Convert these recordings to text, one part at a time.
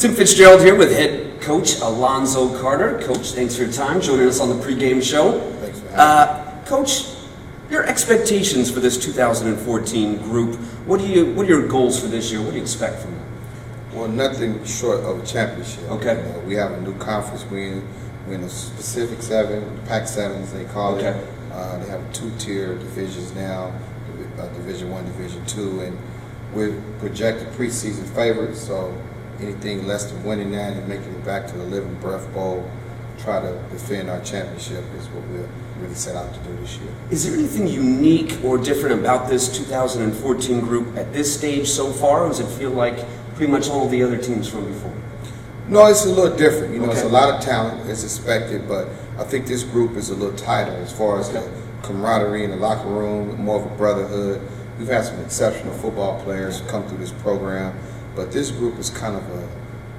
Tim Fitzgerald here with head coach Alonzo Carter. Coach, thanks for your time joining us on the pregame show. Thanks for having me. Coach, your expectations for this 2014 group, what are your goals for this year? What do you expect from them? Well, nothing short of a championship. Okay. We have a new conference. We're in the Pacific 7, the Pac 7 as they call it. They have two-tier divisions now, Division 1, Division 2, and we're projected preseason favorites, so anything less than winning that and making it back to the Living Breath Bowl, try to defend our championship is what we're really set out to do this year. Is there anything unique or different about this 2014 group at this stage so far, or does it feel like pretty much all of the other teams from before? No, it's a little different. It's a lot of talent as expected, but I think this group is a little tighter as far as the camaraderie in the locker room, more of a brotherhood. We've had some exceptional football players come through this program, but this group is kind of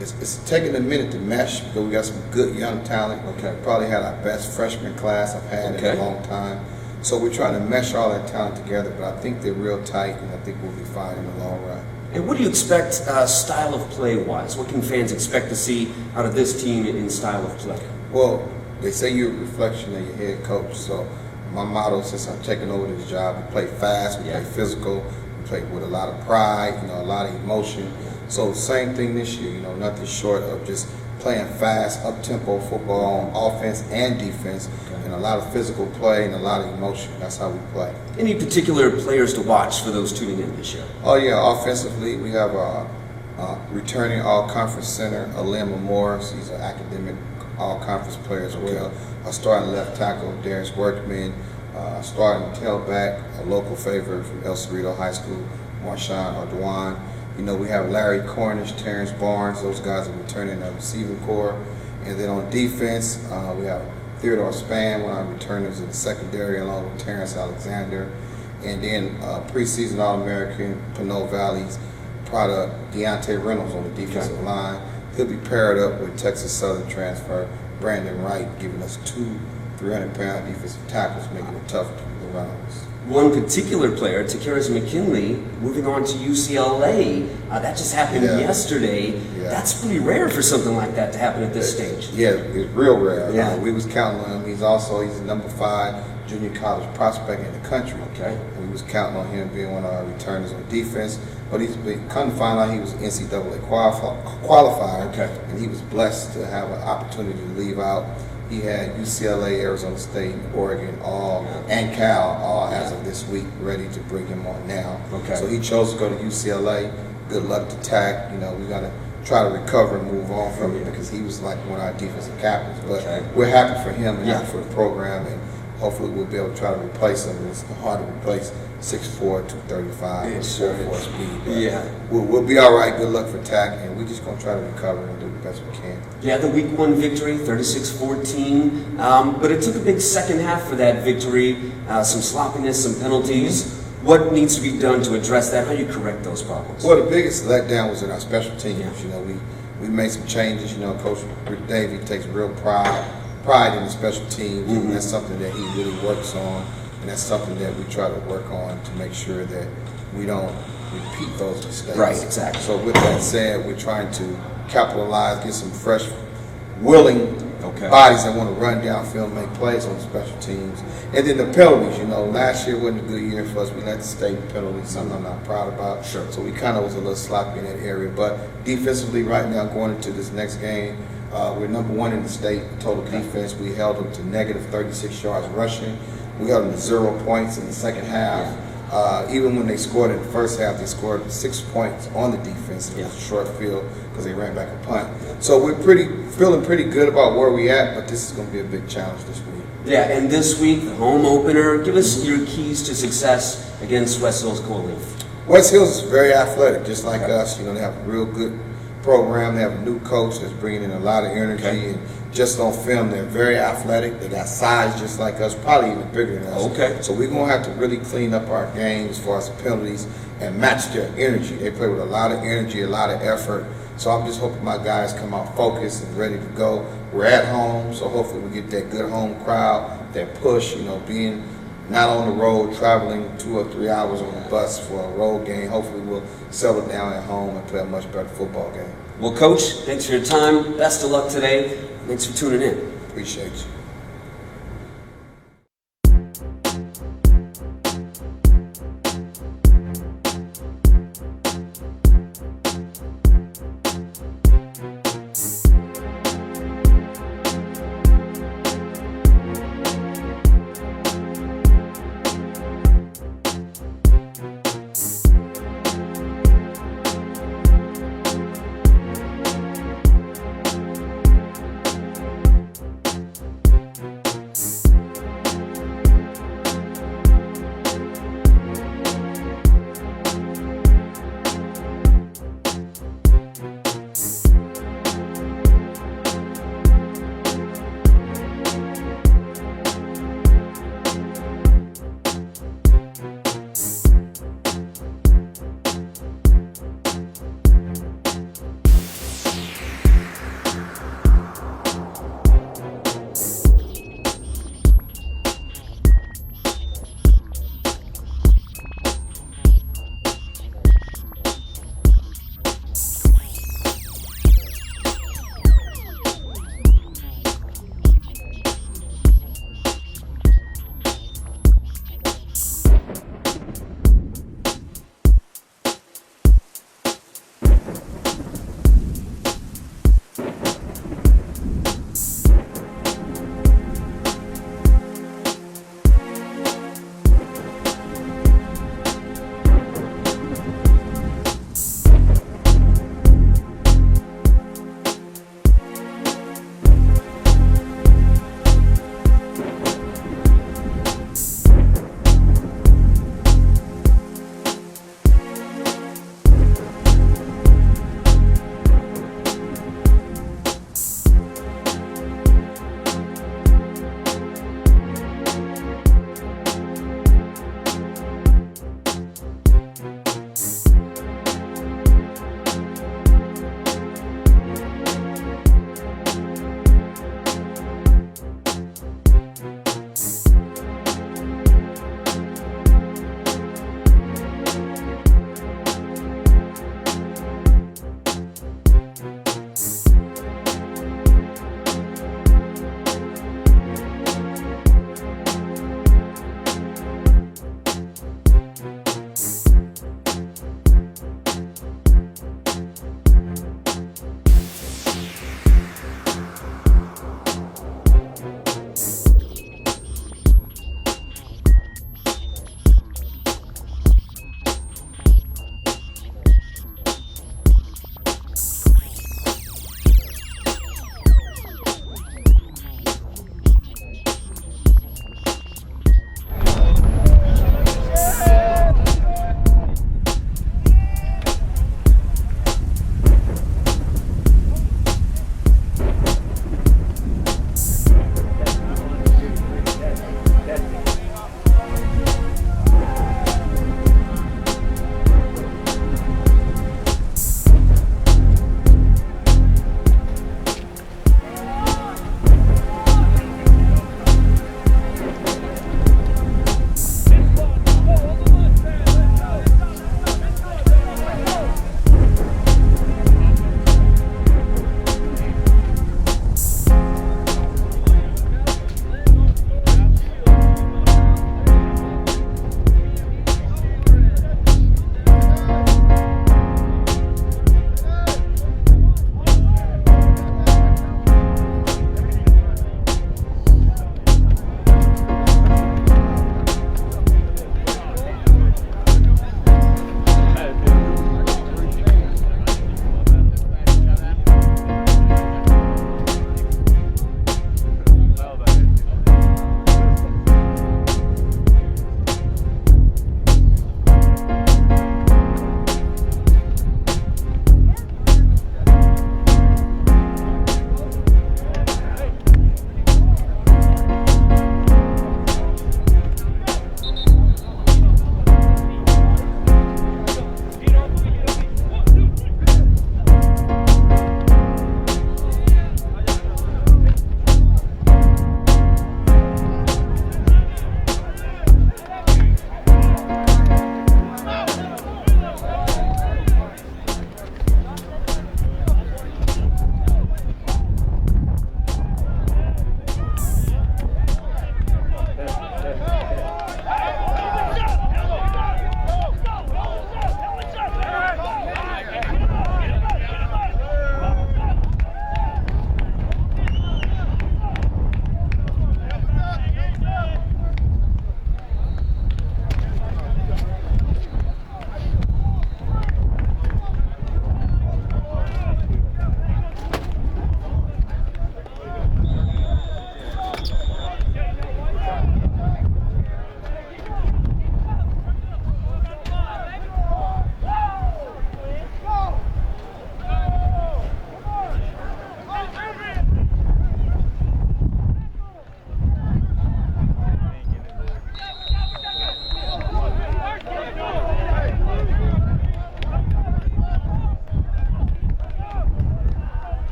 it's taking a minute to mesh because we got some good young talent. Probably had our best freshman class I've had in a long time. So we're trying to mesh all that talent together, but I think they're real tight, and I think we'll be fine in the long run. And what do you expect style of play-wise? What can fans expect to see out of this team in style of play? Well, they say you're a reflection of your head coach, so my motto since I've taken over this job, we play fast, we play physical, we play with a lot of pride, a lot of emotion. So same thing this year, nothing short of just playing fast, up-tempo football on offense and defense, and a lot of physical play and a lot of emotion. That's how we play. Any particular players to watch for those tuning in this year? Oh yeah, offensively we have a returning all-conference center, Alema Morris. He's an academic all-conference player as well. A starting left tackle, Darius Workman. Starting tailback, a local favorite from El Cerrito High School, Marshawn Ardoin. We have Larry Cornish, Terrence Barnes. Those guys are returning the receiving core. And then on defense, we have Theodore Spann, one of our returners in the secondary, along with Terrence Alexander. And then preseason All-American, Pinot Valley's product, Deontay Reynolds on the defensive line. He'll be paired up with Texas Southern transfer Brandon Wright, giving us two 300-pound defensive tackles, making it tough to move around us. One particular player, Takarius McKinley, moving on to UCLA. That just happened yesterday. That's pretty rare for something like that to happen at this stage. Yeah, it's real rare. We was counting on him. He's the number 5 junior college prospect in the country. We was counting on him being one of our returners on defense. But he's come to find out he was an NCAA qualifier, and he was blessed to have an opportunity to leave out. He had UCLA, Arizona State, Oregon, and Cal all as of this week ready to bring him on now. So he chose to go to UCLA. Good luck to Tack. We got to try to recover and move on from it because he was like one of our defensive captains. But we're happy for him and happy for the program, and hopefully we'll be able to try to replace him. It's hard to replace 6'4", 235 with 4.4 speed. But we'll be all right. Good luck for Tack, and we're just going to try to recover and do the best we can. The week 1 victory, 36-14, but it took a big second half for that victory. Some sloppiness, some penalties. What needs to be done to address that? How do you correct those problems? Well, the biggest letdown was in our special teams. We made some changes. Coach Rick Davey takes real pride in the special teams, and that's something that he really works on, and that's something that we try to work on to make sure that we don't repeat those mistakes. Right, exactly. So with that said, we're trying to capitalize, get some fresh, willing bodies that want to run downfield and make plays on the special teams. And then the penalties, last year wasn't a good year for us. We let the state penalties, something I'm not proud about. So we kind of was a little sloppy in that area. But defensively right now, going into this next game, we're number 1 in the state in total defense. We held them to negative 36 yards rushing. We held them to 0 points in the second half. Even when they scored in the first half, they scored 6 points on the defense. It was a short field because they ran back a punt. So we're feeling pretty good about where we at, but this is going to be a big challenge this week. And this week, the home opener. Give us your keys to success against West Hills Coalition. West Hills is very athletic, just like us. They have a real good program. They have a new coach that's bringing in a lot of energy, and just on film, they're very athletic. They got size just like us, probably even bigger than us. So we're going to have to really clean up our game as far as the penalties and match their energy. They play with a lot of energy, a lot of effort. So I'm just hoping my guys come out focused and ready to go. We're at home, so hopefully we get that good home crowd, that push, being not on the road traveling 2 or 3 hours on the bus for a road game. Hopefully we'll settle down at home and play a much better football game. Well, Coach, thanks for your time. Best of luck today. Thanks for tuning in. Appreciate you.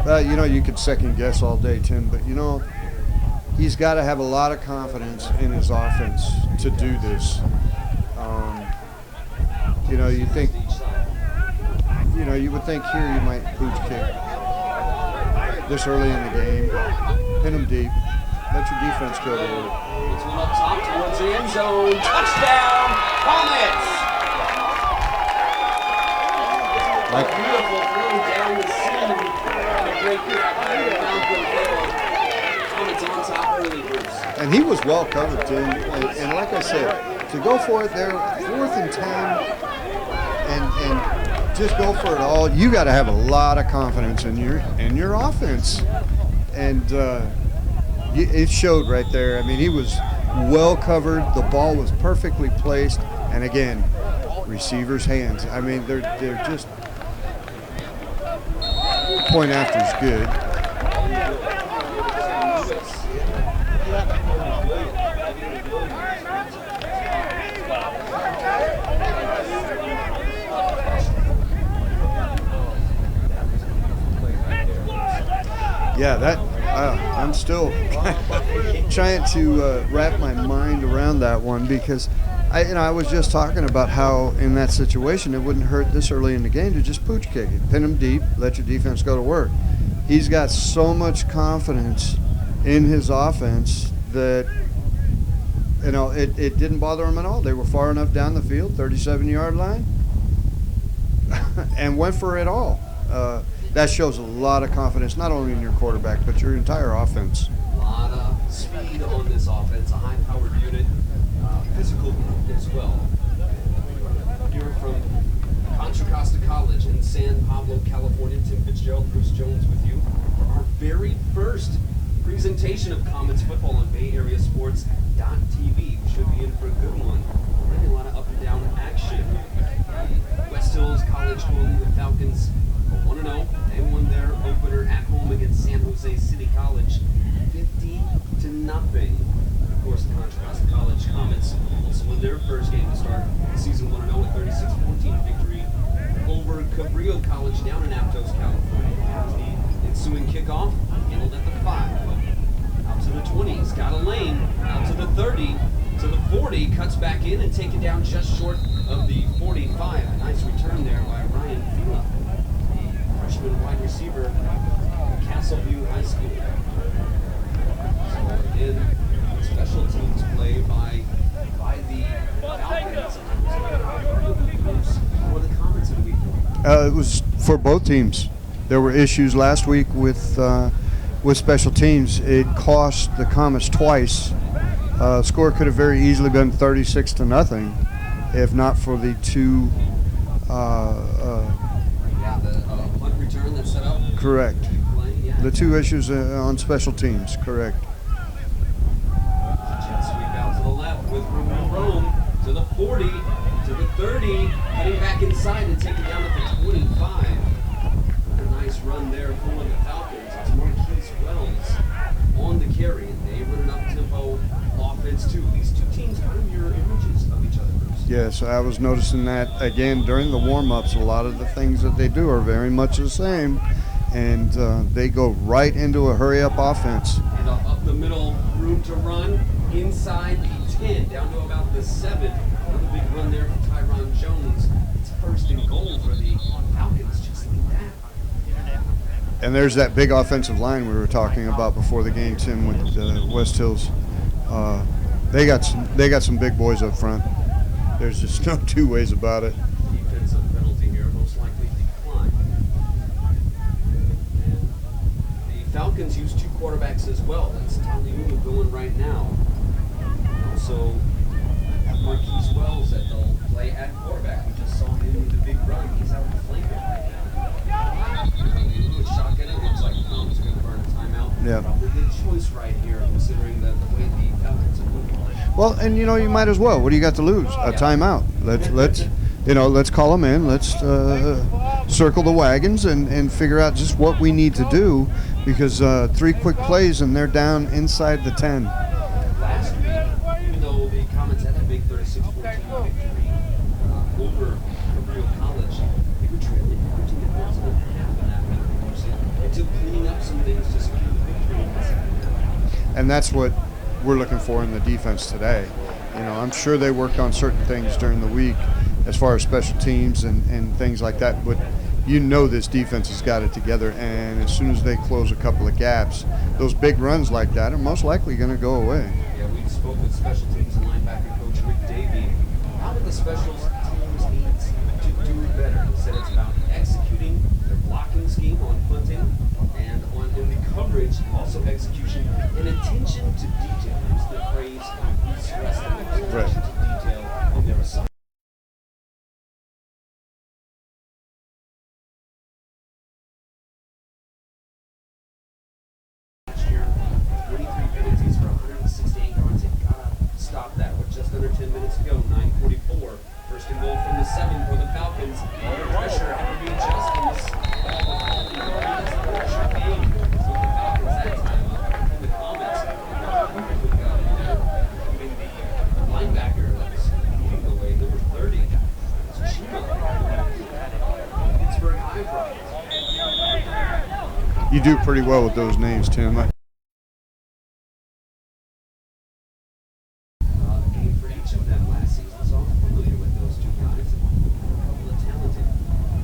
You could second guess all day, Tim, but he's got to have a lot of confidence in his offense to do this. You think, you would think here you might pooch kick this early in the game, pin him deep, let your defense go to work. It's one up top towards the end zone. Touchdown, Comets! A beautiful throw down the seam. A great grab by Malcolm Hill. Comets on top early, Bruce. And he was well covered, Tim. And like I said, to go for it there, 4th and 10, and just go for it all. You got to have a lot of confidence in your offense, and it showed right there. I mean, he was well covered. The ball was perfectly placed, and again, receivers' hands. I mean, they're just point after is good. Yeah, I'm still trying to wrap my mind around that one, because I was just talking about how in that situation it wouldn't hurt this early in the game to just pooch kick it, pin him deep, let your defense go to work. He's got so much confidence in his offense that it didn't bother him at all. They were far enough down the field, 37-yard line, and went for it all. That shows a lot of confidence, not only in your quarterback, but your entire offense. A lot of speed on this offense, a high-powered unit, physical as well. Here from Contra Costa College in San Pablo, California, Tim Fitzgerald, Bruce Jones with you for our very first presentation of Comets football on Bay Area Sports.tv. We should be in for a good one. Already a lot of up and down action. West Hills College home, the Falcons 1-0. They won their opener at home against San Jose City College, 50-0. Of course, the Contra Costa College Comets also won their first game to start the season 1-0 with 36-14 victory over Cabrillo College down in Aptos, California. The ensuing kickoff handled at the 5, out to the 20s, got a lane, out to the 30, to the 40, cuts back in and take it down just short of the 45. A nice return there by Ryan Fila, the freshman wide receiver from Castleview High School. So again, special teams play by the Falcons. Or the Comets in week 1. It was for both teams. There were issues last week with special teams. It cost the Comets twice. Score could have very easily been 36-0 if not for the two. The punt return that's set up. Correct. Play, yeah. The two issues on special teams. Correct. Jet sweep out to the left with room to roam to the 40, to the 30, cutting back inside and taking down at the 25. A nice run there for the Falcons. It's Marquise Wells on the carry. They run an up-tempo offense too. These two teams kind of mirror images of each other. Yes, I was noticing that again during the warm-ups. A lot of the things that they do are very much the same, and they go right into a hurry-up offense. And up the middle, room to run inside the 10, down to about the 7. Another big run there for Tyron Jones. It's first and goal for the Falcons, just like that. And there's that big offensive line we were talking about before the game, Tim, with West Hills. They got some big boys up front. There's just no two ways about it. Defensive penalty here, most likely decline. And the Falcons use two quarterbacks as well. That's Tommy Ulu going right now. Also, Marquise Wells that they'll play at quarterback. We just saw him with the big run. He's out flanking right now. Tommy Ulu is shotgun. It looks like Tom's going to burn a timeout. Yeah. Probably a good choice right here, considering the way the Falcons are moving. Well, and you might as well. What do you got to lose? A timeout. Let's call them in. Let's circle the wagons and figure out just what we need to do, because 3 quick plays and they're down inside the 10. Last week, even though the Comets had a big 36-14 victory over Cabrillo College, they were trailing 14 points and a half in that week. Until cleaning and that's what we're looking for in the defense today. You know, I'm sure they worked on certain things during the week as far as special teams and things like that, but you know this defense has got it together, and as soon as they close a couple of gaps, those big runs like that are most likely going to go away. Yeah, we spoke with special teams and linebacker coach Rick Davey. How do the special teams need to do better? He said it's about executing their blocking scheme on punting and on in the coverage, also execution and attention to detail. Use the phrase he stressed on attention to detail in their assignment. Last year, 23 penalties for 168 yards. They've got to stop that. We're just under 10 minutes to go. 9:44. First and goal from the 7 for the Falcons. Under pressure, had to readjust in this pressure game. So the Falcons that time up. The Comets moving the linebacker that was leading the way, number 30. It's Chima. Pittsburgh High Pro. You do pretty well with those names, Tim. Game for each of them last season, so I'm familiar with those two guys. A couple of talented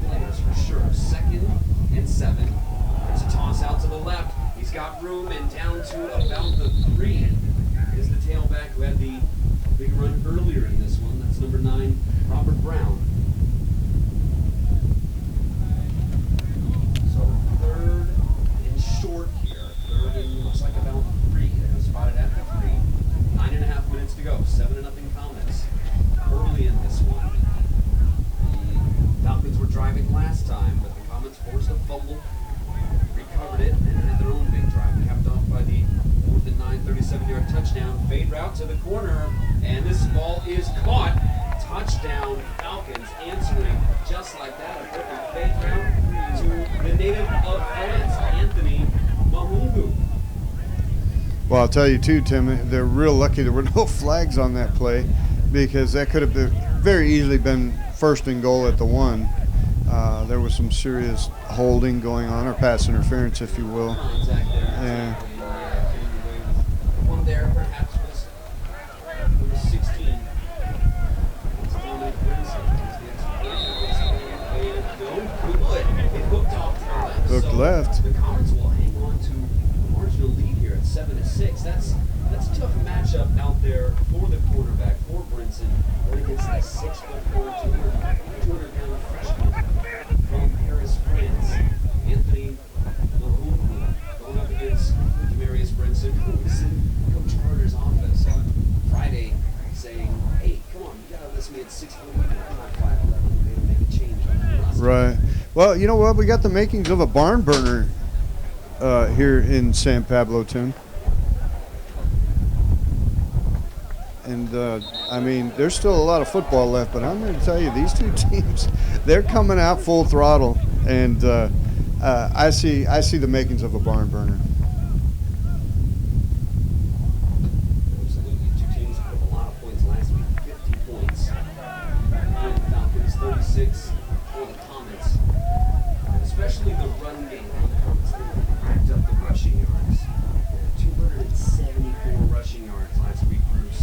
players for sure. 2nd and 7. There's a toss out to the left. He's got room and down to about the 3 is the tailback who had the big run earlier in this one. That's number 9, Robert Brown. So 3rd and short here. 3rd and looks like about 3. They're spotted at the 3. 9.5 minutes to go. 7-0 Comets. Early in this one. The Falcons were driving last time, but the Comets forced a fumble, recovered it, and had their own big drive, capped off by the 4th and 9, 37-yard touchdown. Fade route to the corner, and this ball is caught. Touchdown Falcons, answering just like that. A perfect fade route to the native of France, Anthony Mahungu. Well, I'll tell you too, Tim, they're real lucky there were no flags on that play, because that could have been very easily been 1st and goal at the 1. There was some serious holding going on, or pass interference, if you will. Yeah. One there perhaps was number 16. It's Dominic Brinson. It hooked off to the left. Hooked So left. The Comets will hang on to a marginal lead here at 7-6. That's a tough matchup out there for the quarterback, for Brinson, going against that 6'4", 200-pound freshman from Paris, France, Anthony Mahungu, going up against Demarius Brinson, who was in Coach Carter's office on Friday, saying, "Hey, come on, you gotta list me at 6'8". I'm not 5'11". They make a change on the roster." Right. Well, you know what? We got the makings of a barn burner here in San Pablo, Tim. And, I mean, there's still a lot of football left, but I'm going to tell you, these two teams, they're coming out full throttle. And I see the makings of a barn burner. Absolutely. Two teams put up a lot of points last week, 50 points. For the Falcons, 36 for the Comets. Especially the run game for the Comets. They racked up the rushing yards. 274 rushing yards last week, Bruce.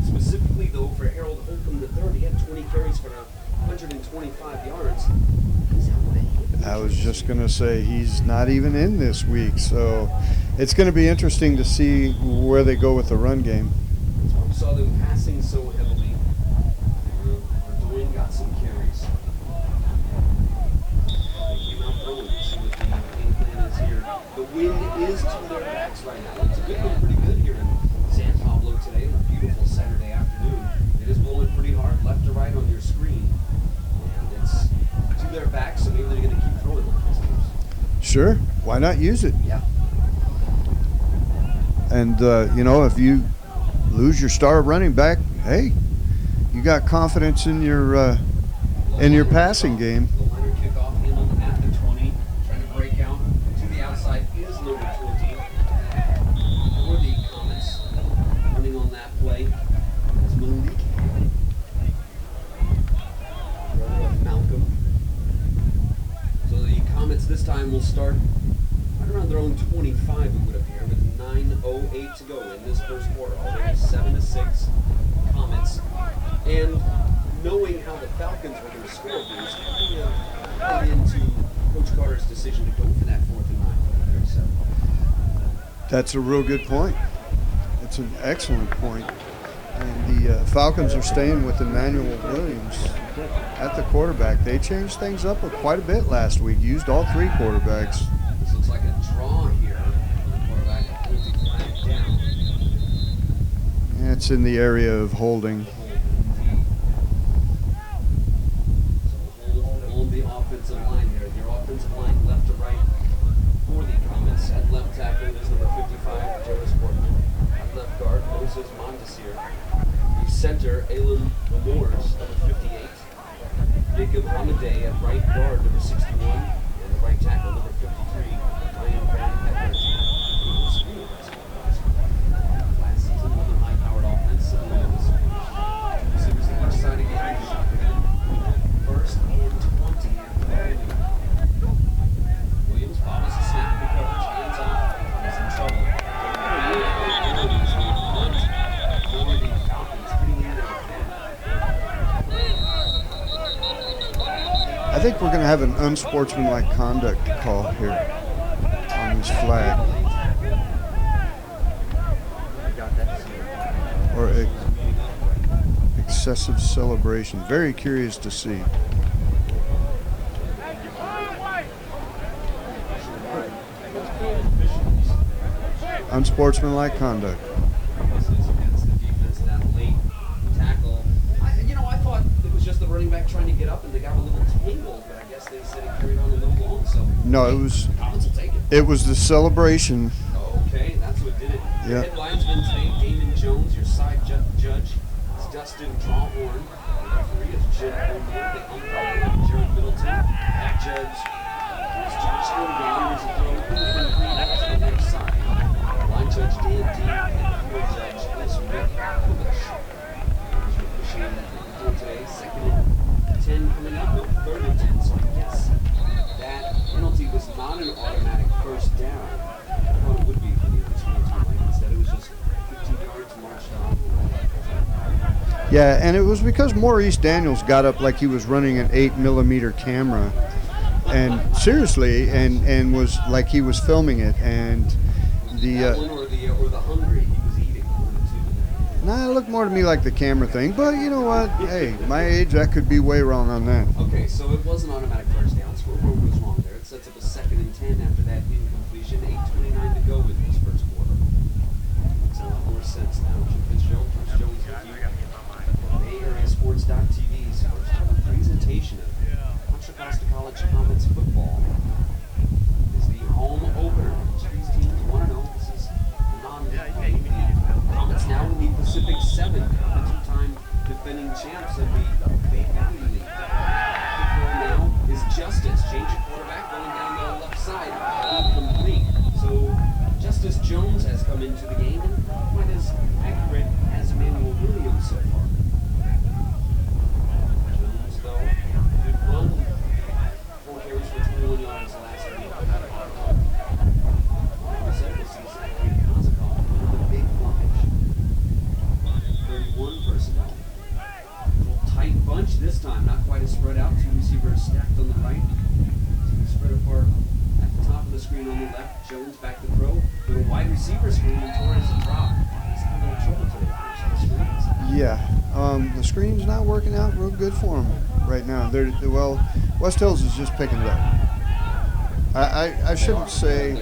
Specifically, though, for Harold Holcomb III, he had 20 carries for 125 yards. He's out with a hip. I was just going to say he's not even in this week. So it's going to be interesting to see where they go with the run game. That's why we saw them passing so heavily. Ardoin got some carries. They came out throwing. Let's see what the game plan is here. The wind is to their backs right now. It's been pretty good here in San Pablo today on a beautiful Saturday afternoon. It is blowing pretty hard, left to right on your screen. And it's to their backs, so maybe they're going to keep throwing like this. Sure. Why not use it? Yeah. And, you know, if you lose your star running back, hey, you got confidence in your passing game. The liner kickoff in on at the 20, trying to break out to the outside is number 20 for the Comets. Running on that play is Malik, brother of Malcolm. So the Comets this time will start right around their own 25, it would appear, with 9:08 to go in this first quarter. Already 7-6 Comets. And knowing how the Falcons were going to score these, how do you put into Coach Carter's decision to go for that 4th and 9 on the 37? That's a real good point. It's an excellent point. And the Falcons are staying with Emmanuel Williams at the quarterback. They changed things up quite a bit last week. Used all 3 quarterbacks. This looks like a draw here for the quarterback. Penalty flag down. And it's in the area of holding. So hold on the offensive line there. Your offensive line left to right for the Comets. At left tackle is number 55, Jarvis Portman. At left guard, Moses Mondesir. The center, Alan Lamores, number 58. Jacob Hamadeh at right guard, number 61. And the right tackle, number 53, Ryan Van Edwards. Last season, another high-powered offense. This was the left side again. First and 20 after the Williams follows the snap, recovers, hands off, is in trouble. I think we're going to have an unsportsmanlike conduct call here on this flag. Or excessive celebration. Very curious to see. Unsportsmanlike conduct. This is against the defense, that late tackle. I thought it was just the running back trying to get up and they got a little tangled, but I guess they said it carried on a little long, so. No, it was. Collins will take it. It was the celebration. Okay, that's what did it. Yeah. Head linesman today, Damon Jones. Your side judge is Dustin Drawhorn. The referee is Jim O'Neill. The umpire, Jared Middleton. That judge is Josh Stonegate. There's a throw incomplete to the next side. Line judge Dan Dean and the field judge is Rick Kulish. Officiating the field today. 2nd and 10 coming up, no, 3rd and 10. So I guess that penalty was not an automatic first down. I thought it would be for the unsportsmanlike. Instead, it was just 15 yards marched on. Yeah, and it was because Maurice Daniels got up like he was running an 8mm camera, and seriously, and was like he was filming it, and That one or the hungry he was eating. One of the two. Nah, it looked more to me like the camera thing, but you know what? Hey, my age, I could be way wrong on that. Okay, so it was an automatic first down. Scoreboard was wrong there. It sets up a 2nd and 10 after that incompletion. 8:29 to go in this first quarter. Makes a lot more sense now. Jim Fitzgerald, Coach Jones with you. Bay Area Sports.tv's first ever presentation of Contra Costa College Comets football. Is the home opener. These teams want to know. This is the non-league. Comets now in the Pacific 7, the two-time defending champs of the Bay Valley League. Now is Justice. Change of quarterback going down the left side. Incomplete. So Justice Jones has come into the game and not quite as accurate as Emmanuel Williams so far. Jones, though, good run. 4 carries for 21 yards last week. Like I said, this is Greg Kozakov, one of the big flash. 31 personnel. A little tight bunch this time, not quite as spread out. 2 receivers stacked on the right. 2 spread apart at the top of the screen on the left. Jones back to throw. Little wide receiver screen and Torres a drop. He's having a little trouble today. The screens. Yeah, the screen's not working out real good for them right now. Well, West Hills is just picking it up. I shouldn't say,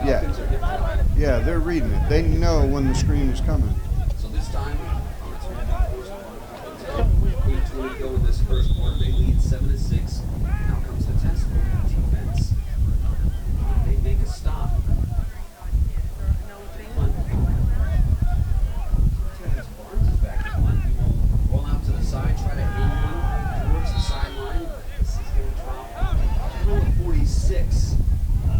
yeah, they're reading it. They know when the screen is coming. So this time, it's going to be forced on 8:20 to go in this first quarter. They lead 7-6. Now comes the test for the defense. They make a stop. Barnes is back at one. He will roll out to the side, try to hang one towards the sideline. This is going to drop 46.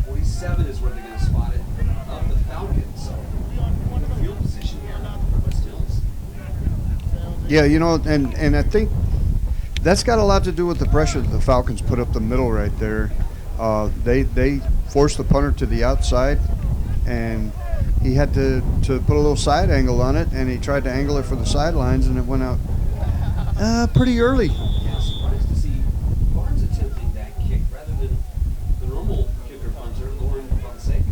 47 is where they're going to spot it of the Falcons. So, good field position here for West Hills. Yeah, and I think that's got a lot to do with the pressure that the Falcons put up the middle right there. They forced the punter to the outside, and he had to put a little side angle on it, and he tried to angle it for the sidelines, and it went out pretty early. Yeah, surprised to see Barnes attempting that kick rather than the normal kicker punter, Lauren Fonseca.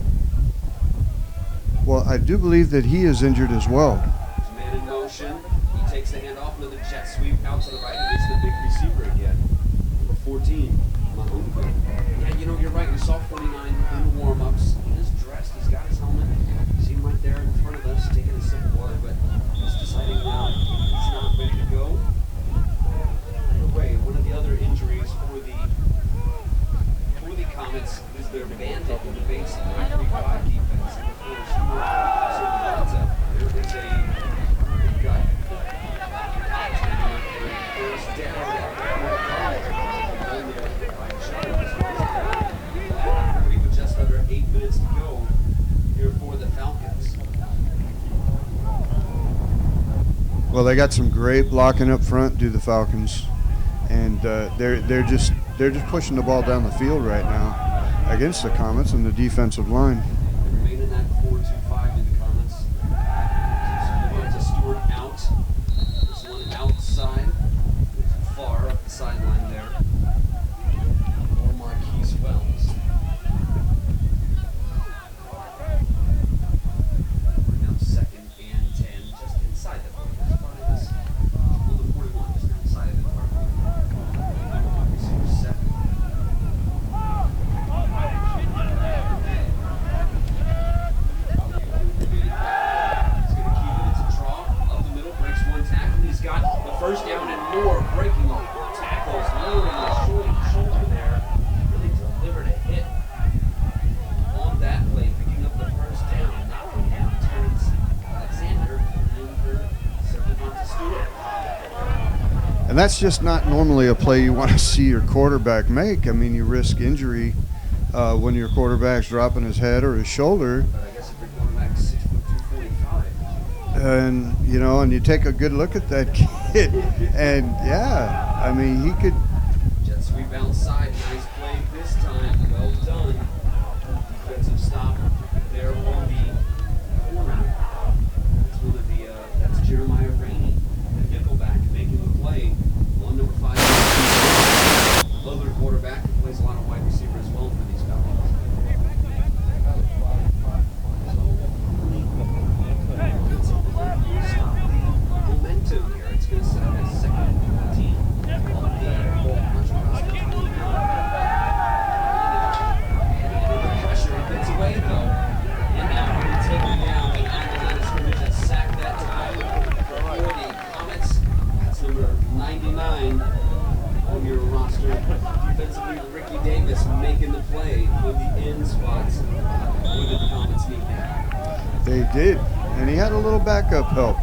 Well, I do believe that he is injured as well. There's a man in motion. He takes the handoff, another jet sweep out to the right. It is the big receiver again. Number 14, Mahunga. Yeah, you know, you're right. We saw 49 in the warm-ups. He is dressed. He's got his helmet. See him right there in front of us, taking a sip of water, but he's deciding he's not ready to go. By the way, one of the other injuries for the Comets is their bandit in the base of the 3-5 defense. There is they've got first down. We've just under 8 minutes to go here for the Falcons. Well, they got some great blocking up front, do the Falcons, and they're just pushing the ball down the field right now against the Comets and the defensive line. They remain in that 4-2-5 to the Comets. Devonta Stewart out. This one outside. Too far up the sideline there. Or Marquise Wells. We're now 2nd and 10, just inside the 40. That's part of this. On the 41, just outside of the part. Receiver 7. First down and more, breaking tackles, lowering the shoulder there. Really delivered a hit on that play, picking up the first down, knocking down Terrence Alexander and Devonta Stewart. And that's just not normally a play you want to see your quarterback make. I mean, you risk injury when your quarterback's dropping his head or his shoulder. But I guess if your quarterback's 6'2", 245. And, you know, and you take a good look at that kid, and yeah, I mean, he could. Jet sweep outside, nice play this time, well done. Defensive stop there on the corner. That's one of the, that's Jeremiah Rainey, the nickelback, making the play on number 5. Other quarterback who plays a lot of wide receiver as well for these Falcons. Momentum here. It's going to set up a 2nd and 14 on the Contra Costa 29. And the pressure, it gets away though. And now we're taking down the line of scrimmage that sacked that time for the Comets. That's number 99 on your roster. Defensively, Ricky Davis making the play for the end spots. What did the Comets need there? They did, and he had a little backup help.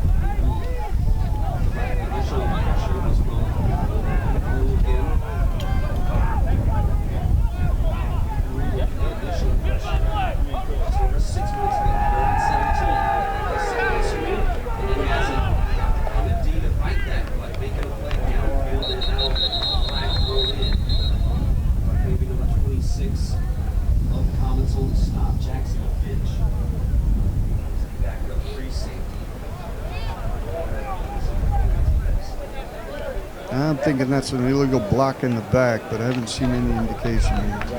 I'm thinking that's an illegal block in the back, but I haven't seen any indication yet.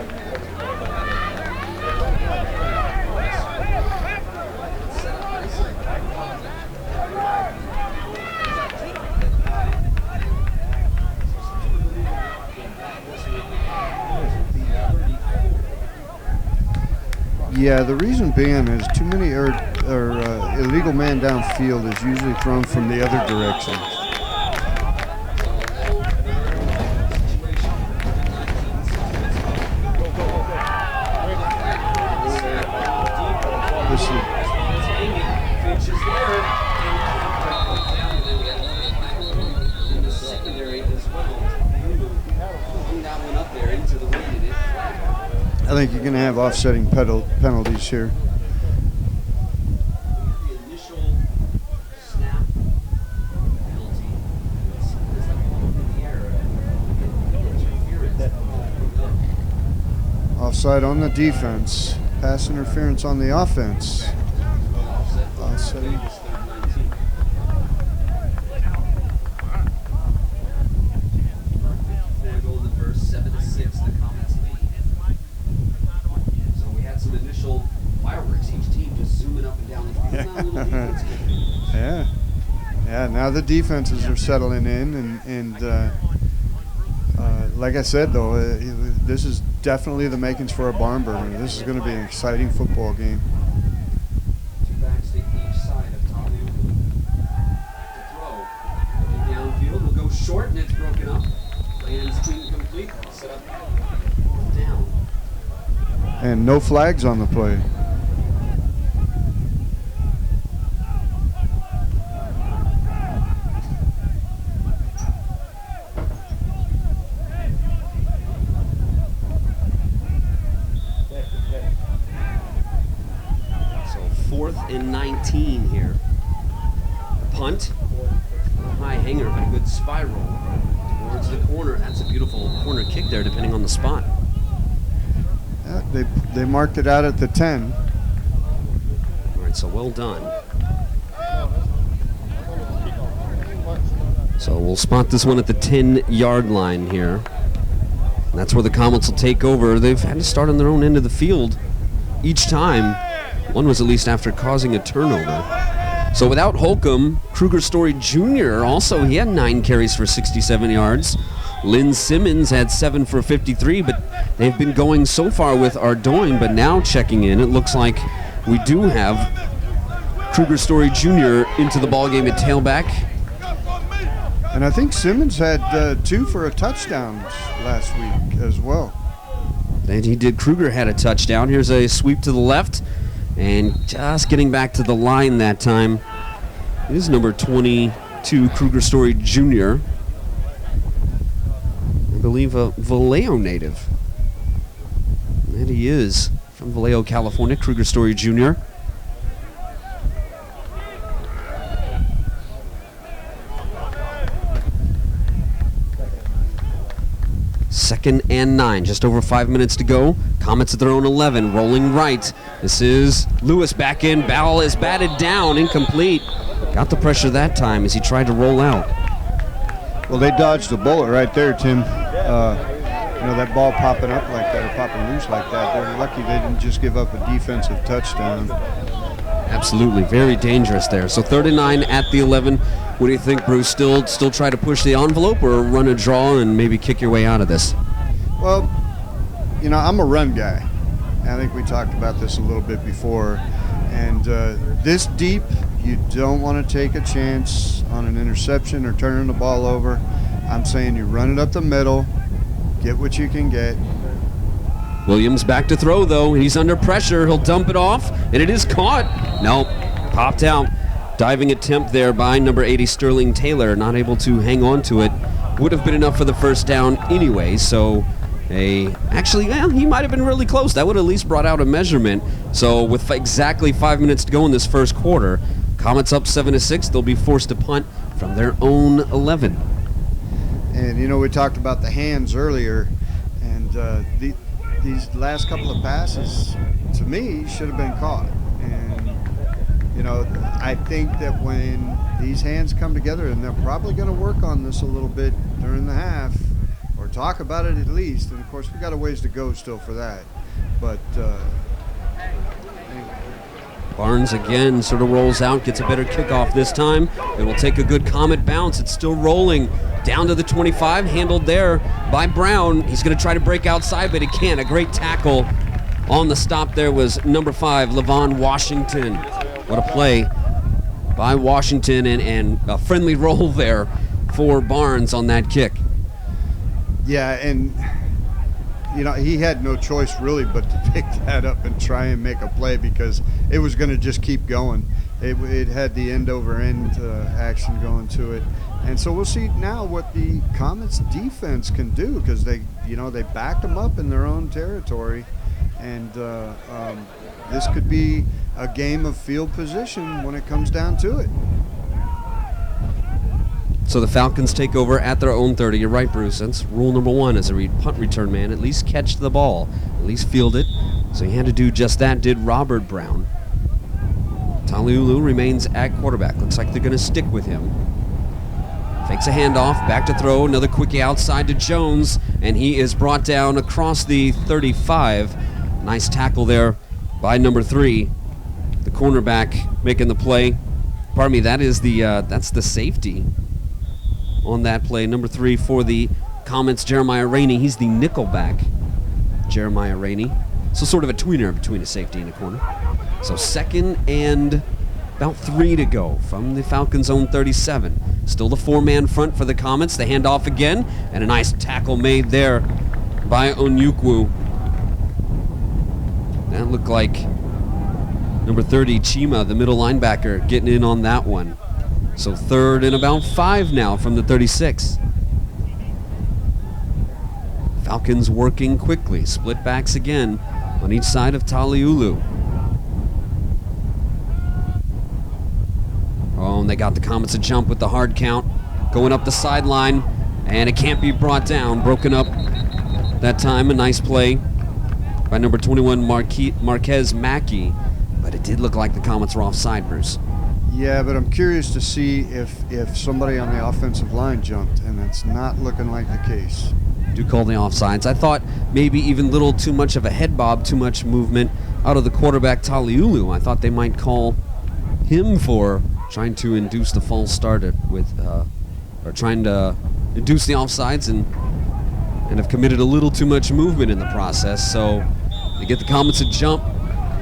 Yeah, the reason being is too many illegal man downfield is usually thrown from the other direction. I think you're going to have offsetting penalties here. The initial snap penalty is in the air. Offside on the defense. Pass interference on the offense. let's see. It's third and 19. Goal in the first, 7-6, the Comets lead. So we had some initial fireworks, each team just zooming up and down the field. Now a little defense kicking in. Yeah, now the defenses are settling in, and like I said, though, this is definitely the makings for a barn burner. This is going to be an exciting football game. Two backs to each side of Talu. To throw. Looking downfield, will go short, and it's broken up. Lands incomplete. Set up down. And no flags on the play. So 4th and 19 here. Punt. A high hanger, but a good spiral towards the corner. That's a beautiful corner kick there, depending on the spot. Yeah, they marked it out at the 10. All right, so well done. So we'll spot this one at the 10-yard line here. And that's where the Comets will take over. They've had to start on their own end of the field each time. One was at least after causing a turnover. So without Holcomb, Kruger Story Jr. also, he had 9 carries for 67 yards. Lynn Simmons had 7 for 53, but they've been going so far with Ardoin, but now checking in, it looks like we do have Kruger Story Jr. into the ballgame at tailback. And I think Simmons had 2 for a touchdown last week as well. And he did. Kruger had a touchdown. Here's a sweep to the left, and just getting back to the line that time is number 22, Kruger Story Jr. I believe a Vallejo native. And he is from Vallejo, California, Kruger Story Jr. Second and 9, just over 5 minutes to go. Comets at their own 11, rolling right. This is Lewis back in. Ball is batted down, incomplete. Got the pressure that time as he tried to roll out. Well, they dodged the bullet right there, Tim. That ball popping up like that or popping loose like that, they're lucky they didn't just give up a defensive touchdown. Absolutely, very dangerous there. So 3rd and 9 at the 11. What do you think, Bruce? Still try to push the envelope or run a draw and maybe kick your way out of this? Well, I'm a run guy. I think we talked about this a little bit before. And this deep, you don't want to take a chance on an interception or turning the ball over. I'm saying you run it up the middle, get what you can get. Williams back to throw, though. He's under pressure. He'll dump it off, and it is caught. Nope, popped out. Diving attempt there by number 80, Sterling Taylor. Not able to hang on to it. Would have been enough for the first down anyway, so he might have been really close. That would have at least brought out a measurement. So with exactly 5 minutes to go in this first quarter, Comets up 7-6. They'll be forced to punt from their own 11. And, we talked about the hands earlier, and these last couple of passes, to me, should have been caught. And, I think that when these hands come together, and they're probably going to work on this a little bit during the half, or talk about it at least, and of course we got a ways to go still for that. But anyway. Barnes again sort of rolls out, gets a better kickoff this time. It will take a good Comet bounce. It's still rolling down to the 25, handled there by Brown. He's going to try to break outside, but he can't. A great tackle on the stop there was number 5, Levon Washington. What a play by Washington, and a friendly roll there for Barnes on that kick. Yeah, and he had no choice really but to pick that up and try and make a play because it was going to just keep going. It had the end-over-end action going to it. And so we'll see now what the Comets defense can do because they backed them up in their own territory. And this could be a game of field position when it comes down to it. So the Falcons take over at their own 30. You're right, Bruce. That's rule number 1 as a punt return man. At least catch the ball. At least field it. So he had to do just that, did Robert Brown. Taliulu remains at quarterback. Looks like they're going to stick with him. Fakes a handoff, back to throw, another quickie outside to Jones, and he is brought down across the 35. Nice tackle there by number 3. The cornerback making the play. Pardon me, that's the safety on that play. Number 3 for the Comets, Jeremiah Rainey. He's the nickelback, Jeremiah Rainey. So sort of a tweener between a safety and a corner. So 2nd and about 3 to go from the Falcons' own 37. Still the 4-man front for the Comets. The handoff again, and a nice tackle made there by Onyukwu. That looked like number 30, Chima, the middle linebacker, getting in on that one. So 3rd and about 5 now from the 36. Falcons working quickly. Split backs again on each side of Taliulu. Oh, and they got the Comets a jump with the hard count. Going up the sideline, and it can't be brought down. Broken up that time. A nice play by number 21, Marquez Mackey. But it did look like the Comets were offside, Bruce. Yeah, but I'm curious to see if somebody on the offensive line jumped, and that's not looking like the case. Do call the offsides. I thought maybe even little too much of a head bob, too much movement out of the quarterback Taliulu. I thought they might call him for trying to induce the false start or trying to induce the offsides and have committed a little too much movement in the process. So they get the Comets a jump.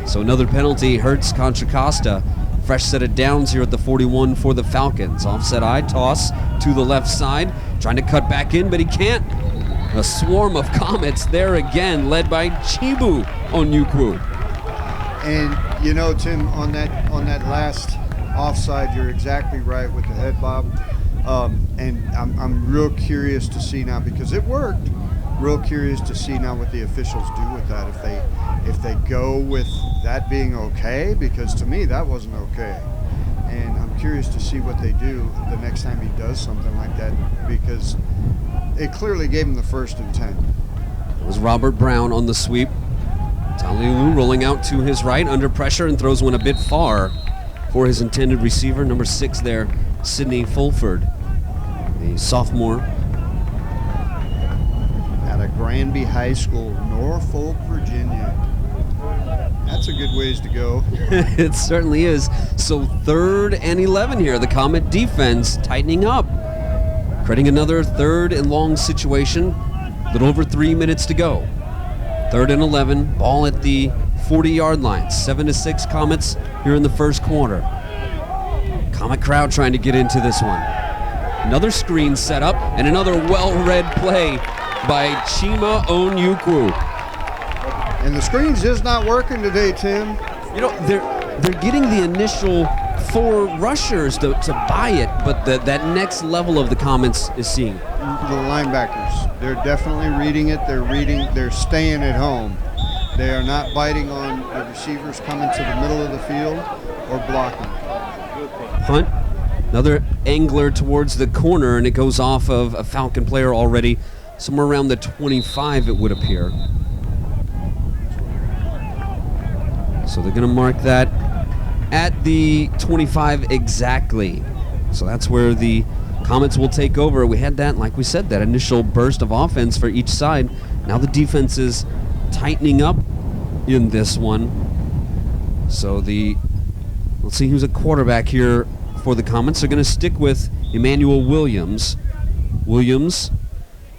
So another penalty hurts Contra Costa. Fresh set of downs here at the 41 for the Falcons. Offset eye toss to the left side. Trying to cut back in, but he can't. A swarm of Comets there again, led by Chibu Onyukwu. And you know, Tim, on that last offside, you're exactly right with the head bob. And I'm real curious to see now, because it worked. Real curious to see now what the officials do with that. If they go with that being okay, because to me that wasn't okay. And I'm curious to see what they do the next time he does something like that, because it clearly gave him the 1st and 10. It was Robert Brown on the sweep. Taliulu rolling out to his right under pressure and throws one a bit far for his intended receiver, number 6 there, Sidney Fulford, the sophomore. Out of Granby High School, Norfolk, Virginia. That's a good ways to go. It certainly is. So 3rd and 11 here. The Comet defense tightening up. Creating another 3rd and long situation. A little over 3 minutes to go. 3rd and 11. Ball at the 40-yard line. 7-6 Comets here in the first quarter. Comet crowd trying to get into this one. Another screen set up and another well-read play by Chima Onyukwu. And the screen's just not working today, Tim. You know, they're getting the initial 4 rushers to buy it, but that next level of the Comets is seeing. The linebackers, they're definitely reading it. They're staying at home. They are not biting on the receivers coming to the middle of the field or blocking. Punt, another angler towards the corner, and it goes off of a Falcon player already, somewhere around the 25 it would appear. So they're going to mark that at the 25 exactly. So that's where the Comets will take over. We had that, like we said, that initial burst of offense for each side. Now the defense is tightening up in this one. So let's see who's a quarterback here for the Comets. They're going to stick with Emmanuel Williams. Williams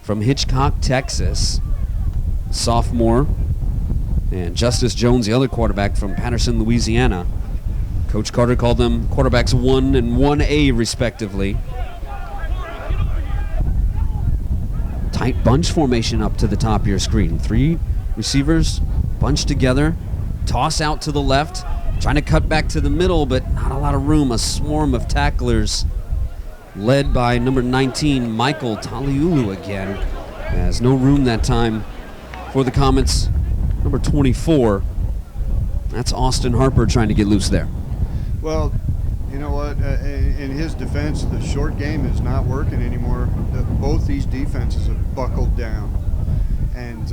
from Hitchcock, Texas, sophomore. And Justice Jones, the other quarterback from Patterson, Louisiana. Coach Carter called them quarterbacks 1 and 1A respectively. Tight bunch formation up to the top of your screen. 3 receivers bunched together. Toss out to the left. Trying to cut back to the middle, but not a lot of room. A swarm of tacklers led by number 19, Michael Taliulu again. Has no room that time for the Comets. Number 24, that's Austin Harper trying to get loose there. Well, you know what? In his defense, the short game is not working anymore. Both these defenses have buckled down. And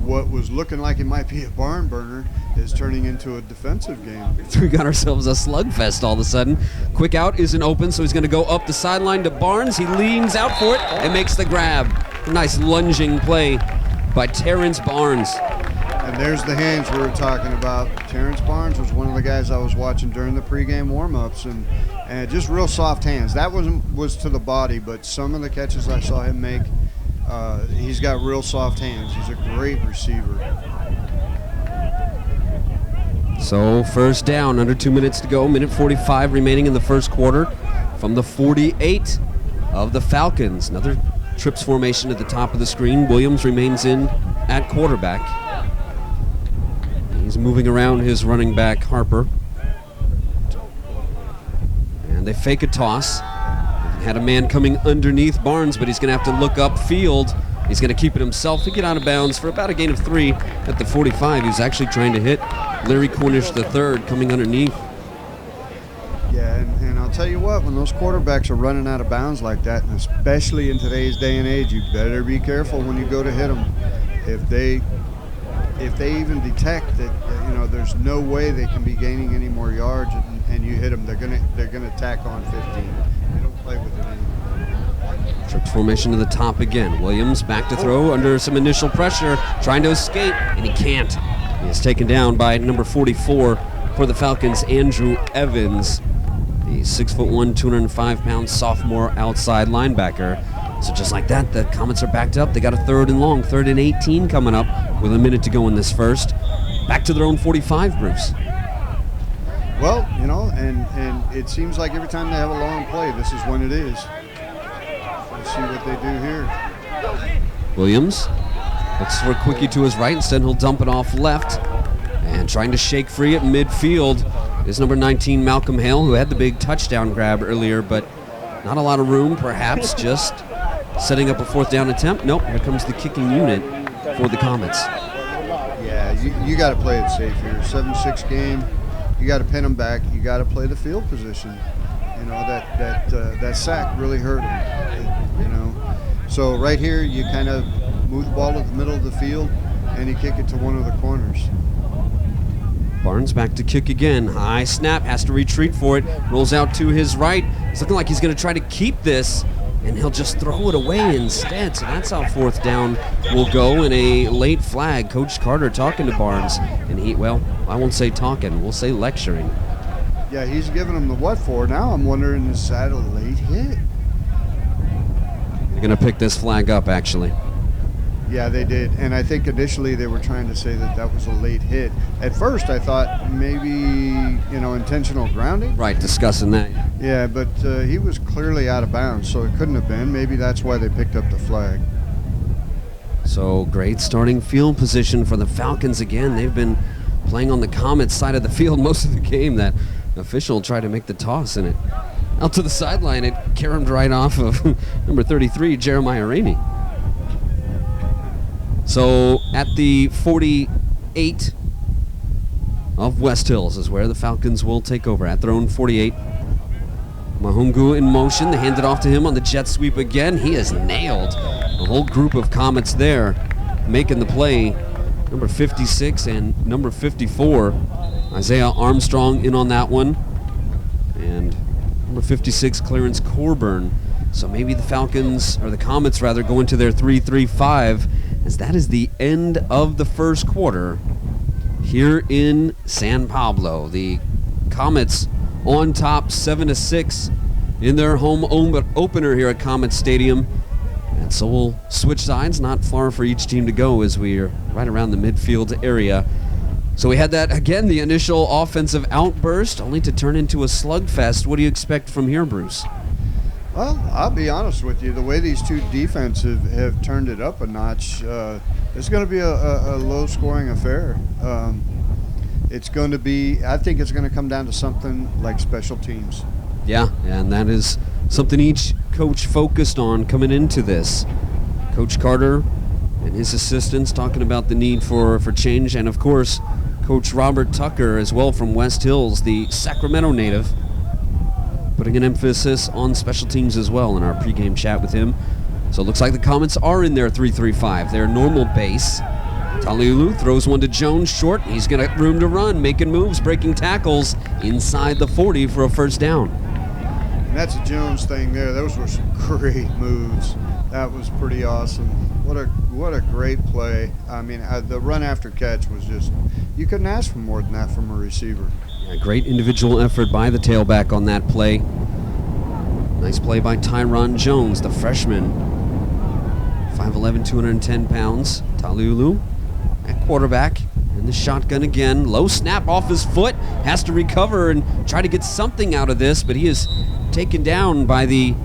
what was looking like it might be a barn burner is turning into a defensive game. We got ourselves a slugfest all of a sudden. Quick out isn't open, so he's going to go up the sideline to Barnes. He leans out for it and makes the grab. A nice lunging play by Terrence Barnes. And there's the hands we were talking about. Terrence Barnes was one of the guys I was watching during the pregame warm-ups, and just real soft hands. That was to the body, but some of the catches I saw him make, he's got real soft hands. He's a great receiver. So first down, under 2 minutes to go, minute 45 remaining in the first quarter from the 48 of the Falcons. Another trips formation at the top of the screen. Williams remains in at quarterback. He's moving around his running back, Harper. And they fake a toss. Had a man coming underneath Barnes, but he's going to have to look upfield. He's going to keep it himself. He get out of bounds for about a gain of 3 at the 45. He was actually trying to hit Larry Cornish III coming underneath. Yeah, and I'll tell you what, when those quarterbacks are running out of bounds like that, and especially in today's day and age, you better be careful when you go to hit them. If they even detect that there's no way they can be gaining any more yards, and you hit them, they're gonna tack on 15. They don't play with it anymore. Trips formation to the top again. Williams back to throw under some initial pressure, trying to escape, and he can't. He is taken down by number 44 for the Falcons, Andrew Evans, the 6'1", 205-pound sophomore outside linebacker. So just like that, the Comets are backed up. They got a 3rd and long, 3rd and 18 coming up with a minute to go in this first. Back to their own 45, Bruce. Well, and it seems like every time they have a long play, this is when it is. Let's see what they do here. Williams looks for a quickie to his right. Instead, he'll dump it off left. And trying to shake free at midfield is number 19, Malcolm Hale, who had the big touchdown grab earlier, but not a lot of room, perhaps just setting up a 4th down attempt. Nope, here comes the kicking unit for the Comets. Yeah, you got to play it safe here. 7-6 game. You got to pin them back. You got to play the field position. That sack really hurt him. So right here, you kind of move the ball to the middle of the field, and you kick it to one of the corners. Barnes back to kick again. High snap, has to retreat for it. Rolls out to his right. It's looking like he's going to try to keep this, and he'll just throw it away instead. So that's how 4th down will go, in a late flag. Coach Carter talking to Barnes, and I won't say talking, we'll say lecturing. Yeah, he's giving him the what for. Now I'm wondering, is that a late hit? They're going to pick this flag up, actually. Yeah, they did. And I think initially they were trying to say that was a late hit. At first I thought maybe, intentional grounding. Right, discussing that. Yeah, but he was clearly out of bounds, so it couldn't have been. Maybe that's why they picked up the flag. So great starting field position for the Falcons again. They've been playing on the Comets side of the field most of the game. That official tried to make the toss, and it out to the sideline. It caromed right off of number 33, Jeremiah Rainey. So at the 48 of West Hills is where the Falcons will take over at their own 48. Mahungu in motion. They hand it off to him on the jet sweep again. He is nailed. A whole group of Comets there making the play. Number 56 and number 54. Isaiah Armstrong in on that one. And number 56, Clarence Corburn. So maybe the Falcons, or the Comets rather, go into their 3-3-5, as that is the end of the first quarter here in San Pablo. The Comets on top 7-6 in their home opener here at Comet Stadium. And so we'll switch sides, not far for each team to go, as we are right around the midfield area. So we had that, again, the initial offensive outburst, only to turn into a slugfest. What do you expect from here, Bruce? Well, I'll be honest with you. The way these two defenses have turned it up a notch, it's going to be a low-scoring affair. It's going to be, I think it's going to come down to something like special teams. Yeah, and that is something each coach focused on coming into this. Coach Carter and his assistants talking about the need for change, and of course, Coach Robert Tucker as well from West Hills, the Sacramento native, putting an emphasis on special teams as well in our pregame chat with him. So it looks like the Comets are in their 3-3-5, their normal base. Taliulu throws one to Jones short. He's got room to run, making moves, breaking tackles inside the 40 for a first down. And that's a Jones thing there. Those were some great moves. That was pretty awesome. What a great play. I mean, the run after catch was just, you couldn't ask for more than that from a receiver. Yeah, great individual effort by the tailback on that play. Nice play by Tyron Jones, the freshman. 5'11", 210 pounds. Taliulu at quarterback in the shotgun again. Low snap off his foot. Has to recover and try to get something out of this, but he is taken down by the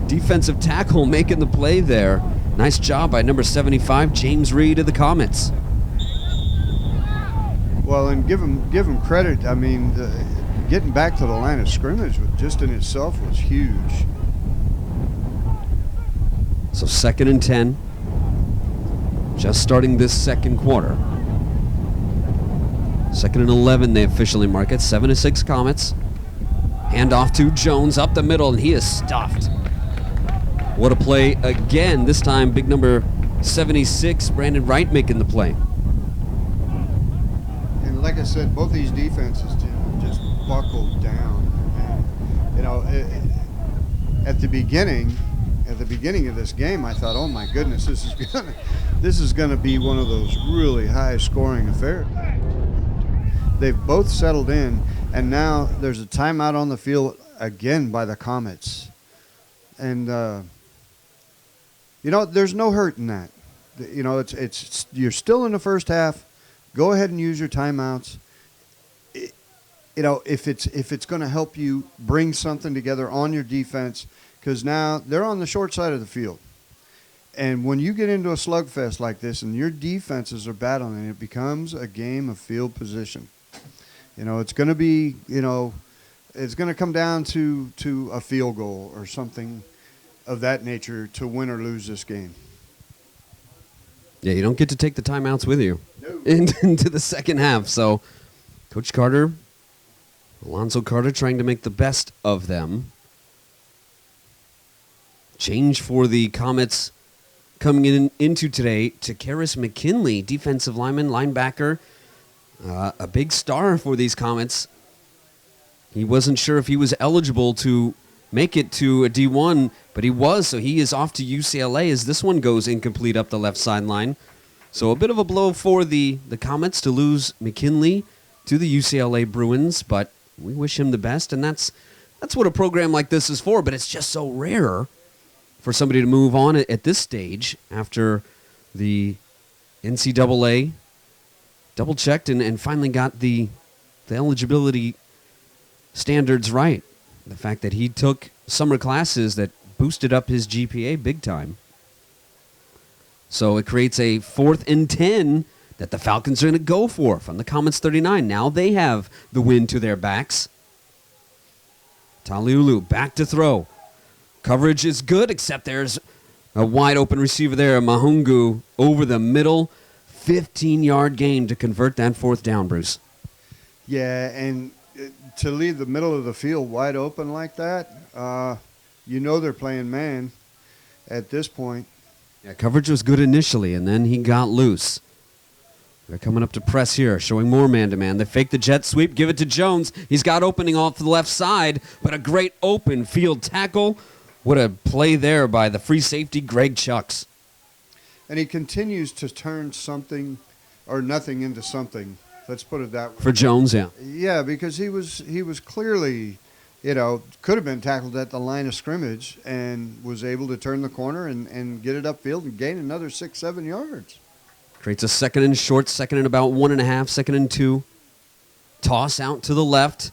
defensive tackle making the play there. Nice job by number 75, James Reed of the Comets. Well, and give him credit. I mean, getting back to the line of scrimmage just in itself was huge. So 2nd and 10. Just starting this second quarter. 2nd and 11, they officially mark it. 7-6 Comets. Hand off to Jones up the middle, and he is stuffed. What a play again. This time, big number 76, Brandon Wright making the play. And like I said, both these defenses just buckled down. And, you know, at the beginning of this game, I thought, oh my goodness, this is gonna be one of those really high-scoring affairs. They've both settled in, and now there's a timeout on the field again by the Comets. And you know, there's no hurt in that. You know, it's you're still in the first half. Go ahead and use your timeouts. You know, if it's going to help you bring something together on your defense, because now they're on the short side of the field. And when you get into a slugfest like this and your defenses are battling, it becomes a game of field position. You know, it's going to be, you know, it's going to come down to a field goal or something of that nature to win or lose this game. Yeah, you don't get to take the timeouts with you into the second half. So Coach Carter, Alonzo Carter, trying to make the best of them. Change for the Comets coming into today to Karis McKinley, defensive lineman, linebacker, a big star for these Comets. He wasn't sure if he was eligible to make it to a D1, but he was, so he is off to UCLA as this one goes incomplete up the left sideline. So a bit of a blow for the Comets to lose McKinley to the UCLA Bruins, but we wish him the best, and that's what a program like this is for, but it's just so rare for somebody to move on at this stage after the NCAA double-checked and finally got the eligibility standards right. The fact that he took summer classes that boosted up his GPA big time. So it creates a 4th and 10 that the Falcons are going to go for from the Comets 39. Now they have the wind to their backs. Taliulu back to throw. Coverage is good, except there's a wide open receiver there, Mahungu, over the middle. 15-yard gain to convert that 4th down, Bruce. Yeah, and to leave the middle of the field wide open like that, you know they're playing man at this point. Yeah, coverage was good initially, and then he got loose. They're coming up to press here, showing more man-to-man. They fake the jet sweep, give it to Jones. He's got opening off the left side, but a great open field tackle. What a play there by the free safety, Greg Chucks. And he continues to turn something or nothing into something. Let's put it that way. For Jones, yeah. Yeah, because he was clearly, you know, could have been tackled at the line of scrimmage and was able to turn the corner and get it upfield and gain another 6-7 yards. Creates a 2nd and short, 2nd and about 1.5, 2nd and 2. Toss out to the left.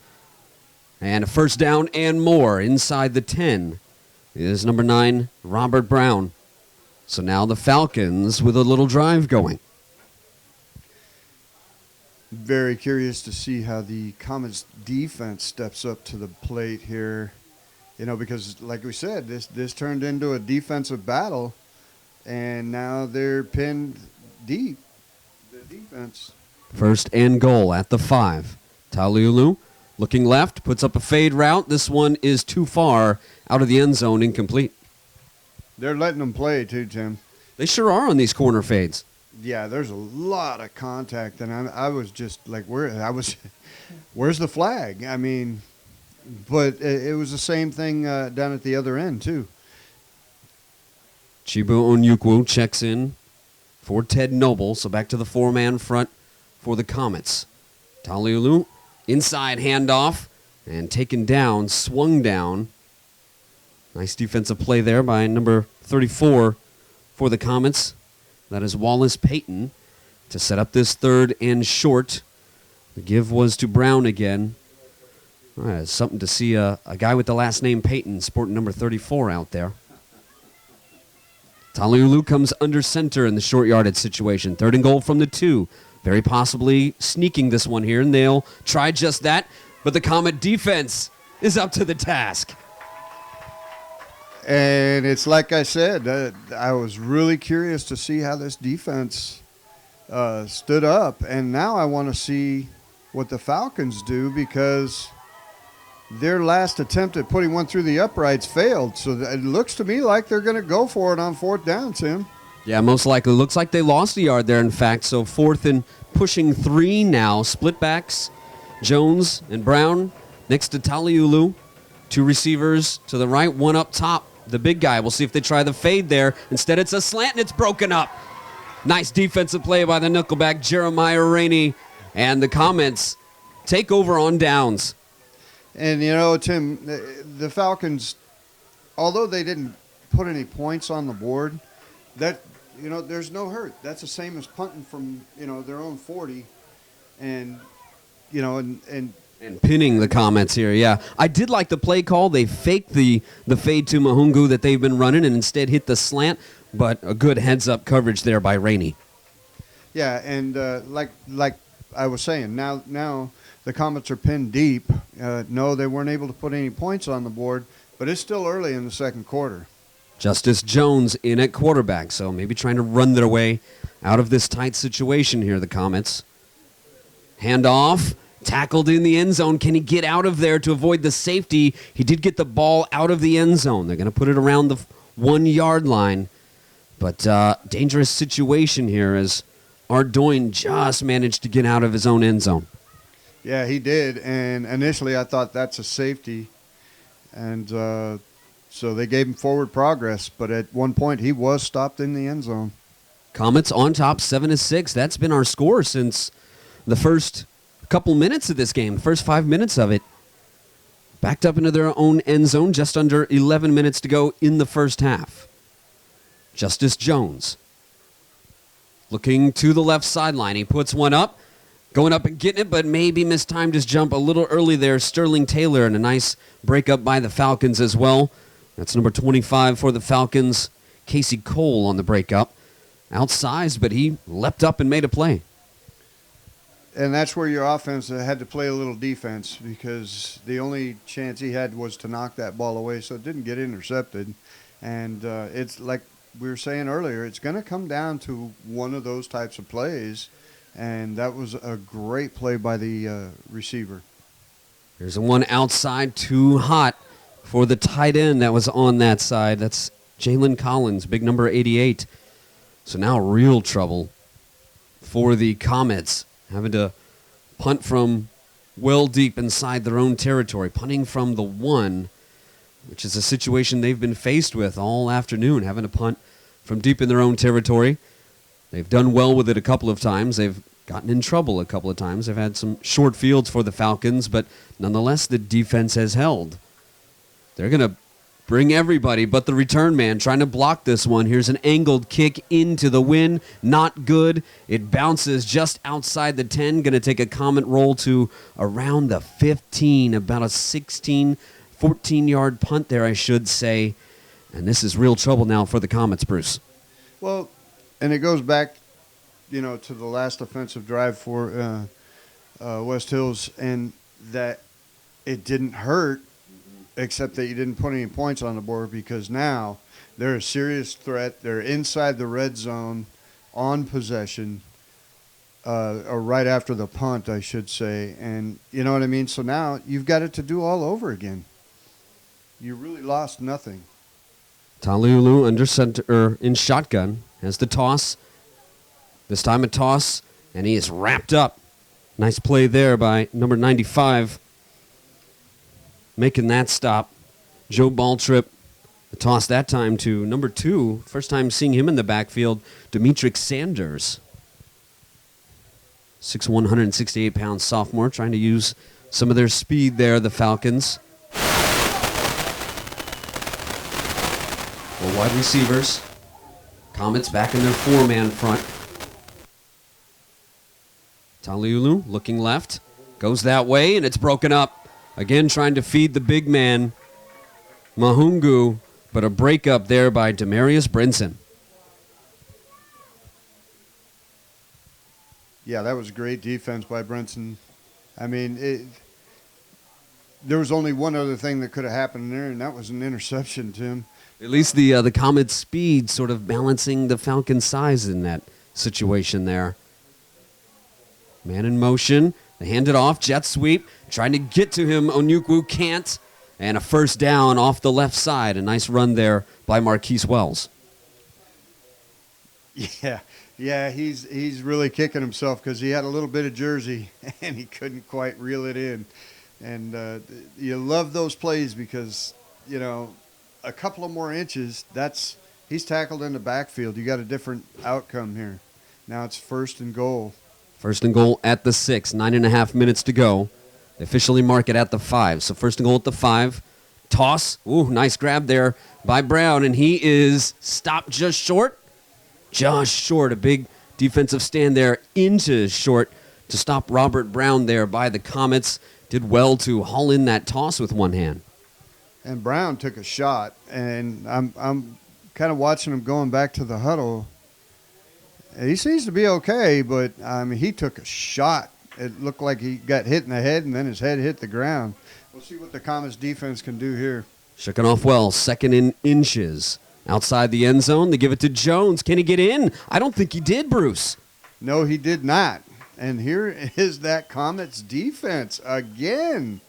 And a first down and more inside the 10 is number 9, Robert Brown. So now the Falcons with a little drive going. Very curious to see how the Comets defense steps up to the plate here. You know, because like we said, this turned into a defensive battle, and now they're pinned deep, the defense. First and goal at the 5. Taliulu looking left, puts up a fade route. This one is too far out of the end zone, incomplete. They're letting them play too, Tim. They sure are on these corner fades. Yeah, there's a lot of contact, and I was just like, where's the flag? I mean, but it was the same thing down at the other end too. Chibu Onyukwu checks in for Ted Noble. So back to the four-man front for the Comets. Taliulu, inside handoff, and taken down, swung down. Nice defensive play there by number 34 for the Comets. That is Wallace Payton to set up this third and short. The give was to Brown again. All right, it's something to see a guy with the last name Payton sporting number 34 out there. Taliulu comes under center in the short yardage situation. Third and goal from the 2. Very possibly sneaking this one here, and they'll try just that. But the Comet defense is up to the task. And it's like I said, I was really curious to see how this defense stood up. And now I want to see what the Falcons do, because their last attempt at putting one through the uprights failed. So it looks to me like they're going to go for it on fourth down, Tim. Yeah, most likely. Looks like they lost a yard there, in fact. So fourth and pushing 3 now. Split backs, Jones and Brown next to Taliulu. 2 receivers to the right, 1 up top. The big guy. We'll see if they try the fade there. Instead, it's a slant, and it's broken up. Nice defensive play by the nickelback, Jeremiah Rainey. And the Comets take over on downs. And, you know, Tim, the Falcons, although they didn't put any points on the board, that, you know, there's no hurt. That's the same as punting from, you know, their own 40. And, you know, and pinning the Comets here, yeah. I did like the play call. They faked the fade to Mahungu that they've been running and instead hit the slant, but a good heads-up coverage there by Rainey. Yeah, and like I was saying, now the Comets are pinned deep. No, they weren't able to put any points on the board, but it's still early in the second quarter. Justice Jones in at quarterback, so maybe trying to run their way out of this tight situation here, the Comets. Handoff. Tackled in the end zone. Can he get out of there to avoid the safety? He did get the ball out of the end zone. They're going to put it around the 1 yard line. But dangerous situation here as Ardoin just managed to get out of his own end zone. Yeah, he did. And initially I thought that's a safety. And so they gave him forward progress. But at one point he was stopped in the end zone. Comets on top 7-6. That's been our score since the first couple minutes of this game, the first 5 minutes of it. Backed up into their own end zone, just under 11 minutes to go in the first half. Justice Jones looking to the left sideline. He puts one up, going up and getting it, but maybe mistimed his jump a little early there. Sterling Taylor, and a nice breakup by the Falcons as well. That's number 25 for the Falcons, Casey Cole on the breakup. Outsized, but he leapt up and made a play. And that's where your offense had to play a little defense, because the only chance he had was to knock that ball away, so it didn't get intercepted. And it's like we were saying earlier, it's going to come down to one of those types of plays, and that was a great play by the receiver. There's a one outside, too hot for the tight end that was on that side. That's Jalen Collins, big number 88. So now real trouble for the Comets, having to punt from well deep inside their own territory, punting from the 1, which is a situation they've been faced with all afternoon, having to punt from deep in their own territory. They've done well with it a couple of times. They've gotten in trouble a couple of times. They've had some short fields for the Falcons, but nonetheless, the defense has held. They're going to bring everybody but the return man, trying to block this one. Here's an angled kick into the wind. Not good. It bounces just outside the 10. Going to take a Comet roll to around the 15, about a 16, 14-yard punt there, I should say. And this is real trouble now for the Comets, Bruce. Well, and it goes back, you know, to the last offensive drive for West Hills, and that it didn't hurt, except that you didn't put any points on the board, because now they're a serious threat. They're inside the red zone on possession, or right after the punt, I should say. And you know what I mean? So now you've got it to do all over again. You really lost nothing. Taliulu under center, in shotgun, has the toss. This time a toss, and he is wrapped up. Nice play there by number 95. Making that stop. Joe Balltrip. The toss that time to number 2. First time seeing him in the backfield, Demetric Sanders. 6'1", 168-pound sophomore, trying to use some of their speed there, the Falcons. Well, wide receivers. Comets back in their 4-man front. Taliulu looking left. Goes that way, and it's broken up. Again, trying to feed the big man, Mahungu, but a breakup there by Demarius Brinson. Yeah, that was great defense by Brinson. I mean, there was only one other thing that could have happened there, and that was an interception, Tim. At least the Comets' speed sort of balancing the Falcons' size in that situation there. Man in motion. They hand it off. Jet sweep. Trying to get to him. Onyukwu can't. And a first down off the left side. A nice run there by Marquise Wells. Yeah, he's really kicking himself because he had a little bit of jersey and he couldn't quite reel it in. And you love those plays because, you know, a couple of more inches, he's tackled in the backfield. You got a different outcome here. Now it's 1st and goal. 1st and goal at the 6. 9.5 minutes to go. They officially mark it at the 5. So 1st and goal at the 5. Toss. Ooh, nice grab there by Brown. And he is stopped just short. Just short. A big defensive stand there into short to stop Robert Brown there by the Comets. Did well to haul in that toss with one hand. And Brown took a shot. And I'm kind of watching him going back to the huddle. He seems to be okay, but I mean, he took a shot. It looked like he got hit in the head, and then his head hit the ground. We'll see what the Comets defense can do here. Shooken off well, 2nd in inches. Outside the end zone, they give it to Jones. Can he get in? I don't think he did, Bruce. No, he did not. And here is that Comets defense again.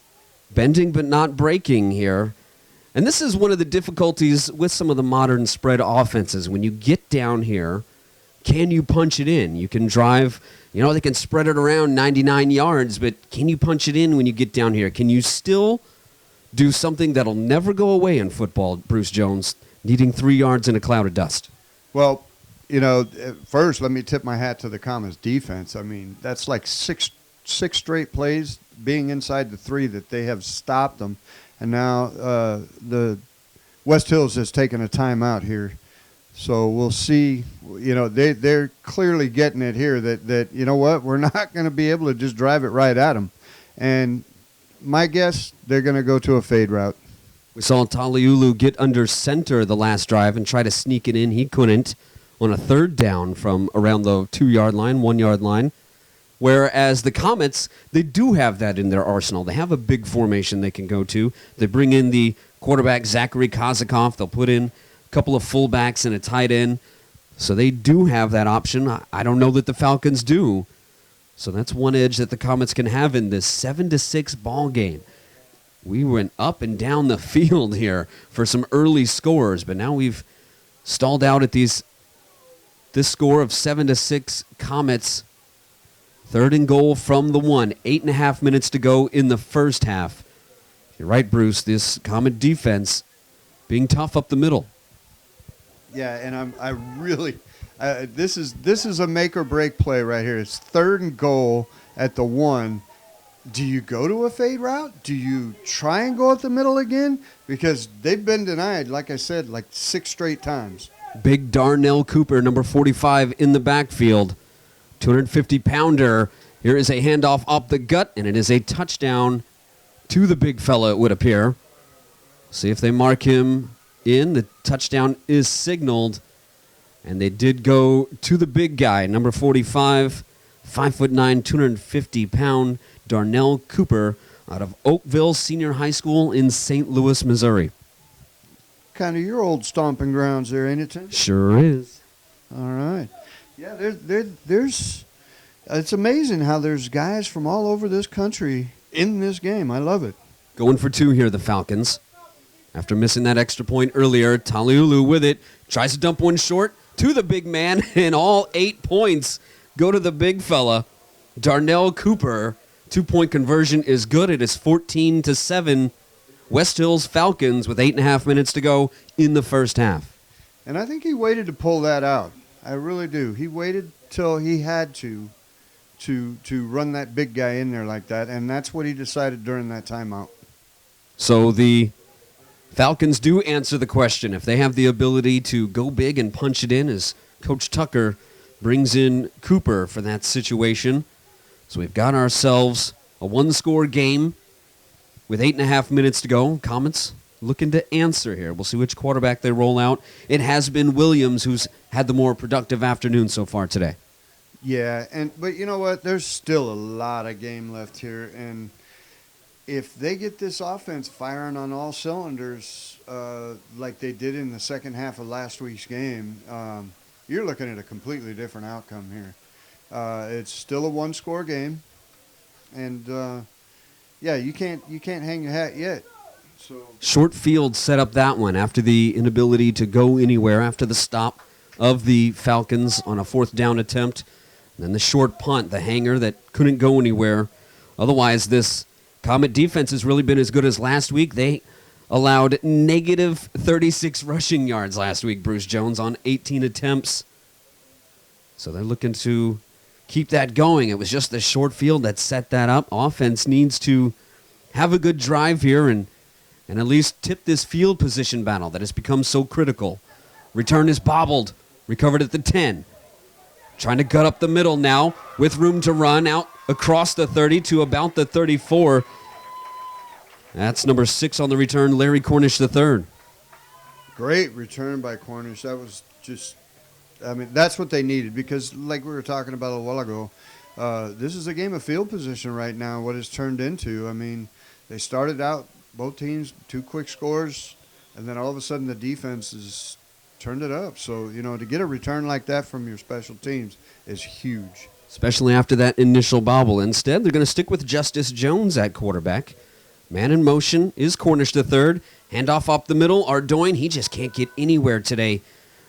Bending but not breaking here. And this is one of the difficulties with some of the modern spread offenses. When you get down here, can you punch it in? You can drive, they can spread it around 99 yards, but can you punch it in when you get down here? Can you still do something that'll never go away in football, Bruce Jones, needing 3 yards in a cloud of dust? Well, first let me tip my hat to the Comets defense. I mean, that's like six straight plays being inside the 3 that they have stopped them. And now the West Hills has taken a timeout here. So we'll see. They're clearly getting it here that you know what, we're not going to be able to just drive it right at them. And my guess, they're going to go to a fade route. We saw Taliulu get under center the last drive and try to sneak it in. He couldn't on a 3rd down from around the 2-yard line, 1-yard line. Whereas the Comets, they do have that in their arsenal. They have a big formation they can go to. They bring in the quarterback, Zachary Kozakov. They'll put in couple of fullbacks and a tight end. So they do have that option. I don't know that the Falcons do. So that's one edge that the Comets can have in this 7-6 ball game. We went up and down the field here for some early scores, but now we've stalled out at this score of 7-6 Comets. 3rd and goal from the 1. 8.5 minutes to go in the first half. You're right, Bruce. This Comet defense being tough up the middle. Yeah, and I really this is a make or break play right here. It's 3rd and goal at the 1. Do you go to a fade route? Do you try and go at the middle again? Because they've been denied, like I said, like 6 straight times. Big Darnell Cooper, number 45 in the backfield. 250-pounder. Here is a handoff up the gut, and it is a touchdown to the big fella, it would appear. See if they mark him in. The touchdown is signaled, and they did go to the big guy, number 45, 5'9", 250-pound Darnell Cooper out of Oakville Senior High School in St. Louis, Missouri. Kind of your old stomping grounds there, ain't it, Tim? Sure is. All right. Yeah, there's it's amazing how there's guys from all over this country in this game. I love it. Going for 2 here, the Falcons. After missing that extra point earlier, Taliulu with it. Tries to dump one short to the big man, and all 8 points go to the big fella. Darnell Cooper, 2-point conversion is good. It is 14-7. West Hills Falcons with 8.5 minutes to go in the first half. And I think he waited to pull that out. I really do. He waited till he had to run that big guy in there like that, and that's what he decided during that timeout. So the Falcons do answer the question if they have the ability to go big and punch it in, as Coach Tucker brings in Cooper for that situation. So we've got ourselves a one-score game with 8.5 minutes to go. Comets looking to answer here. We'll see which quarterback they roll out. It has been Williams who's had the more productive afternoon so far today. Yeah, but you know what? There's still a lot of game left here, and if they get this offense firing on all cylinders like they did in the second half of last week's game, you're looking at a completely different outcome here. It's still a one-score game, and yeah, you can't hang your hat yet. So short field set up that one after the inability to go anywhere after the stop of the Falcons on a 4th down attempt. And then the short punt, the hanger that couldn't go anywhere. Otherwise, this Comet defense has really been as good as last week. They allowed negative 36 rushing yards last week, Bruce Jones, on 18 attempts. So they're looking to keep that going. It was just the short field that set that up. Offense needs to have a good drive here and at least tip this field position battle that has become so critical. Return is bobbled. Recovered at the 10. Trying to gut up the middle now with room to run out across the 30 to about the 34. That's number 6 on the return, Larry Cornish III. Great return by Cornish. That was just, I mean, that's what they needed because, like we were talking about a while ago, this is a game of field position right now, what it's turned into. I mean, they started out, both teams, 2 quick scores, and then all of a sudden the defense has turned it up. So, you know, to get a return like that from your special teams is huge. Especially after that initial bobble. Instead, they're going to stick with Justice Jones at quarterback. Man in motion is Cornish III. Handoff up the middle. Ardoin, he just can't get anywhere today.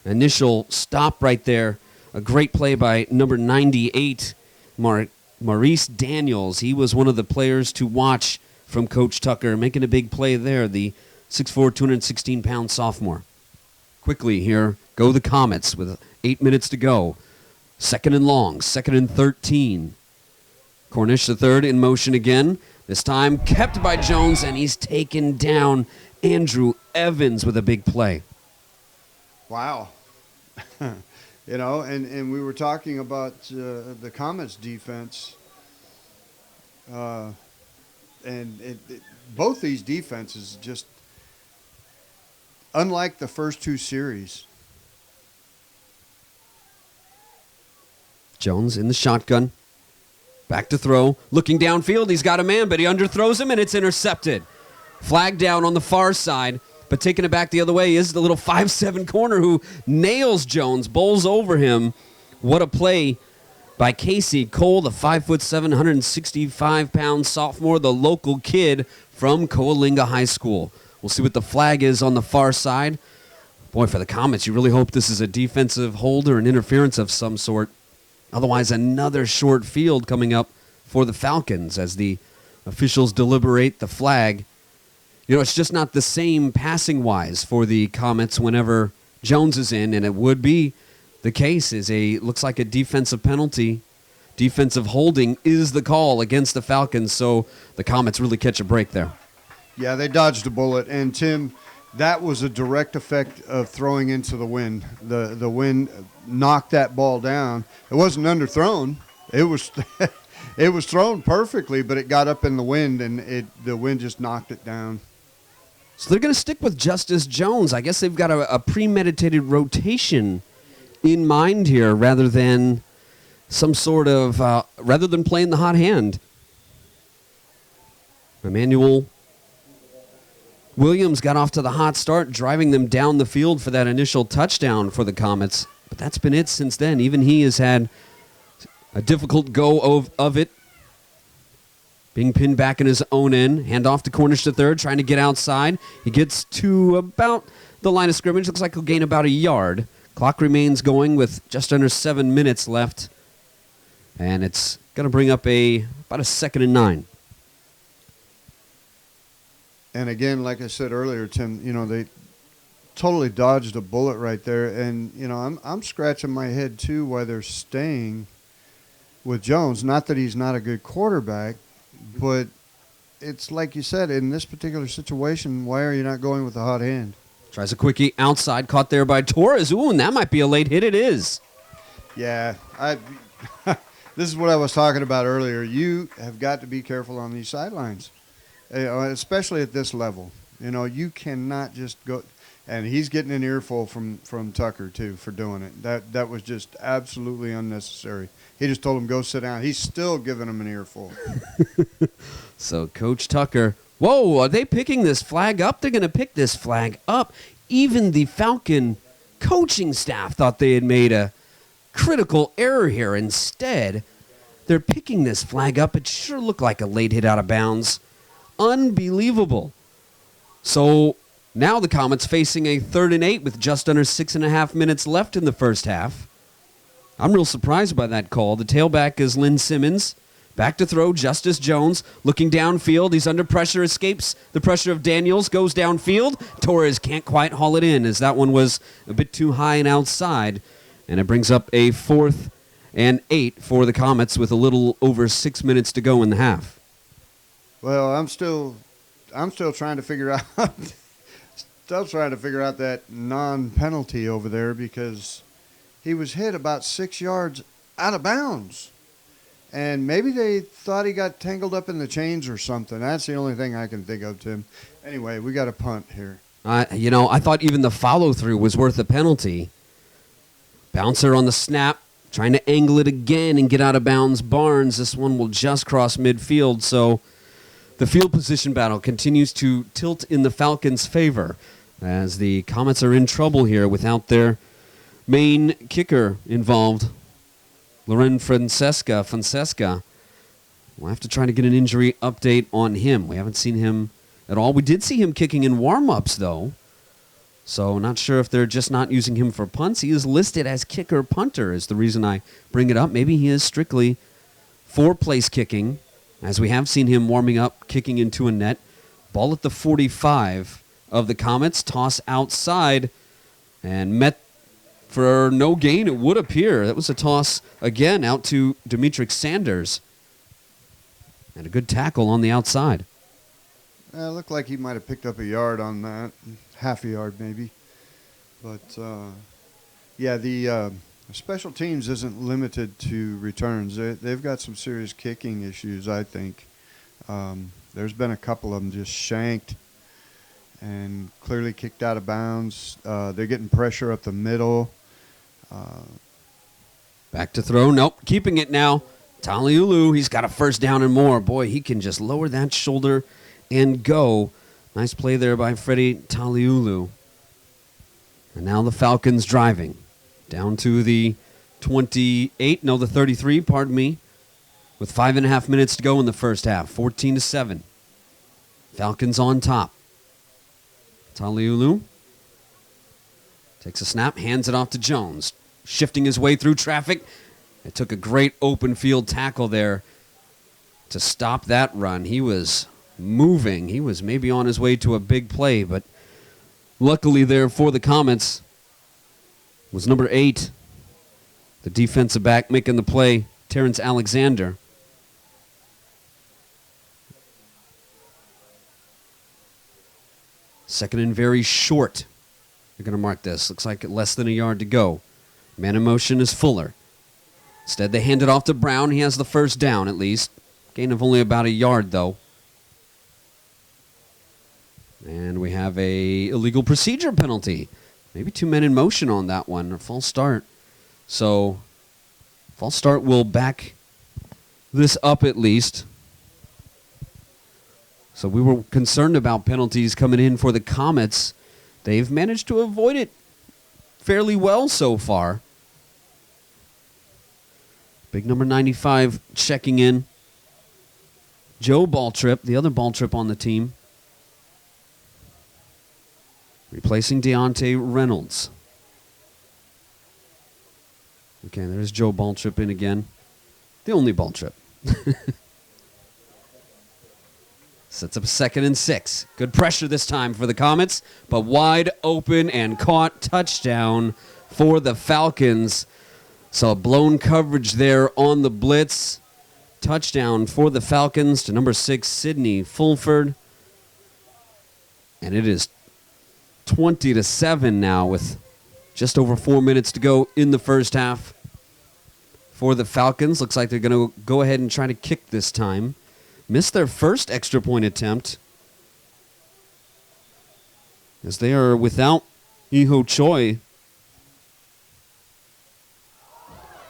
Initial stop right there. A great play by number 98, Maurice Daniels. He was one of the players to watch from Coach Tucker, making a big play there, the 6'4", 216-pound sophomore. Quickly here go the Comets with 8 minutes to go. 2nd and long, 2nd and 13. Cornish III in motion again. This time kept by Jones, and he's taken down. Andrew Evans with a big play. Wow. You know, and we were talking about the Comets defense. Both these defenses just, unlike the first 2 series. Jones in the shotgun. Back to throw. Looking downfield. He's got a man, but he underthrows him, and it's intercepted. Flag down on the far side, but taking it back the other way is the little 5'7" corner who nails Jones, bowls over him. What a play by Casey Cole, the 5'7", 165-pound sophomore, the local kid from Coalinga High School. We'll see what the flag is on the far side. Boy, for the Comets, you really hope this is a defensive hold or an interference of some sort. Otherwise, another short field coming up for the Falcons as the officials deliberate the flag. You know, it's just not the same passing-wise for the Comets whenever Jones is in, and it would be the case. Looks like a defensive penalty. Defensive holding is the call against the Falcons, so the Comets really catch a break there. Yeah, they dodged a bullet, and Tim, that was a direct effect of throwing into the wind. The wind knocked that ball down. It wasn't underthrown. It was it was thrown perfectly, but it got up in the wind, and the wind just knocked it down. So they're going to stick with Justice Jones. I guess they've got a premeditated rotation in mind here rather than some sort of, rather than playing the hot hand. Emmanuel Williams got off to the hot start, driving them down the field for that initial touchdown for the Comets. But that's been it since then. Even he has had a difficult go of it. Being pinned back in his own end. Hand off to Cornish III, trying to get outside. He gets to about the line of scrimmage. Looks like he'll gain about a yard. Clock remains going with just under 7 minutes left. And it's going to bring up about a 2nd and 9. And again, like I said earlier, Tim, they totally dodged a bullet right there. And, I'm scratching my head, too, why they're staying with Jones. Not that he's not a good quarterback, but it's like you said, in this particular situation, why are you not going with the hot hand? Tries a quickie outside, caught there by Torres. Ooh, and that might be a late hit. It is. Yeah, this is what I was talking about earlier. You have got to be careful on these sidelines, especially at this level. You cannot just go. And he's getting an earful from Tucker, too, for doing it. That was just absolutely unnecessary. He just told him, go sit down. He's still giving him an earful. So Coach Tucker, whoa, are they picking this flag up? They're going to pick this flag up. Even the Falcon coaching staff thought they had made a critical error here. Instead, they're picking this flag up. It sure looked like a late hit out of bounds. Unbelievable. So now the Comets facing a 3rd and 8 with just under 6.5 minutes left in the first half. I'm real surprised by that call. The tailback is Lynn Simmons. Back to throw, Justice Jones looking downfield. He's under pressure, escapes the pressure of Daniels, goes downfield. Torres can't quite haul it in as that one was a bit too high and outside. And it brings up a 4th and 8 for the Comets with a little over 6 minutes to go in the half. Well, I'm still trying to figure out that non-penalty over there because he was hit about 6 yards out of bounds. And maybe they thought he got tangled up in the chains or something. That's the only thing I can think of, Tim. Anyway, we got a punt here. I thought even the follow-through was worth a penalty. Bouncer on the snap, trying to angle it again and get out of bounds. Barnes, this one will just cross midfield. So the field position battle continues to tilt in the Falcons' favor as the Comets are in trouble here without their main kicker involved. Loren Fonseca. We'll have to try to get an injury update on him. We haven't seen him at all. We did see him kicking in warm-ups, though. So not sure if they're just not using him for punts. He is listed as kicker-punter is the reason I bring it up. Maybe he is strictly for place kicking, as we have seen him warming up, kicking into a net. Ball at the 45 of the Comets. Toss outside and met for no gain, it would appear. That was a toss, again, out to Demetric Sanders. And a good tackle on the outside. It looked like he might have picked up a yard on that. Half a yard, maybe. But, the special teams isn't limited to returns. They've got some serious kicking issues, I think. There's been a couple of them just shanked and clearly kicked out of bounds. They're getting pressure up the middle. Back to throw. Nope. Keeping it now. Taliulu, he's got a first down and more. Boy, he can just lower that shoulder and go. Nice play there by Freddie Taliulu. And now the Falcons driving. Down to the 33, pardon me. With 5.5 minutes to go in the first half. 14-7. Falcons on top. Taliulu takes a snap, hands it off to Jones. Shifting his way through traffic. It took a great open field tackle there to stop that run. He was moving. He was maybe on his way to a big play, but luckily there for the Comets was number 8, the defensive back making the play, Terrence Alexander. Second and very short. They're going to mark this. Looks like less than a yard to go. Man in motion is Fuller. Instead, they hand it off to Brown. He has the first down, at least. Gain of only about a yard, though. And we have a illegal procedure penalty. Maybe 2 men in motion on that one, or false start. So, false start will back this up at least. So we were concerned about penalties coming in for the Comets. They've managed to avoid it fairly well so far. Big number 95 checking in. Joe Balltrip, the other Balltrip on the team. Replacing Deontay Reynolds. Okay, there's Joe Balltrip in again. The only Balltrip. Sets up 2nd and 6. Good pressure this time for the Comets, but wide open and caught. Touchdown for the Falcons. So blown coverage there on the blitz. Touchdown for the Falcons to number 6, Sidney Fulford. And it is 20-7 now with just over 4 minutes to go in the first half for the Falcons. Looks like they're going to go ahead and try to kick this time. Missed their first extra point attempt as they are without Iho Choi.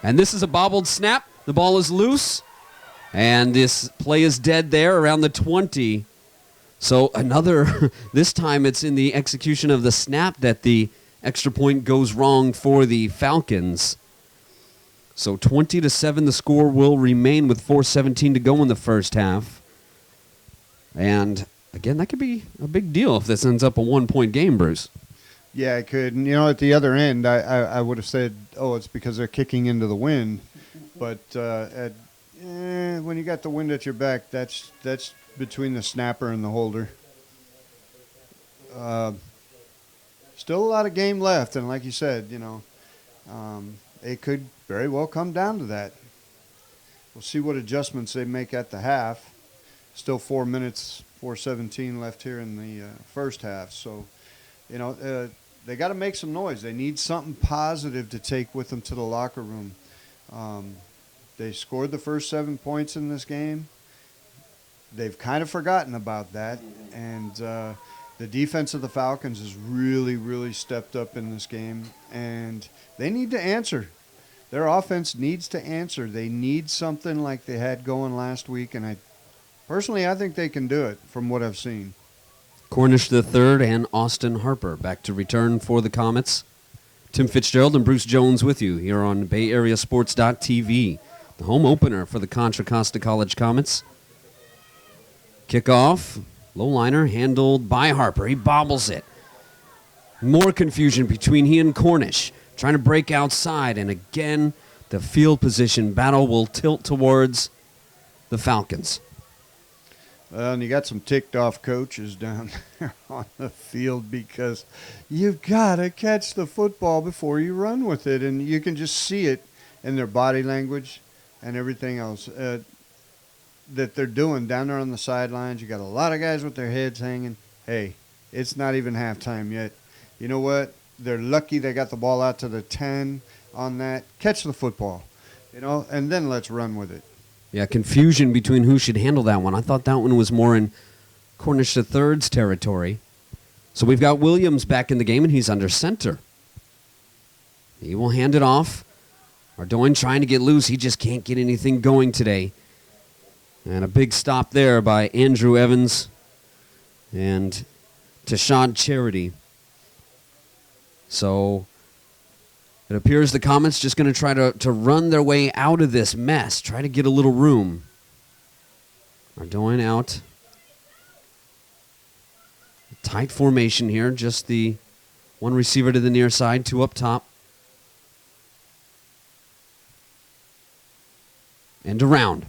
And this is a bobbled snap. The ball is loose. And this play is dead there around the 20. So another, this time it's in the execution of the snap that the extra point goes wrong for the Falcons. So 20-7 the score will remain with 4:17 to go in the first half. And again, that could be a big deal if this ends up a 1-point game, Bruce. Yeah, it could. And, at the other end, I would have said, it's because they're kicking into the wind. But when you got the wind at your back, that's between the snapper and the holder. Still a lot of game left, and like you said, it could very well come down to that. We'll see what adjustments they make at the half. Still 4 minutes, 4:17 left here in the first half. So, they got to make some noise. They need something positive to take with them to the locker room. They scored the first 7 points in this game. They've kind of forgotten about that. And the defense of the Falcons has really, really stepped up in this game. And they need to answer. Their offense needs to answer. They need something like they had going last week. And personally, I think they can do it from what I've seen. Cornish III and Austin Harper back to return for the Comets. Tim Fitzgerald and Bruce Jones with you here on BayAreaSports.tv. The home opener for the Contra Costa College Comets. Kickoff, low liner handled by Harper. He bobbles it. More confusion between he and Cornish. Trying to break outside, and again, the field position battle will tilt towards the Falcons. Well, and you got some ticked-off coaches down there on the field because you've got to catch the football before you run with it, and you can just see it in their body language and everything else that they're doing down there on the sidelines. You got a lot of guys with their heads hanging. Hey, it's not even halftime yet. You know what? They're lucky they got the ball out to the 10 on that. Catch the football, and then let's run with it. Yeah, confusion between who should handle that one. I thought that one was more in Cornish III's territory. So we've got Williams back in the game, and he's under center. He will hand it off. Ardoin trying to get loose. He just can't get anything going today. And a big stop there by Andrew Evans and Tashad Charity. So it appears the Comets just going to try to run their way out of this mess, try to get a little room. Ardoin out. Tight formation here, just the one receiver to the near side, 2 up top. And around.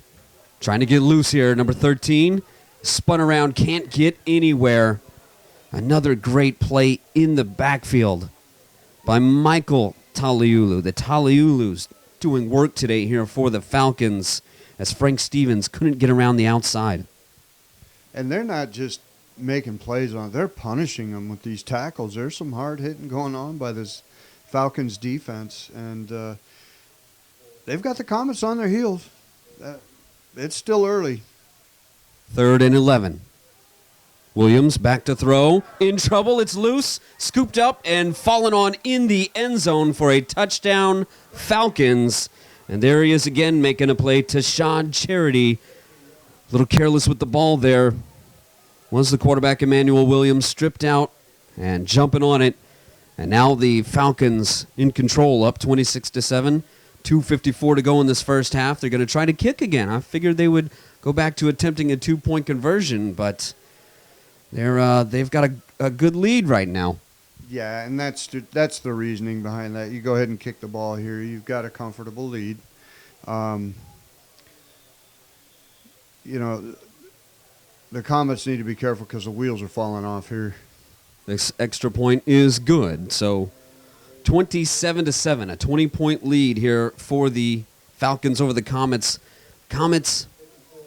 Trying to get loose here, number 13. Spun around, can't get anywhere. Another great play in the backfield by Michael Taliulu. The Taliulu's doing work today here for the Falcons as Frank Stevens couldn't get around the outside. And they're not just making plays on it. They're punishing them with these tackles. There's some hard hitting going on by this Falcons defense. And they've got the Comets on their heels. It's still early. 3rd and 11. Williams back to throw. In trouble. It's loose. Scooped up and fallen on in the end zone for a touchdown. Falcons. And there he is again making a play. Tashad Charity. A little careless with the ball there. Was the quarterback Emmanuel Williams stripped out and jumping on it. And now the Falcons in control, up 26-7. 2:54 to go in this first half. They're going to try to kick again. I figured they would go back to attempting a 2-point conversion, but they've got a good lead right now. Yeah, and that's the reasoning behind that. You go ahead and kick the ball here. You've got a comfortable lead. You know, the Comets need to be careful because the wheels are falling off here. This extra point is good. So 27-7, a 20-point lead here for the Falcons over the Comets. Comets,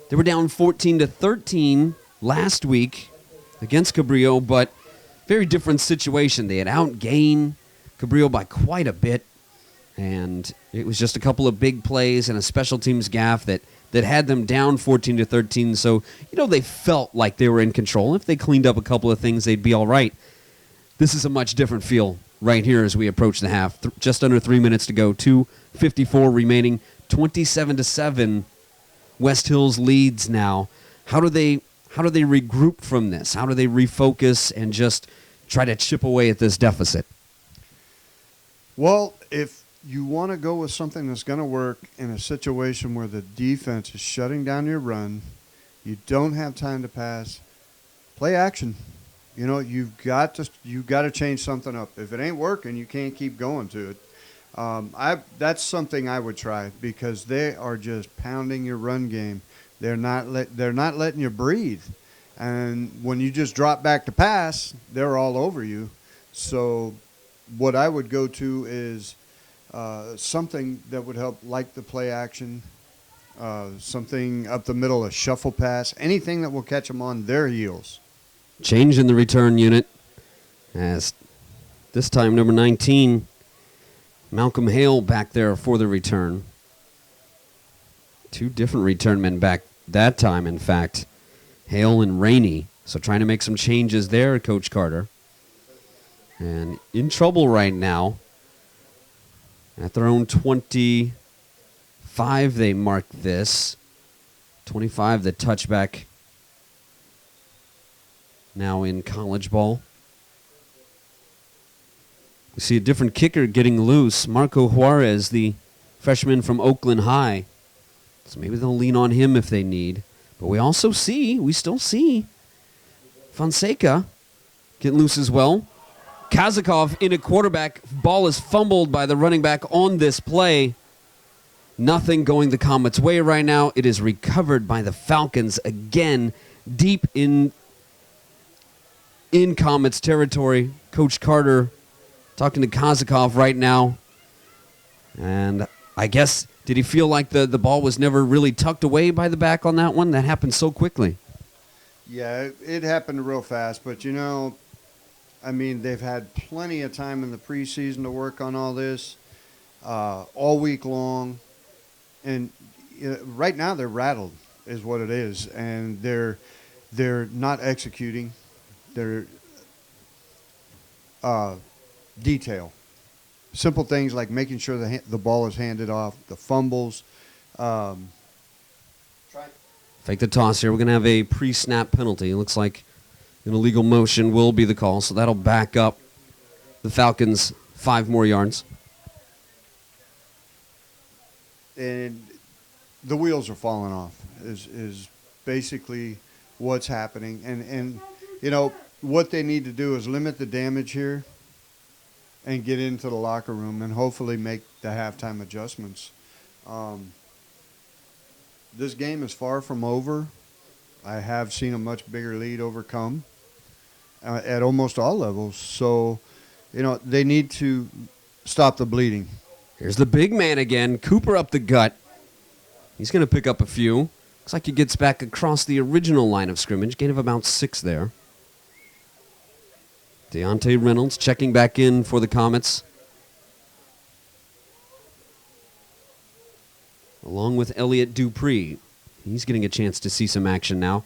they were down 14-13 last week against Cabrillo, but very different situation. They had outgained Cabrillo by quite a bit, and it was just a couple of big plays and a special teams gaffe that had them down 14-13. So, they felt like they were in control. If they cleaned up a couple of things, they'd be all right. This is a much different feel right here as we approach the half. Just under 3 minutes to go. 2:54 remaining. 27-7. West Hills leads now. How do they regroup from this? How do they refocus and just try to chip away at this deficit? Well, if you want to go with something that's going to work in a situation where the defense is shutting down your run, you don't have time to pass, play action. You've got to change something up. If it ain't working, you can't keep going to it. That's something I would try because they are just pounding your run game. They're not letting you breathe. And when you just drop back to pass, they're all over you. So what I would go to is something that would help, like the play action, something up the middle, a shuffle pass, anything that will catch them on their heels. Change in the return unit as this time number 19, Malcolm Hale back there for the return. Two different return men back that time, in fact. Hale and Rainey. So trying to make some changes there, Coach Carter. And in trouble right now. At their own 25, they marked this. 25, the touchback. Now in college ball. We see a different kicker getting loose. Marco Juarez, the freshman from Oakland High. So maybe they'll lean on him if they need. But we still see Fonseca get loose as well. Kazakov in a quarterback. Ball is fumbled by the running back on this play. Nothing going the Comets' way right now. It is recovered by the Falcons again, deep in Comets territory. Coach Carter talking to Kazakov right now. And I guess, did he feel like the ball was never really tucked away by the back on that one? That happened so quickly. Yeah, it happened real fast. But, they've had plenty of time in the preseason to work on all this, all week long. And right now they're rattled is what it is. And they're not executing. They're detail. Simple things like making sure the ball is handed off, the fumbles. Fake the toss here. We're going to have a pre-snap penalty. It looks like an illegal motion will be the call, so that'll back up the Falcons 5 more yards. And the wheels are falling off is basically what's happening. And what they need to do is limit the damage here and get into the locker room and hopefully make the halftime adjustments. This game is far from over. I have seen a much bigger lead overcome at almost all levels. So, they need to stop the bleeding. Here's the big man again. Cooper up the gut. He's going to pick up a few. Looks like he gets back across the original line of scrimmage. Gain of about 6 there. Deontay Reynolds checking back in for the Comets. Along with Elliott Dupree. He's getting a chance to see some action now.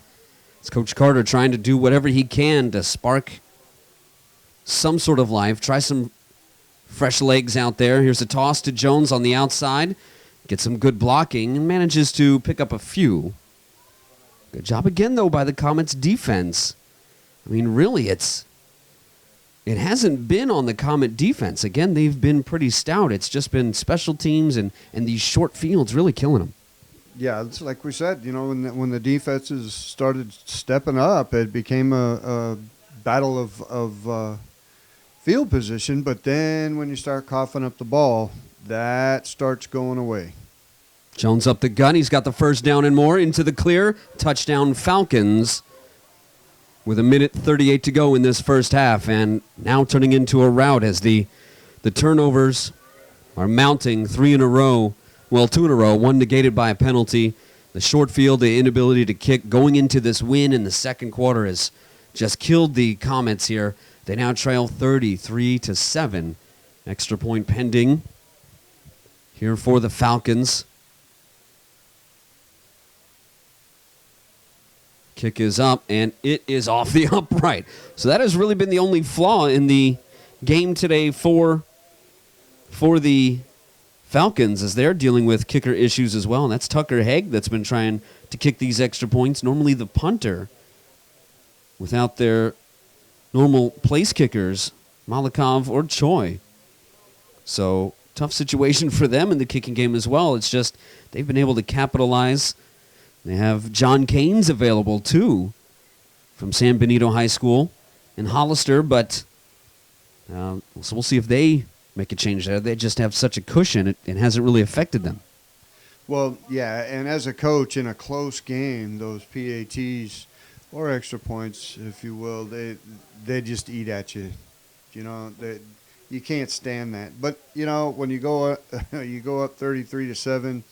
It's Coach Carter trying to do whatever he can to spark some sort of life. Try some fresh legs out there. Here's a toss to Jones on the outside. Gets some good blocking and manages to pick up a few. Good job again, though, by the Comets' defense. Really, it hasn't been on the Comet defense. Again, they've been pretty stout. It's just been special teams and these short fields really killing them. Yeah, it's like we said, when the defenses started stepping up, it became a battle of field position, but then when you start coughing up the ball, that starts going away. Jones up the gun. He's got the first down and more into the clear. Touchdown Falcons with 1:38 to go in this first half, and now turning into a rout as the turnovers are mounting 3 in a row. Well, 2 in a row, 1 negated by a penalty. The short field, the inability to kick going into this win in the second quarter has just killed the Comets here. They now trail 33-7. Extra point pending here for the Falcons. Kick is up, and it is off the upright. So that has really been the only flaw in the game today for the Falcons, as they're dealing with kicker issues as well. And that's Tucker Haig that's been trying to kick these extra points. Normally the punter, without their normal place kickers, Malikov or Choi. So tough situation for them in the kicking game as well. It's just they've been able to capitalize. They have John Keynes available, too, from San Benito High School in Hollister, but so we'll see if they make a change there. They just have such a cushion, it hasn't really affected them. Well, yeah, and as a coach in a close game, those PATs or extra points, if you will, they just eat at you. You know, you can't stand that. But, you know, when you go up 33-7,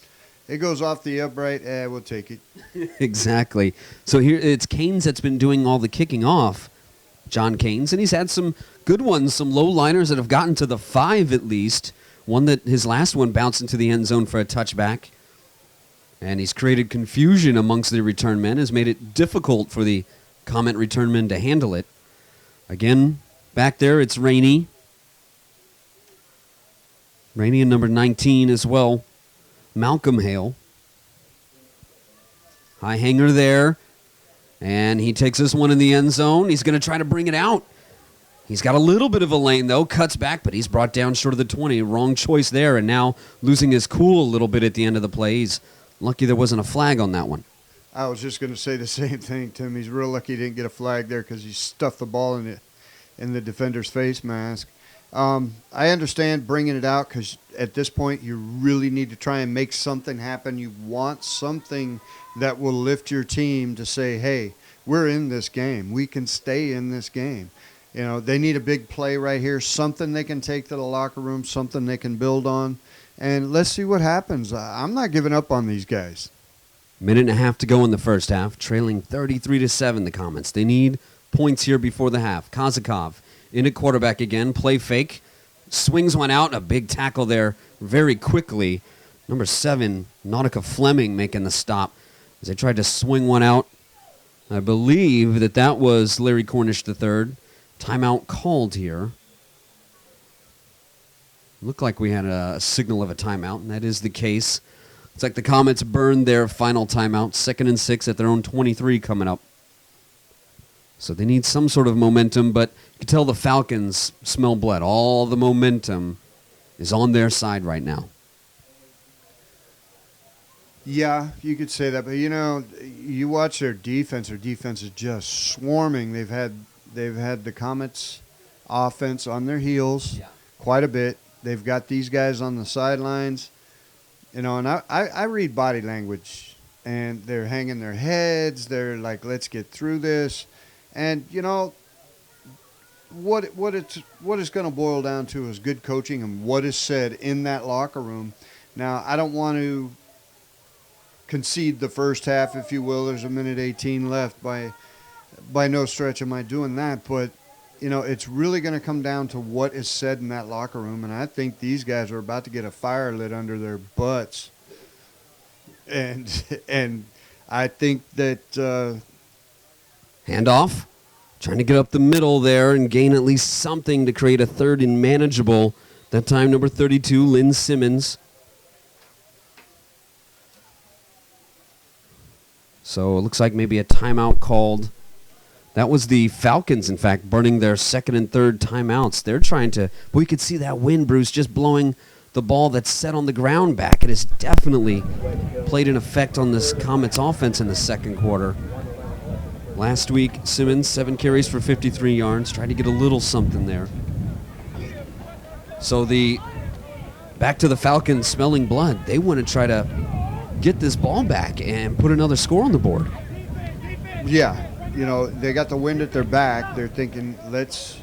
it goes off the upright, we'll take it. Exactly. So here it's Keynes that's been doing all the kicking off, John Keynes, and he's had some good ones, some low liners that have gotten to the 5 at least. One that his last one bounced into the end zone for a touchback. And he's created confusion amongst the return men, has made it difficult for the Comet return men to handle it. Again, back there it's Rainey. Rainey in number 19 as well. Malcolm Hale. High hanger there. And he takes this one in the end zone. He's going to try to bring it out. He's got a little bit of a lane, though. Cuts back, but he's brought down short of the 20. Wrong choice there, and now losing his cool a little bit at the end of the play. He's lucky there wasn't a flag on that one. I was just going to say the same thing, Tim. He's real lucky he didn't get a flag there because he stuffed the ball in the defender's face mask. I understand bringing it out because at this point you really need to try and make something happen. You want something that will lift your team to say, hey, we're in this game. We can stay in this game. You know, they need a big play right here, something they can take to the locker room, something they can build on, and let's see what happens. I'm not giving up on these guys. Minute and a half to go in the first half, trailing 33-7 the Comets. They need points here before the half. Kozakov in at quarterback again, play fake, swings one out, a big tackle there very quickly. Number 7, Nautica Fleming making the stop as they tried to swing one out. I believe that was Larry Cornish III. Timeout called here. Looked like we had a signal of a timeout, and that is the case. It's like the Comets burned their final timeout, 2nd and 6 at their own 23 coming up. So they need some sort of momentum, but you can tell the Falcons smell blood. All the momentum is on their side right now. Yeah, you could say that, but you know, you watch their defense is just swarming. They've had the Comets offense on their heels quite a bit. They've got these guys on the sidelines, you know, and I read body language, and they're hanging their heads. They're like, let's get through this. And, you know, what it's going to boil down to is good coaching and what is said in that locker room. Now, I don't want to concede the first half, if you will. There's 1:18 left. By no stretch am I doing that. But, you know, it's really going to come down to what is said in that locker room. And I think these guys are about to get a fire lit under their butts. And I think that Handoff, trying to get up the middle there and gain at least something to create a third and manageable. That time, number 32, Lynn Simmons. So it looks like maybe a timeout called. That was the Falcons, in fact, burning their 2nd and 3rd timeouts. They're trying to, we could see that wind, Bruce, just blowing the ball that's set on the ground back. It has definitely played an effect on this Comets offense in the second quarter. Last week, Simmons, 7 carries for 53 yards. Tried to get a little something there. So back to the Falcons smelling blood. They want to try to get this ball back and put another score on the board. Yeah, they got the wind at their back. They're thinking, let's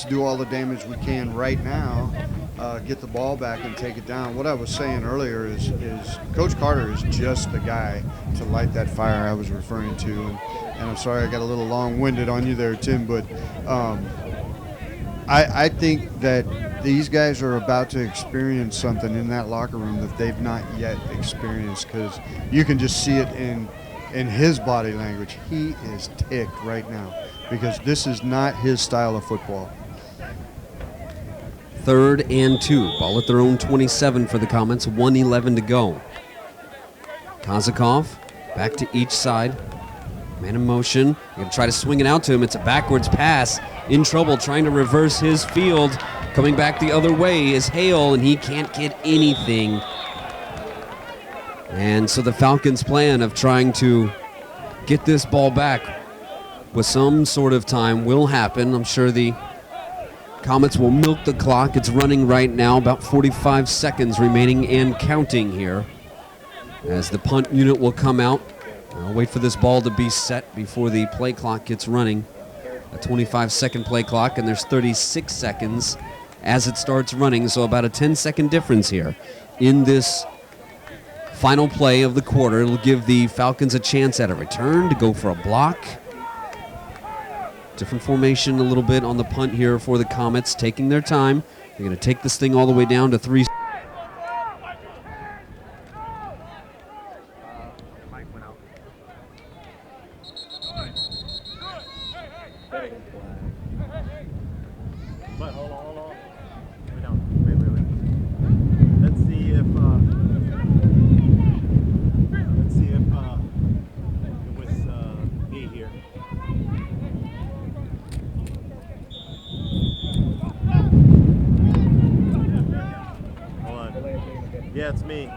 do all the damage we can right now, get the ball back and take it down. What I was saying earlier is Coach Carter is just the guy to light that fire I was referring to. And I'm sorry I got a little long-winded on you there, Tim, but I think that these guys are about to experience something in that locker room that they've not yet experienced, because you can just see it in his body language. He is ticked right now because this is not his style of football. 3rd and 2. Ball at their own 27 for the Comets. 1:11 to go. Kozakov back to each side. Man in motion. You're going to try to swing it out to him. It's a backwards pass. In trouble trying to reverse his field. Coming back the other way is Hale, and he can't get anything. And so the Falcons' plan of trying to get this ball back with some sort of time will happen. I'm sure the Comets will milk the clock. It's running right now, about 45 seconds remaining and counting here, as the punt unit will come out. I'll wait for this ball to be set before the play clock gets running. A 25-second play clock, and there's 36 seconds as it starts running, so about a 10-second difference here in this final play of the quarter. It'll give the Falcons a chance at a return to go for a block. Different formation a little bit on the punt here for the Comets, taking their time. They're going to take this thing all the way down to 3. But hold on. Wait. Let's see if it was me here. Hold on. Yeah, it's me.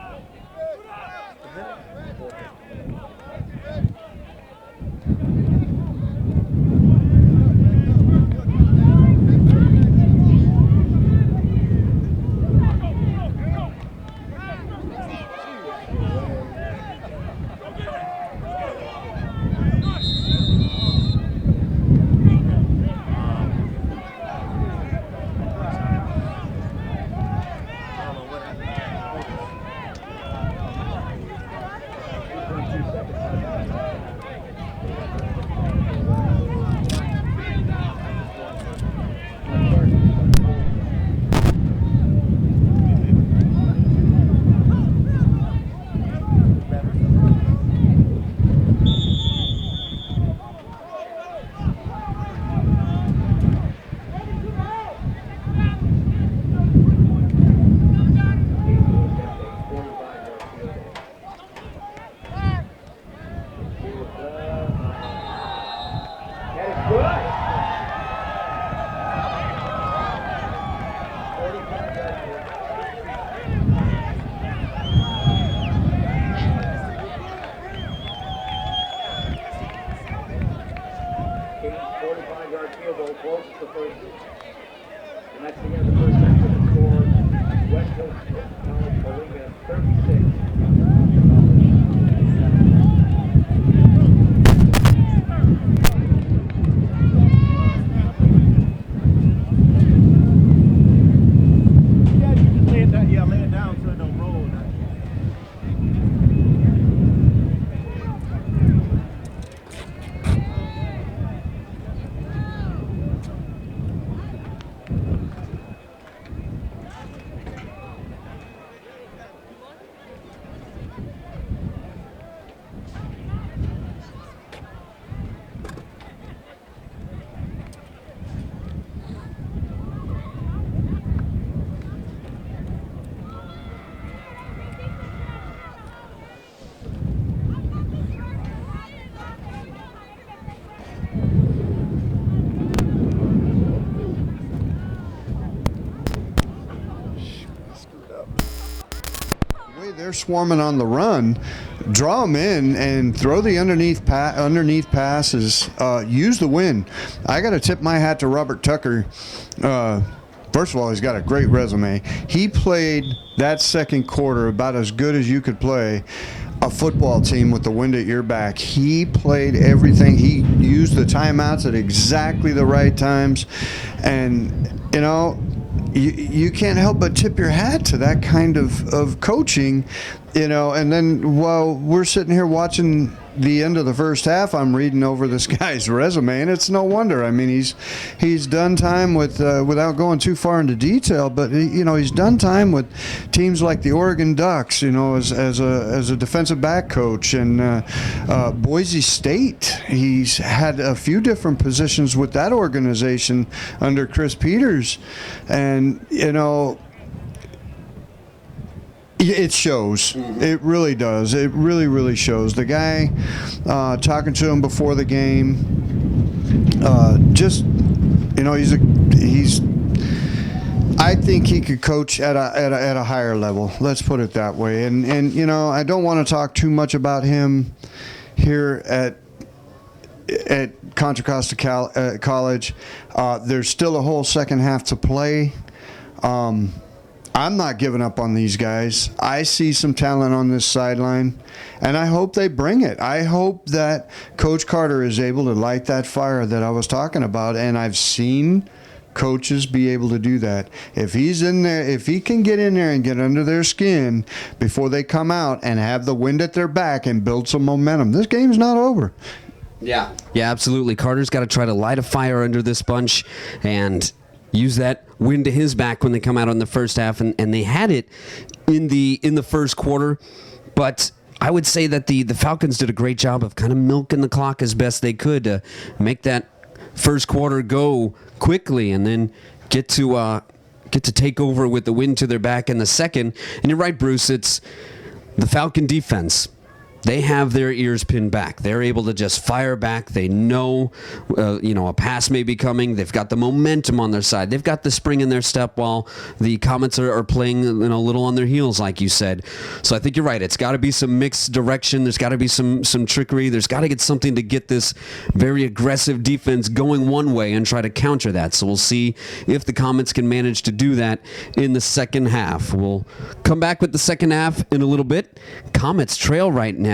They're swarming on the run. Draw them in and throw the underneath passes. Use the wind. I got to tip my hat to Robert Tucker. First of all, he's got a great resume. He played that second quarter about as good as you could play a football team with the wind at your back. He played everything. He used the timeouts at exactly the right times. And, you know, you can't help but tip your hat to that kind of coaching, you know. And then while we're sitting here watching the end of the first half, I'm reading over this guy's resume, and it's no wonder. I mean, he's done time with without going too far into detail, but he's done time with teams like the Oregon Ducks, as a defensive back coach, and Boise State. He's had a few different positions with that organization under Chris Peters, and it shows. It really does. It really, really shows. The guy, talking to him before the game, I think he could coach at a higher level. Let's put it that way. And I don't want to talk too much about him here at Contra Costa College. There's still a whole second half to play. I'm not giving up on these guys. I see some talent on this sideline, and I hope they bring it. I hope that Coach Carter is able to light that fire that I was talking about, and I've seen coaches be able to do that. If he's in there, if he can get in there and get under their skin before they come out and have the wind at their back and build some momentum, this game's not over. Yeah, absolutely. Carter's got to try to light a fire under this bunch and use that wind to his back when they come out on the first half, and they had it in the first quarter. But I would say that the Falcons did a great job of kind of milking the clock as best they could to make that first quarter go quickly, and then get to take over with the wind to their back in the second. And you're right, Bruce. It's the Falcon defense. They have their ears pinned back. They're able to just fire back. They know, a pass may be coming. They've got the momentum on their side. They've got the spring in their step while the Comets are playing a little on their heels, like you said. So I think you're right. It's got to be some mixed direction. There's got to be some trickery. There's got to get something to get this very aggressive defense going one way and try to counter that. So we'll see if the Comets can manage to do that in the second half. We'll come back with the second half in a little bit. Comets trail right now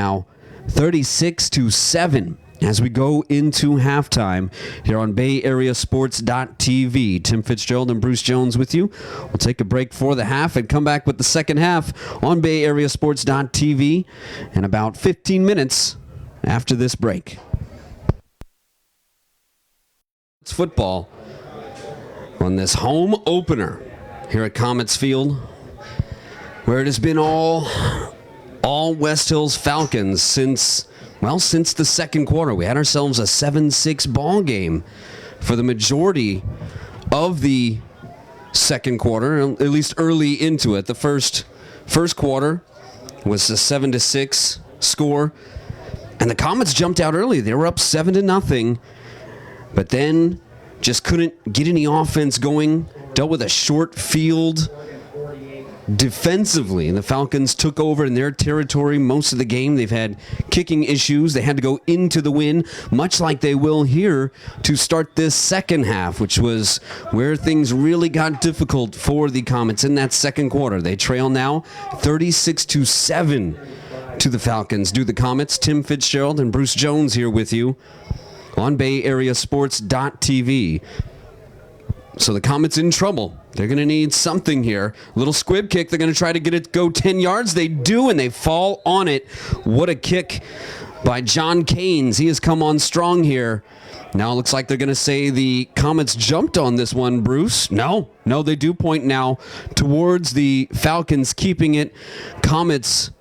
36-7 as we go into halftime here on BayAreaSports.tv. Tim Fitzgerald and Bruce Jones with you. We'll take a break for the half and come back with the second half on BayAreaSports.tv in about 15 minutes after this break. It's football on this home opener here at Comets Field, where it has been all West Hills Falcons since the second quarter. We had ourselves a 7-6 ball game for the majority of the second quarter, at least early into it. The first quarter was a 7-6 score, and the Comets jumped out early. They were up 7-0, but then just couldn't get any offense going. Dealt with a short field defensively, and the Falcons took over in their territory most of the game. They've had kicking issues. They had to go into the win, much like they will here to start this second half, which was where things really got difficult for the Comets in that second quarter. They trail now 36-7 to the Falcons. Do the Comets. Tim Fitzgerald and Bruce Jones here with you on BayAreaSports.tv. So the Comets in trouble. They're going to need something here. Little squib kick. They're going to try to get it go 10 yards. They do, and they fall on it. What a kick by John Keynes. He has come on strong here. Now it looks like they're going to say the Comets jumped on this one, Bruce. No, they do point now towards the Falcons keeping it. Comets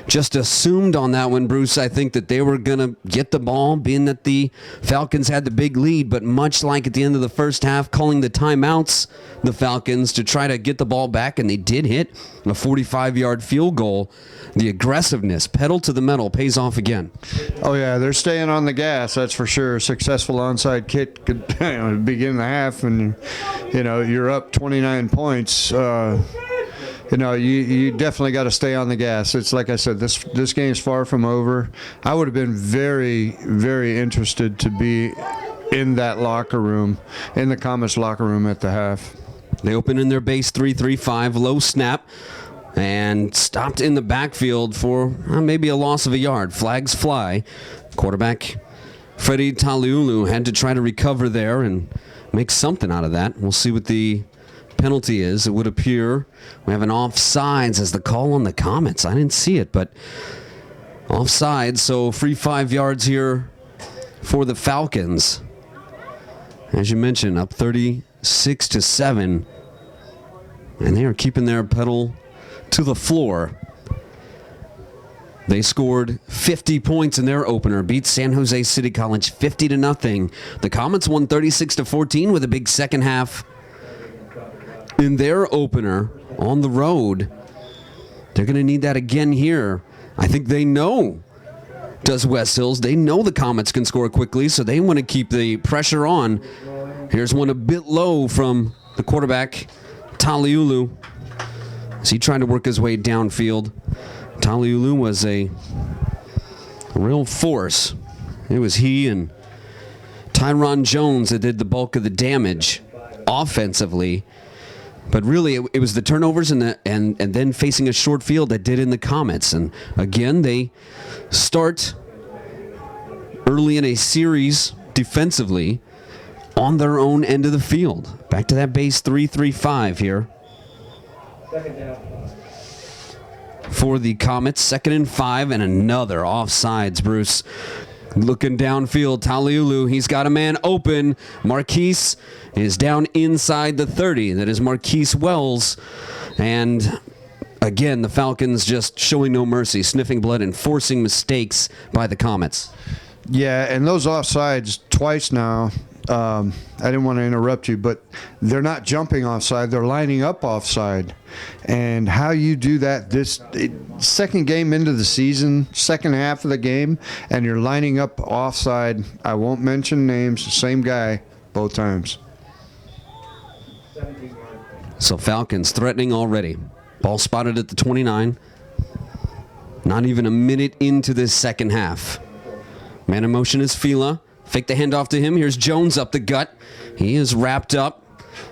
just assumed on that one, Bruce, I think that they were going to get the ball, being that the Falcons had the big lead, but much like at the end of the first half, calling the timeouts, the Falcons, to try to get the ball back, and they did hit a 45-yard field goal. The aggressiveness, pedal to the metal, pays off again. Oh, yeah, they're staying on the gas, that's for sure. Successful onside kick could begin the half, and, you're up 29 points. You definitely got to stay on the gas. It's like I said, this game's far from over. I would have been very, very interested to be in that locker room, in the Comets locker room at the half. They open in their base 3-3-5, low snap, and stopped in the backfield for maybe a loss of a yard. Flags fly. Quarterback Freddie Taliulu had to try to recover there and make something out of that. We'll see what the penalty is. It would appear we have an offsides as the call on the Comets. I didn't see it, but offsides, so free 5 yards here for the Falcons. As you mentioned, up 36-7, and they are keeping their pedal to the floor. They scored 50 points in their opener, beat San Jose City College 50-0. The Comets won 36-14 with a big second half in their opener on the road. They're going to need that again here. I think they know, does West Hills. They know the Comets can score quickly, so they want to keep the pressure on. Here's one a bit low from the quarterback, Taliulu. As he tried to work his way downfield. Taliulu was a real force. It was he and Tyron Jones that did the bulk of the damage offensively. But really, it was the turnovers and then facing a short field that did in the Comets. And again, they start early in a series defensively on their own end of the field. Back to that base 3-3-5 here. For the Comets, 2nd and 5, and another offsides, Bruce. Looking downfield, Taliulu, he's got a man open. Marquise is down inside the 30. That is Marquise Wells. And again, the Falcons just showing no mercy, sniffing blood and forcing mistakes by the Comets. Yeah, and those offsides twice now. I didn't want to interrupt you, but they're not jumping offside. They're lining up offside. And how you do that second game into the season, second half of the game, and you're lining up offside. I won't mention names, same guy both times. So Falcons threatening already. Ball spotted at the 29. Not even a minute into this second half. Man in motion is Fila. Fake the handoff to him. Here's Jones up the gut. He is wrapped up.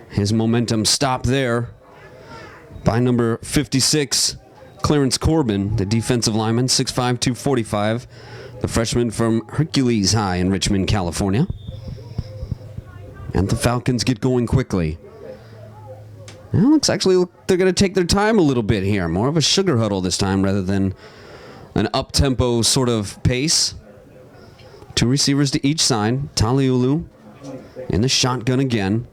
His momentum stopped there by number 56, Clarence Corbin, the defensive lineman, 6'5", 245, the freshman from Hercules High in Richmond, California. And the Falcons get going quickly. Well, looks actually they're going to take their time a little bit here. More of a sugar huddle this time rather than an up-tempo sort of pace. 2 receivers to each side. Taliulu in the shotgun again.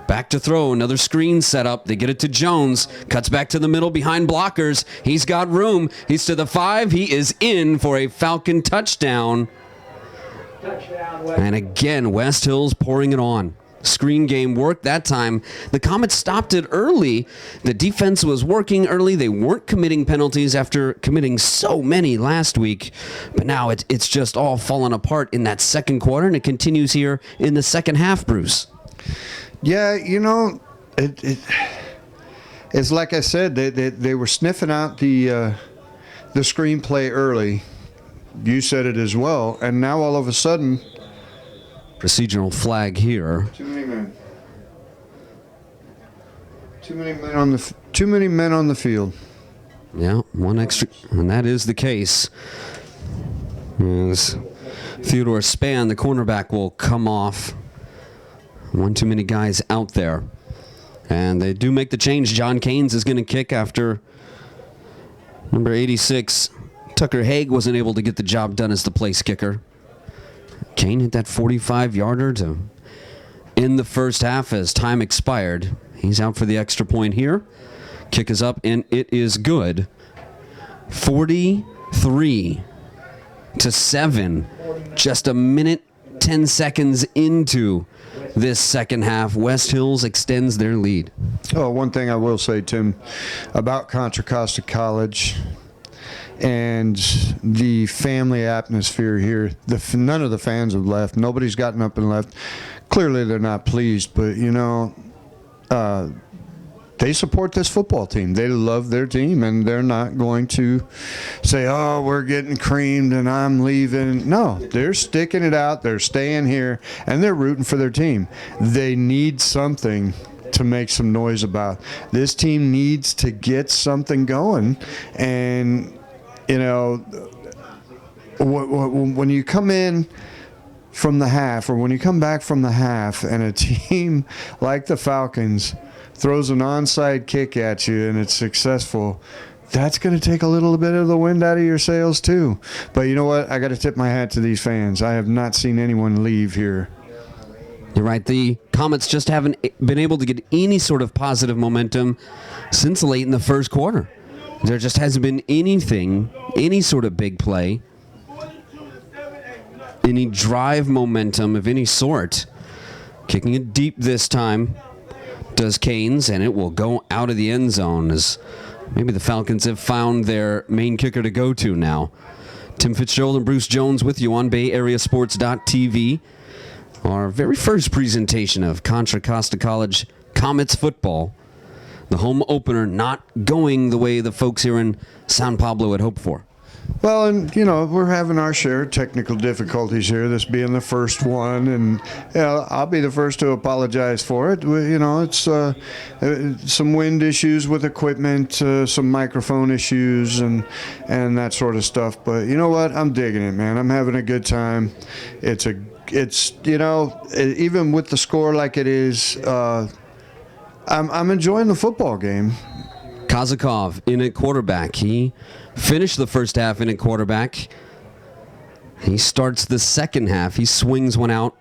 Back to throw. Another screen set up. They get it to Jones. Cuts back to the middle behind blockers. He's got room. He's to the 5. He is in for a Falcon touchdown. And again, West Hills pouring it on. Screen game worked that time. The Comets stopped it early. The defense was working early. They weren't committing penalties after committing so many last week. But now it's just all fallen apart in that second quarter, and it continues here in the second half, Bruce. Yeah, it's like I said, they were sniffing out the screenplay early. You said it as well, and now all of a sudden, procedural flag here. Too many men. Too many men on the field. Yeah, one extra, and that is the case. As Theodore Spann, the cornerback, will come off. One too many guys out there. And they do make the change. John Keynes is going to kick after number 86. Tucker Haig wasn't able to get the job done as the place kicker. Kane hit that 45-yarder to end the first half as time expired. He's out for the extra point here. Kick is up, and it is good. 43-7. Just a minute, 10 seconds into this second half. West Hills extends their lead. Oh, one thing I will say, Tim, about Contra Costa College and the family atmosphere here. None of the fans have left. Nobody's gotten up and left. Clearly, they're not pleased, but they support this football team. They love their team, and they're not going to say, "Oh, we're getting creamed and I'm leaving." No, they're sticking it out. They're staying here, and they're rooting for their team. They need something to make some noise about. This team needs to get something going, and when you come in from the half, or when you come back from the half, and a team like the Falcons throws an onside kick at you and it's successful, that's going to take a little bit of the wind out of your sails too. But you know what? I got to tip my hat to these fans. I have not seen anyone leave here. You're right. The Comets just haven't been able to get any sort of positive momentum since late in the first quarter. There just hasn't been anything, any sort of big play, any drive momentum of any sort. Kicking it deep this time does Canes, and it will go out of the end zone, as maybe the Falcons have found their main kicker to go to now. Tim Fitzgerald and Bruce Jones with you on BayAreaSports.tv. Our very first presentation of Contra Costa College Comets football. The home opener not going the way the folks here in San Pablo had hoped for. Well, and we're having our share of technical difficulties here, this being the first one, and I'll be the first to apologize for it. It's some wind issues with equipment, some microphone issues, and that sort of stuff. But you know what? I'm digging it, man. I'm having a good time. It's even with the score like it is, I'm enjoying the football game. Kazakov in at quarterback. He finished the first half in at quarterback. He starts the second half. He swings one out.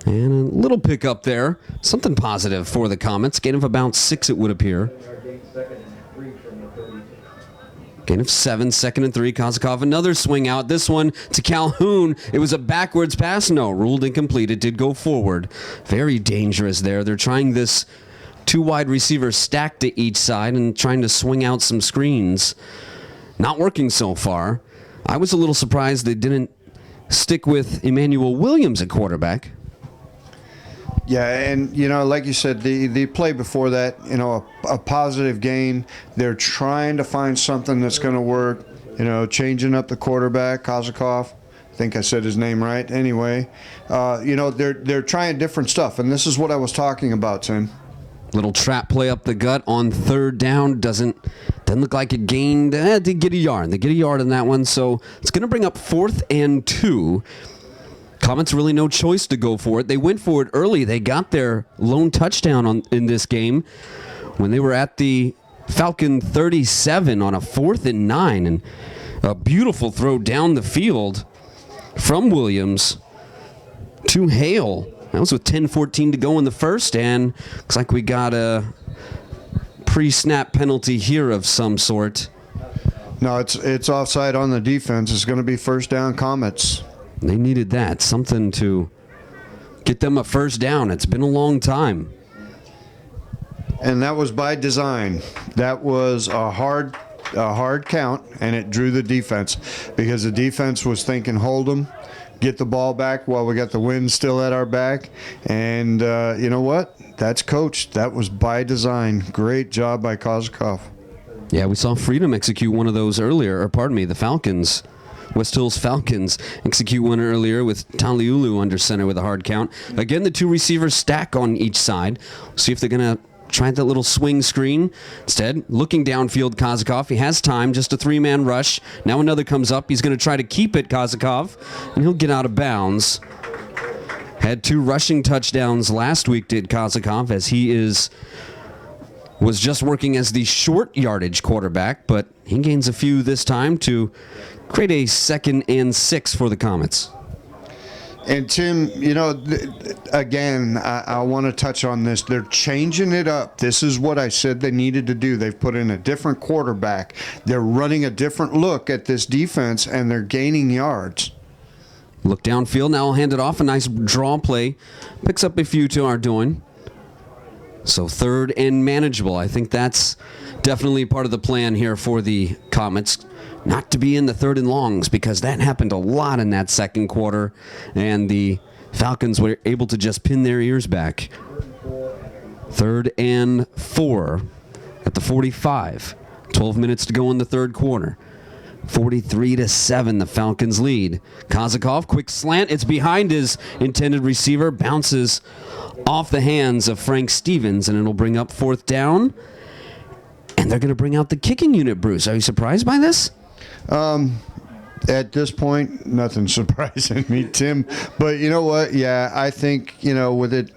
And a little pickup there. Something positive for the Comets. Gain of about 6, it would appear. Gain of 7, 2nd and 3. Kazakov, another swing out. This one to Calhoun. It was a backwards pass. No, ruled incomplete. It did go forward. Very dangerous there. They're trying this 2 wide receivers stacked to each side and trying to swing out some screens. Not working so far. I was a little surprised they didn't stick with Emmanuel Williams at quarterback. Yeah, and like you said, the play before that, a positive gain. They're trying to find something that's going to work. Changing up the quarterback, Kazakov. I think I said his name right. Anyway, they're trying different stuff, and this is what I was talking about, Tim. Little trap play up the gut on 3rd down. Doesn't look like it gained. Did get a yard. They get a yard on that one, so it's going to bring up 4th and 2. Comets really no choice to go for it. They went for it early. They got their lone touchdown in this game when they were at the Falcon 37 on a 4th and 9, and a beautiful throw down the field from Williams to Hale. That was with 10:14 to go in the first, and looks like we got a pre-snap penalty here of some sort. No, it's offside on the defense. It's going to be 1st down Comets. They needed that, something to get them a 1st down. It's been a long time. And that was by design. That was a hard count, and it drew the defense because the defense was thinking, hold them, get the ball back while we got the wind still at our back. And you know what? That's coached. That was by design. Great job by Kozakov. Yeah, we saw Freedom execute one of those earlier, the Falcons. West Hills Falcons execute one earlier with Taliulu under center with a hard count. Again, the 2 receivers stack on each side. See if they're going to try that little swing screen. Instead, looking downfield, Kazakov. He has time, just a 3-man rush. Now another comes up. He's going to try to keep it, Kazakov, and he'll get out of bounds. Had 2 rushing touchdowns last week, did Kazakov, as he was just working as the short yardage quarterback, but he gains a few this time to create a 2nd and 6 for the Comets. And Tim, again, I want to touch on this. They're changing it up. This is what I said they needed to do. They've put in a different quarterback. They're running a different look at this defense, and they're gaining yards. Look downfield. Now I'll hand it off. A nice draw play. Picks up a few to our doing. So 3rd and manageable. I think that's definitely part of the plan here for the Comets. Not to be in the 3rd and longs, because that happened a lot in that second quarter, and the Falcons were able to just pin their ears back. 3rd and 4 at the 45. 12 minutes to go in the 3rd quarter. 43-7, the Falcons lead. Kazakov, quick slant. It's behind his intended receiver. Bounces off the hands of Frank Stevens, and it'll bring up 4th down. And they're going to bring out the kicking unit, Bruce. Are you surprised by this? At this point, nothing surprising me, Tim. But you know what? Yeah, I think, with it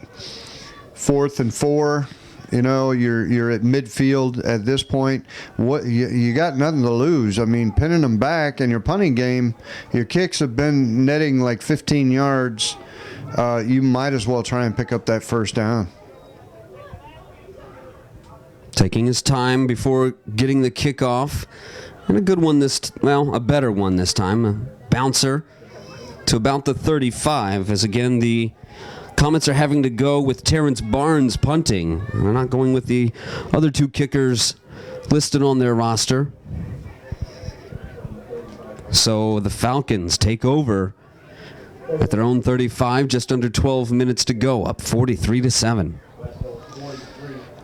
4th and 4, you're at midfield at this point. What you got nothing to lose. I mean, pinning them back in your punting game, your kicks have been netting like 15 yards. You might as well try and pick up that 1st down. Taking his time before getting the kickoff. And a good one a better one this time. A bouncer to about the 35, as again the Comets are having to go with Terrence Barnes punting. They're not going with the other 2 kickers listed on their roster. So the Falcons take over at their own 35, just under 12 minutes to go, up 43-7.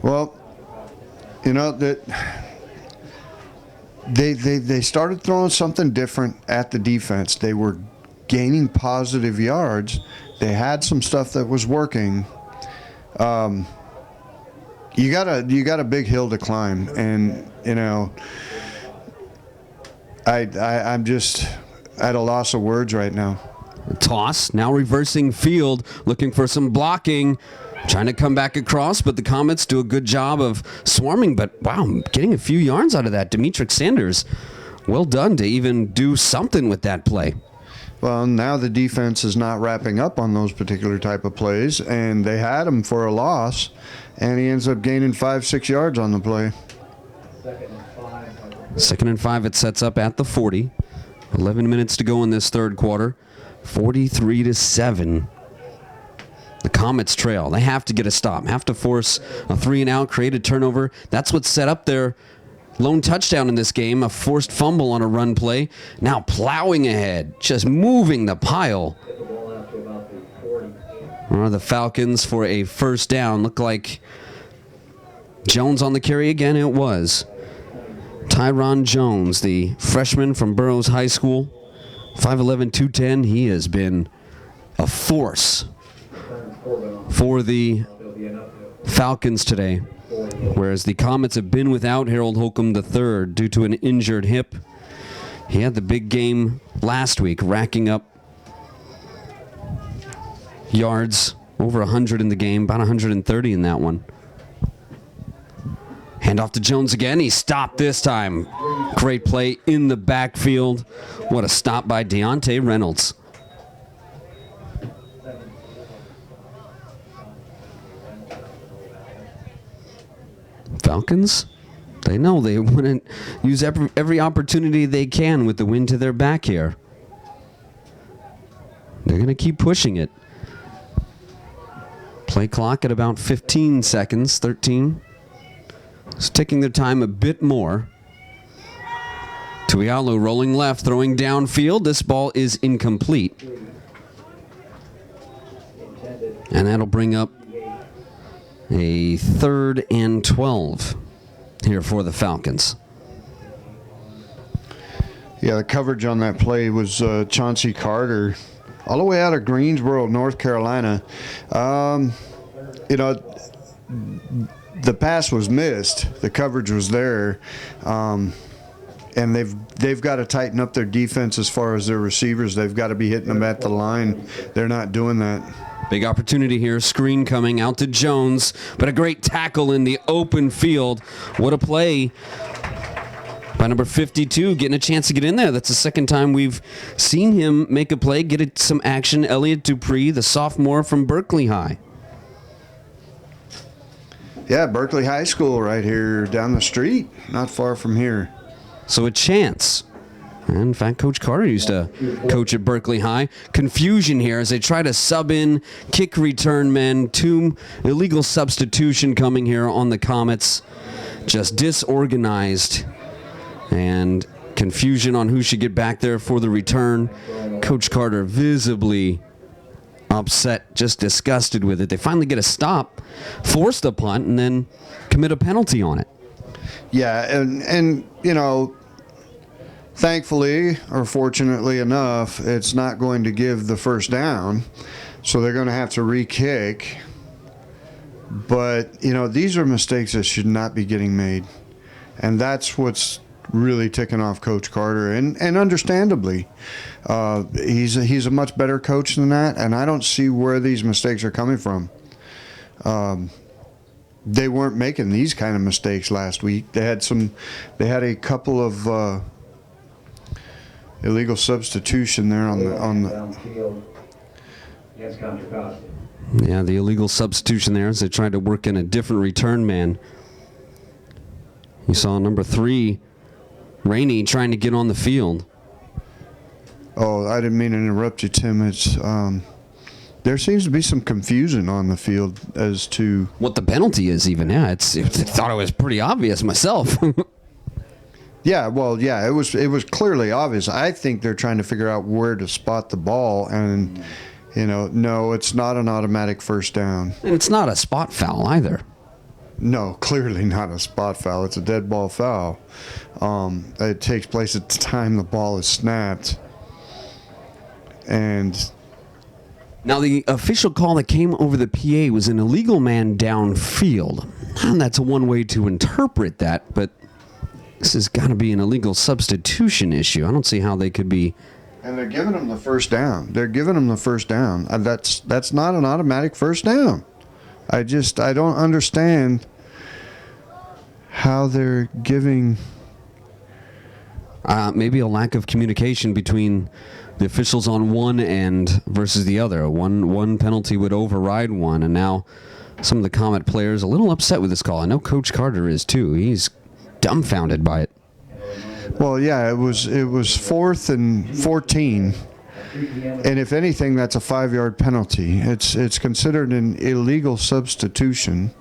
Well, that they started throwing something different at the defense. They were gaining positive yards. They had some stuff that was working. You got a big hill to climb, and I'm just at a loss of words right now. Toss, now reversing field, looking for some blocking. Trying to come back across, but the Comets do a good job of swarming. But, wow, getting a few yards out of that. Demetric Sanders, well done to even do something with that play. Well, now the defense is not wrapping up on those particular type of plays, and they had him for a loss, and he ends up gaining 5-6 yards on the play. 2nd and 5, it sets up at the 40. 11 minutes to go in this 3rd quarter. 43-7. The Comets trail. They have to get a stop, have to force a 3-and-out, create a turnover. That's what set up their lone touchdown in this game, a forced fumble on a run play. Now plowing ahead, just moving the pile. Or the Falcons for a 1st down. Look like Jones on the carry again. It was Tyron Jones, the freshman from Burroughs High School. 5'11", 210. He has been a force for the Falcons today, whereas the Comets have been without Harold Holcomb III due to an injured hip. He had the big game last week, racking up yards, over 100 in the game, about 130 in that one. Hand off to Jones again. He stopped this time. Great play in the backfield. What a stop by Deontay Reynolds. Falcons, they know they wouldn't use every opportunity they can with the wind to their back here. They're going to keep pushing it. Play clock at about 15 seconds, 13. It's taking their time a bit more. Tuialu rolling left, throwing downfield. This ball is incomplete. And that'll bring up a 3rd and 12 here for the Falcons. Yeah, the coverage on that play was Chauncey Carter, all the way out of Greensboro, North Carolina. The pass was missed. The coverage was there. And they've got to tighten up their defense as far as their receivers. They've got to be hitting them at the line. They're not doing that. Big opportunity here. Screen coming out to Jones, but a great tackle in the open field. What a play by number 52, getting a chance to get in there. That's the second time we've seen him make a play, get it some action. Elliot Dupree, the sophomore from Berkeley High. Yeah, Berkeley High School right here down the street, not far from here. So a chance. And in fact, Coach Carter used to coach at Berkeley High. Confusion here as they try to sub in kick return men. 2 illegal substitution coming here on the Comets. Just disorganized and confusion on who should get back there for the return. Coach Carter visibly upset, just disgusted with it. They finally get a stop, force the punt, and then commit a penalty on it. Yeah, and thankfully, or fortunately enough, it's not going to give the first down, so they're going to have to re-kick. But, these are mistakes that should not be getting made. And that's what's really ticking off Coach Carter. And understandably, he's a much better coach than that. And I don't see where these mistakes are coming from. They weren't making these kind of mistakes last week. They had a couple of illegal substitution there on the downfield. Yes, Contra Costa. Yeah, the illegal substitution there as they tried to work in a different return man. You saw number 3, Rainey, trying to get on the field. Oh, I didn't mean to interrupt you, Tim. It's there seems to be some confusion on the field as to What the penalty is even, yeah. I thought it was pretty obvious myself. Yeah, it was clearly obvious. I think they're trying to figure out where to spot the ball, and no, it's not an automatic first down. And it's not a spot foul either. No, clearly not a spot foul. It's a dead ball foul. It takes place at the time the ball is snapped. And Now, the official call that came over the PA was an illegal man downfield. And that's one way to interpret that, but this has got to be an illegal substitution issue. I don't see how they could be. And they're giving him the first down. That's not an automatic first down. I don't understand how they're giving. Maybe a lack of communication between the officials on one end versus the other. One penalty would override one, and now some of the Comet players a little upset with this call. I know Coach Carter is too. He's dumbfounded by it. Well, yeah, it was 4th and 14, and if anything, that's a 5-yard penalty. It's considered an illegal substitution,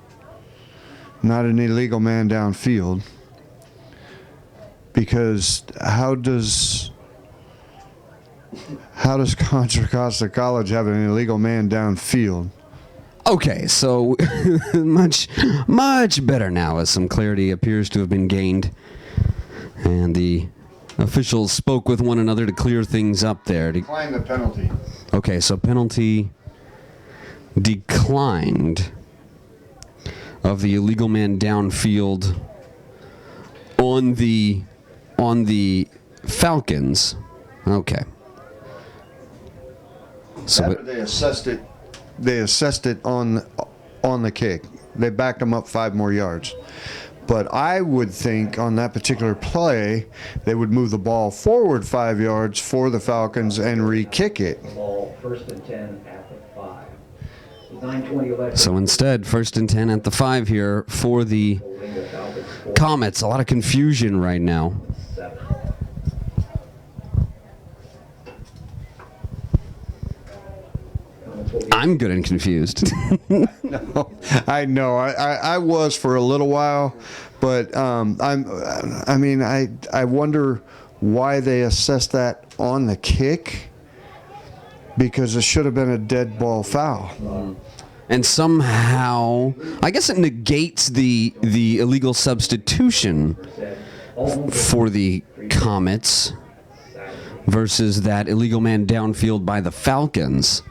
not an illegal man downfield. Because how does Contra Costa College have an illegal man downfield? Okay, so much better now as some clarity appears to have been gained. And the officials spoke with one another to clear things up there. Decline the penalty. Okay, so penalty declined of the illegal man downfield on the Falcons. Okay. So After they assessed it on the kick. They backed them up 5 more yards. But I would think on that particular play, they would move the ball forward 5 yards for the Falcons and re-kick it. Ball 1st and 10 at the 5. 9:20 left. So instead, 1st and 10 at the 5 here for the Holding the Falcons Comets. A lot of confusion right now. 7. I'm good and confused. I know. I was for a little while, but I wonder why they assessed that on the kick, because it should have been a dead ball foul. And somehow, I guess it negates the illegal substitution for the Comets versus that illegal man downfield by the Falcons.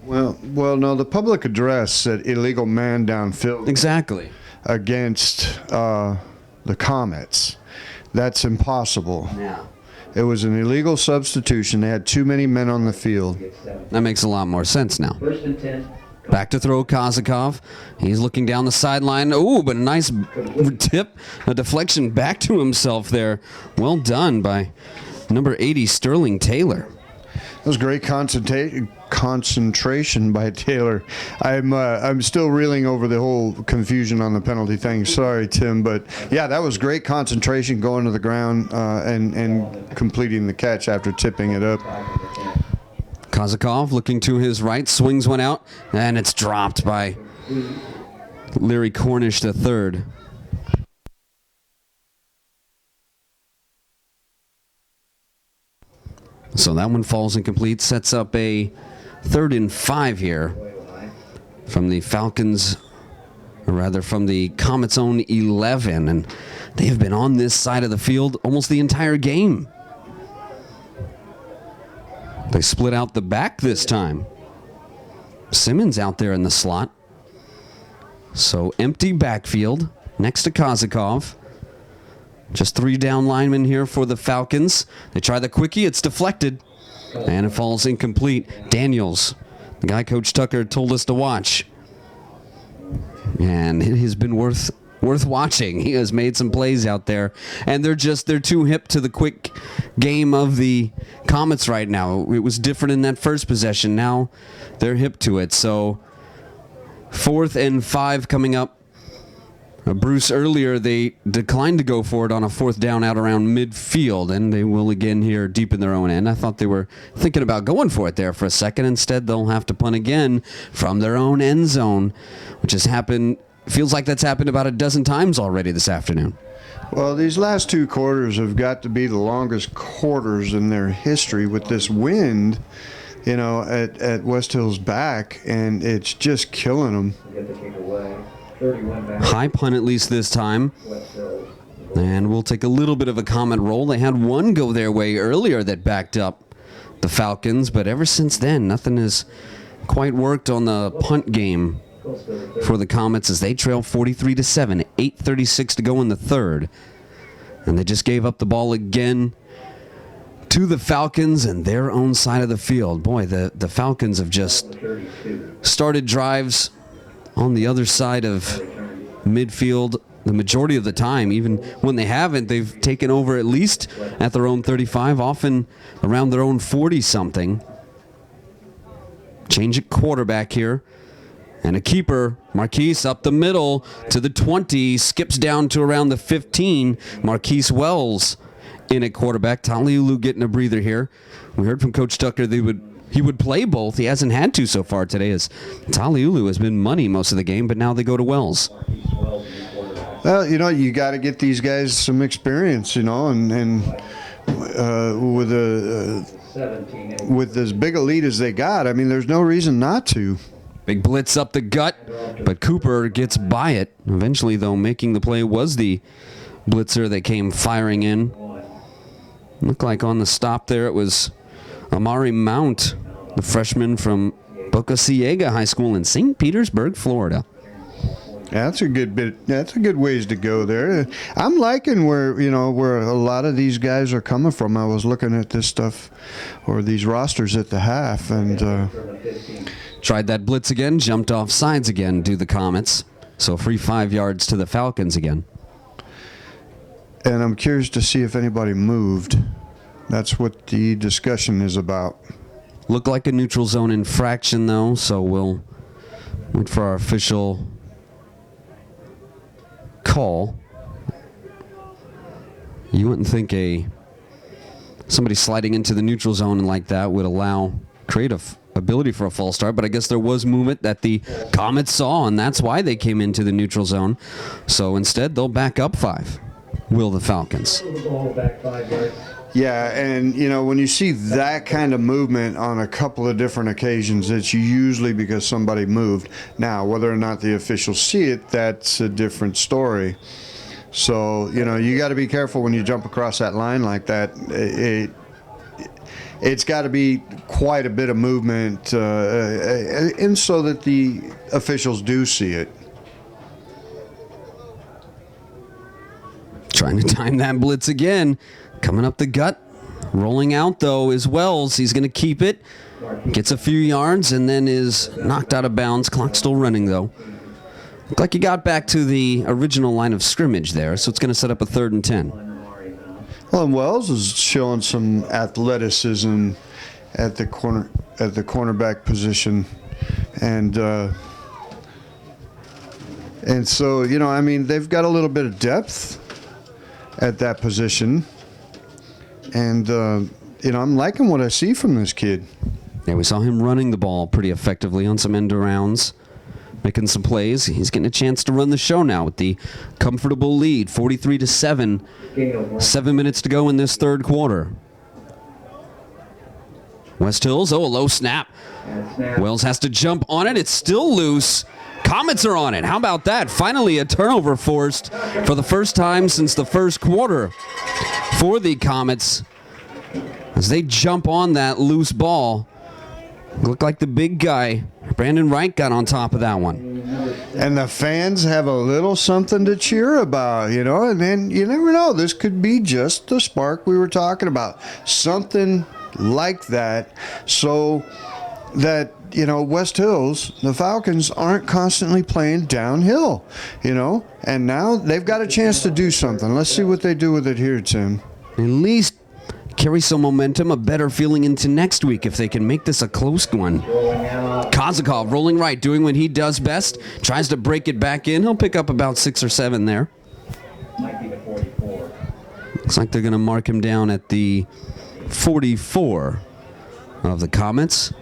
Well, no. The public address said illegal man downfield Exactly. against the Comets. That's impossible. Yeah. It was an illegal substitution. They had too many men on the field. That makes a lot more sense now. 1st and 10. Back to throw Kozakov. He's looking down the sideline. Ooh, but a nice tip. A deflection back to himself there. Well done by number 80, Sterling Taylor. That was great concentration by Taylor. I'm still reeling over the whole confusion on the penalty thing. Sorry, Tim, but yeah, that was great concentration going to the ground and completing the catch after tipping it up. Kozakov looking to his right, swings one out, and it's dropped by Larry Cornish III. So that one falls incomplete, sets up a 3rd and 5 here from the Falcons, or rather from the Comets' own 11, and they have been on this side of the field almost the entire game. They split out the back this time. Simmons out there in the slot. So empty backfield next to Kozakov. Just 3 down linemen here for the Falcons. They try the quickie. It's deflected. And it falls incomplete. Daniels, the guy Coach Tucker told us to watch. And it has been worth watching. He has made some plays out there. And they're too hip to the quick game of the Comets right now. It was different in that first possession. Now they're hip to it. So 4th and 5 coming up. Bruce, earlier they declined to go for it on a 4th down out around midfield, and they will again here deep in their own end. I thought they were thinking about going for it there for a second. Instead, they'll have to punt again from their own end zone, which has happened, feels like that's happened about a dozen times already this afternoon. Well, these last 2 quarters have got to be the longest quarters in their history with this wind, you know, at West Hill's back, and it's just killing them. Get the kick away. 31 back. High punt at least this time. West Hills. And we'll take a little bit of a Comet roll. They had one go their way earlier that backed up the Falcons, but ever since then, nothing has quite worked on the punt game for the Comets as they trail 43-7, 8:36 to go in the 3rd. And they just gave up the ball again to the Falcons and their own side of the field. Boy, the Falcons have just 32. started drives on the other side of midfield the majority of the time. Even when they haven't, they've taken over at least at their own 35, often around their own 40-something. Change at quarterback here. And a keeper, Marquise up the middle to the 20, skips down to around the 15. Marquise Wells in at quarterback. Taliulu getting a breather here. We heard from Coach Tucker he would play both. He hasn't had to so far today, as Taliulu has been money most of the game, but now they go to Wells. Well, you know, you got to get these guys some experience, you know, and with as big a lead as they got, I mean, there's no reason not to. Big blitz up the gut, but Cooper gets by it. Eventually, though, making the play was the blitzer that came firing in. Looked like on the stop there it was Amari Mount, the freshman from Boca Ciega High School in St. Petersburg, Florida. That's a good bit. That's a good ways to go there. I'm liking where a lot of these guys are coming from. I was looking at this stuff, or these rosters at the half, and tried that blitz again, jumped off sides again, do the Comets. So free 5 yards to the Falcons again. And I'm curious to see if anybody moved. That's what the discussion is about. Looked like a neutral zone infraction, though, so we'll wait for our official call. You wouldn't think somebody sliding into the neutral zone like that would create a ability for a false start, but I guess there was movement that the Comets saw, and that's why they came into the neutral zone. So instead, they'll back up 5. Will the Falcons? Back 5 yards. Yeah, and when you see that kind of movement on a couple of different occasions, it's usually because somebody moved. Now, whether or not the officials see it, that's a different story. So, you got to be careful when you jump across that line like that. It's got to be quite a bit of movement, and so that the officials do see it. Trying to time that blitz again. Coming up the gut. Rolling out, though, is Wells. He's going to keep it. Gets a few yards and then is knocked out of bounds. Clock still running, though. Looked like he got back to the original line of scrimmage there, so it's going to set up a 3rd and 10. Well, and Wells is showing some athleticism at the cornerback position, and so they've got a little bit of depth at that position, and I'm liking what I see from this kid. Yeah, we saw him running the ball pretty effectively on some end arounds, making some plays. He's getting a chance to run the show now with the comfortable lead, 43-7. 7 minutes to go in this 3rd quarter. West Hills, a low snap. Wells has to jump on it. It's still loose. Comets are on it. How about that? Finally a turnover forced for the first time since the 1st quarter for the Comets as they jump on that loose ball. Looked like the big guy, Brandon Wright, got on top of that one. And the fans have a little something to cheer about, you know, and then you never know. This could be just the spark we were talking about. Something like that, so that, you know, West Hills, the Falcons, aren't constantly playing downhill, you know, and now they've got a chance to do something. Let's see what they do with it here, Tim. At least carry some momentum, a better feeling into next week if they can make this a close one. Kozakov rolling right, doing what he does best, tries to break it back in. He'll pick up about 6 or 7 there. Looks like they're going to mark him down at the 44 of the Comets.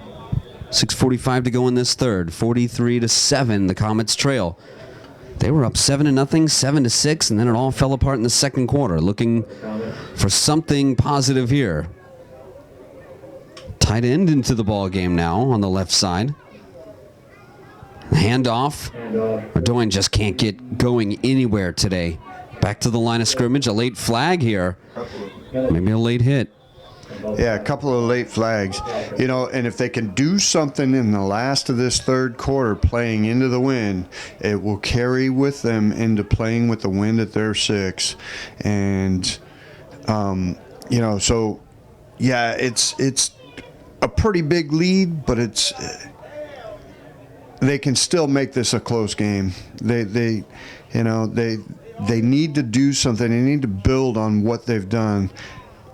6:45 to go in this third. 43-7, the Comets trail. They were up 7-0, 7-6, and then it all fell apart in the second quarter. Looking for something positive here. Tight end into the ball game now on the left side. Handoff. Ardoin just can't get going anywhere today. Back to the line of scrimmage. A late flag here. Maybe a late hit. Yeah, a couple of late flags, you know, and if they can do something in the last of this third quarter playing into the wind, it will carry with them into playing with the wind at their 6. And, you know, so, yeah, it's a pretty big lead, but they can still make this a close game. They need to do something. They need to build on what they've done.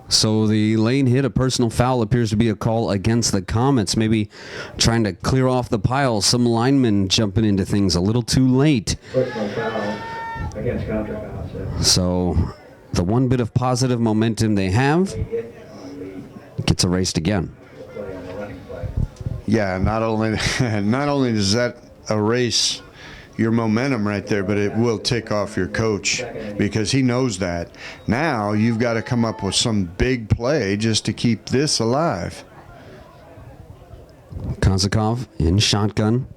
So the lane hit, a personal foul, appears to be a call against the Comets. Maybe trying to clear off the pile. Some linemen jumping into things a little too late. Personal foul against Contra Costa. So the one bit of positive momentum they have gets erased again. Yeah, not only does that erase your momentum right there, but it will tick off your coach because he knows that. Now you've got to come up with some big play just to keep this alive. Kozakov in shotgun,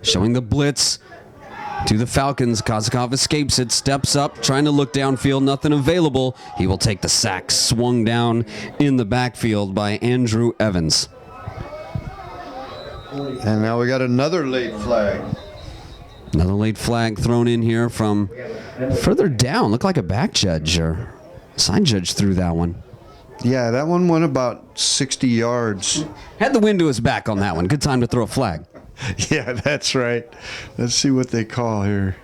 showing the blitz to the Falcons. Kozakov escapes it, steps up, trying to look downfield, nothing available. He will take the sack, swung down in the backfield by Andrew Evans. And now we got another late flag. Another late flag thrown in here from further down. Looked like a back judge or side judge threw that one. Yeah, that one went about 60 yards. Had the wind to his back on that one. Good time to throw a flag. Yeah, that's right. Let's see what they call here.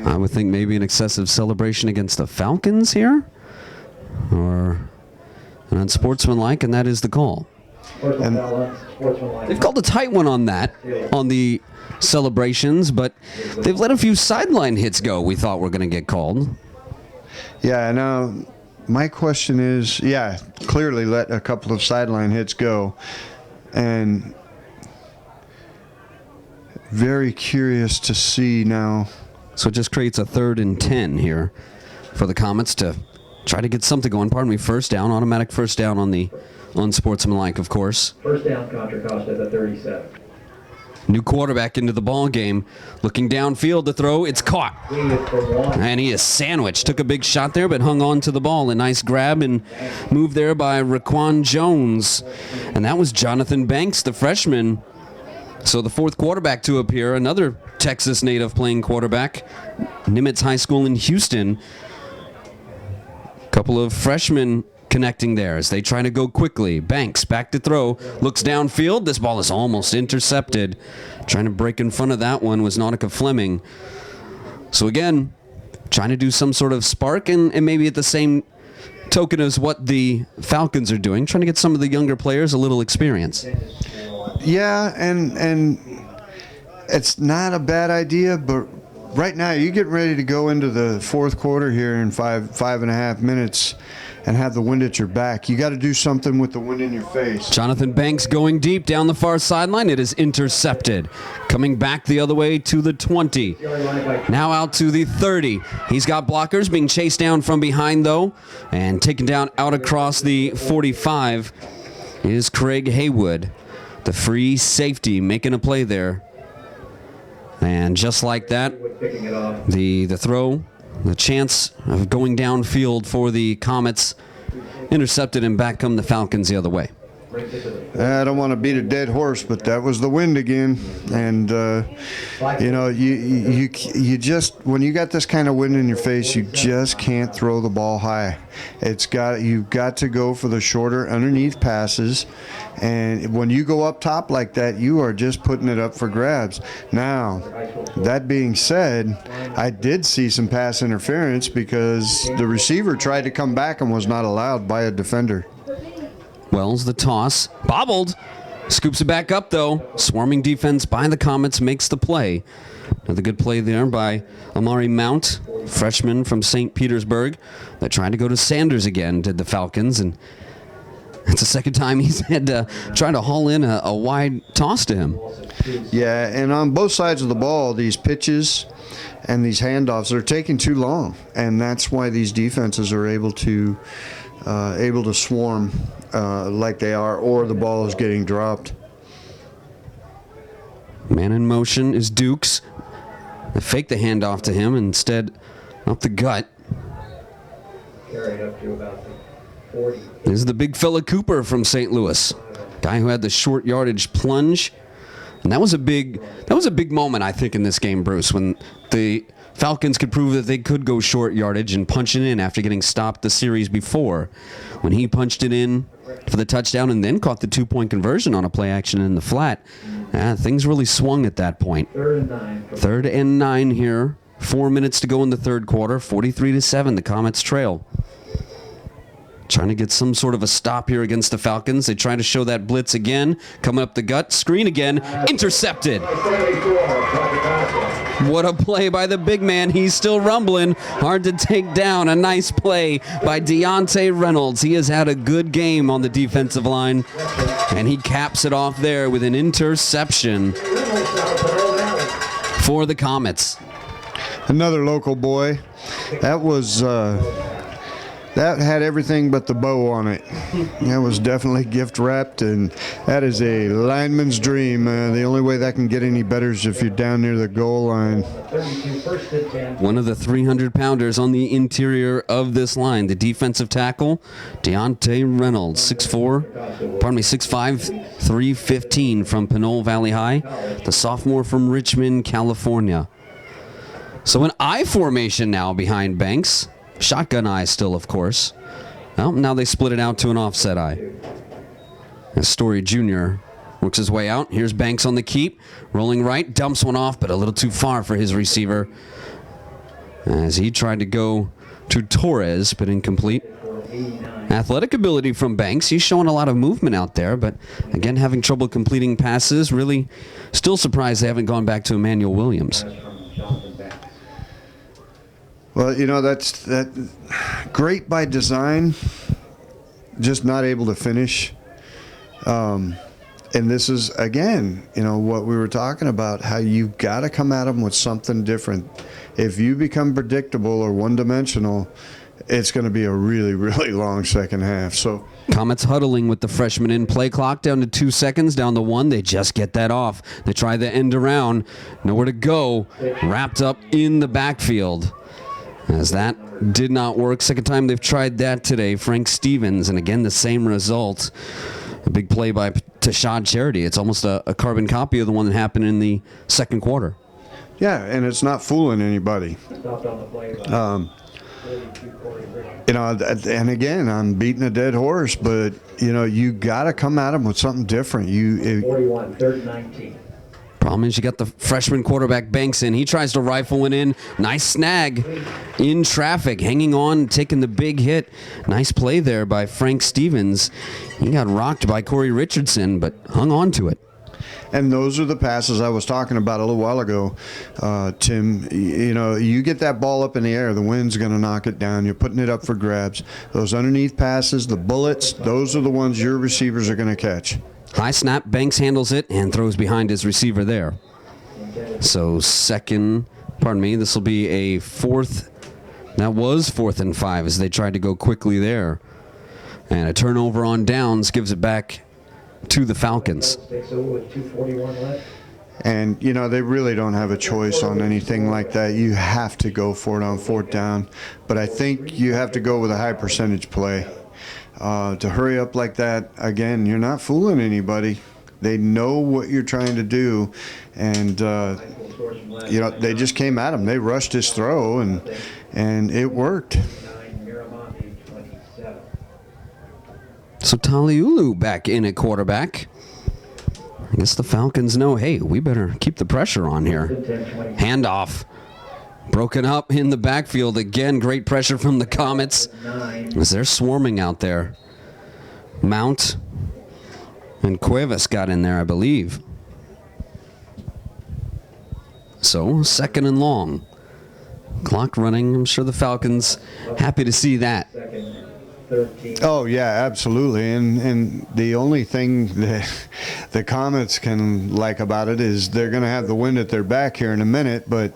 I would think maybe an excessive celebration against the Falcons here. Or an unsportsmanlike, and that is the call. They've called a tight one on that, on the celebrations, but they've let a few sideline hits go we thought were going to get called. Yeah, now my question is, yeah, clearly let a couple of sideline hits go. And very curious to see now. So it just creates a 3rd and 10 here for the Comets to try to get something going. Pardon me, first down, automatic first down on the unsportsmanlike, of course. First down, Contra Costa, the 37. New quarterback into the ball game, looking downfield to throw. It's caught, and he is sandwiched. Took a big shot there, but hung on to the ball. A nice grab and move there by Raquan Jones, and that was Jonathan Banks, the freshman. So the 4th quarterback to appear, another Texas native playing quarterback, Nimitz High School in Houston. Couple of freshmen connecting there as they try to go quickly. Banks back to throw, looks downfield. This ball is almost intercepted. Trying to break in front of that one was Nautica Fleming. So again, trying to do some sort of spark and maybe at the same token as what the Falcons are doing, trying to get some of the younger players a little experience. Yeah, and it's not a bad idea, but right now you get ready to go into the 4th quarter here in five and a half minutes and have the wind at your back. You got to do something with the wind in your face. Jonathan Banks going deep down the far sideline. It is intercepted. Coming back the other way to the 20. Now out to the 30. He's got blockers being chased down from behind, though, and taken down out across the 45 is Craig Haywood, the free safety, making a play there. And just like that, the throw, the chance of going downfield for the Comets intercepted, and back come the Falcons the other way. I don't want to beat a dead horse, but that was the wind again. And, you know, you just, when you got this kind of wind in your face, you just can't throw the ball high. You've got to go for the shorter underneath passes. And when you go up top like that, you are just putting it up for grabs. Now, that being said, I did see some pass interference because the receiver tried to come back and was not allowed by a defender. Wells, the toss. Bobbled. Scoops it back up, though. Swarming defense by the Comets makes the play. Another good play there by Amari Mount, freshman from St. Petersburg, that tried to go to Sanders again, did the Falcons. And it's the second time he's had to try to haul in a wide toss to him. Yeah, and on both sides of the ball, these pitches and these handoffs are taking too long. And that's why these defenses are able to swarm like they are, or the ball is getting dropped. Man in motion is Dukes. They fake the handoff to him, instead up the gut. Carried up to about the 40. This is the big fella Cooper from St. Louis, guy who had the short yardage plunge. And that was a big moment, I think, in this game, Bruce, when the Falcons could prove that they could go short yardage and punch it in after getting stopped the series before. When he punched it in for the touchdown and then caught the 2-point conversion on a play action in the flat, things really swung at that point. 3rd and 9. 3rd and 9 here. 4 minutes to go in the third quarter. 43-7, the Comets trail. Trying to get some sort of a stop here against the Falcons. They try to show that blitz again. Coming up the gut. Screen again. Intercepted. What a play by the big man. He's still rumbling. Hard to take down. A nice play by Deontay Reynolds. He has had a good game on the defensive line. And he caps it off there with an interception for the Comets. Another local boy. That was... that had everything but the bow on it. That was definitely gift wrapped, and that is a lineman's dream. The only way that can get any better is if you're down near the goal line. One of the 300-pounders on the interior of this line, the defensive tackle, Deontay Reynolds, 6'5", 315 from Pinole Valley High, the sophomore from Richmond, California. So an I formation now behind Banks. Shotgun eye still, of course. Well, now they split it out to an offset eye. As Story Jr. works his way out. Here's Banks on the keep. Rolling right, dumps one off, but a little too far for his receiver. As he tried to go to Torres, but incomplete. Athletic ability from Banks. He's showing a lot of movement out there, but again, having trouble completing passes. Really still surprised they haven't gone back to Emmanuel Williams. Well, you know, that's great by design, just not able to finish. And this is, again, you know, what we were talking about, how you've got to come at them with something different. If you become predictable or one-dimensional, it's going to be a really, really long second half. So Comets huddling with the freshman in. Play clock down to 2 seconds, down to 1. They just get that off. They try the end around. Nowhere to go. Wrapped up in the backfield. As that did not work. Second time they've tried that today. Frank Stevens, and again the same result. A big play by Tashad Charity. It's almost a carbon copy of the one that happened in the second quarter. Yeah, and it's not fooling anybody. You know, and again, I'm beating a dead horse, but you know, you got to come at them with something different. 41, 3rd and 19. Problem is you got the freshman quarterback Banks in. He tries to rifle one in. Nice snag in traffic, hanging on, taking the big hit. Nice play there by Frank Stevens. He got rocked by Corey Richardson, but hung on to it. And those are the passes I was talking about a little while ago, Tim. You know, you get that ball up in the air, the wind's going to knock it down. You're putting it up for grabs. Those underneath passes, the bullets, those are the ones your receivers are going to catch. High snap, Banks handles it and throws behind his receiver there. So this will be a fourth. That was 4th and 5 as they tried to go quickly there. And a turnover on downs gives it back to the Falcons. And, you know, they really don't have a choice on anything like that. You have to go for it on 4th down. But I think you have to go with a high percentage play. to hurry up like that, again, you're not fooling anybody. They know what you're trying to do, and they just came at him. They rushed his throw, and it worked. So Taliulu back in at quarterback. I guess the Falcons know, hey, we better keep the pressure on here. Handoff. Broken up in the backfield. Again, great pressure from the Comets as they're swarming out there. Mount and Cuevas got in there, I believe. So, second and long. Clock running. I'm sure the Falcons happy to see that. Oh, yeah, absolutely. And the only thing that the Comets can like about it is they're going to have the wind at their back here in a minute. But,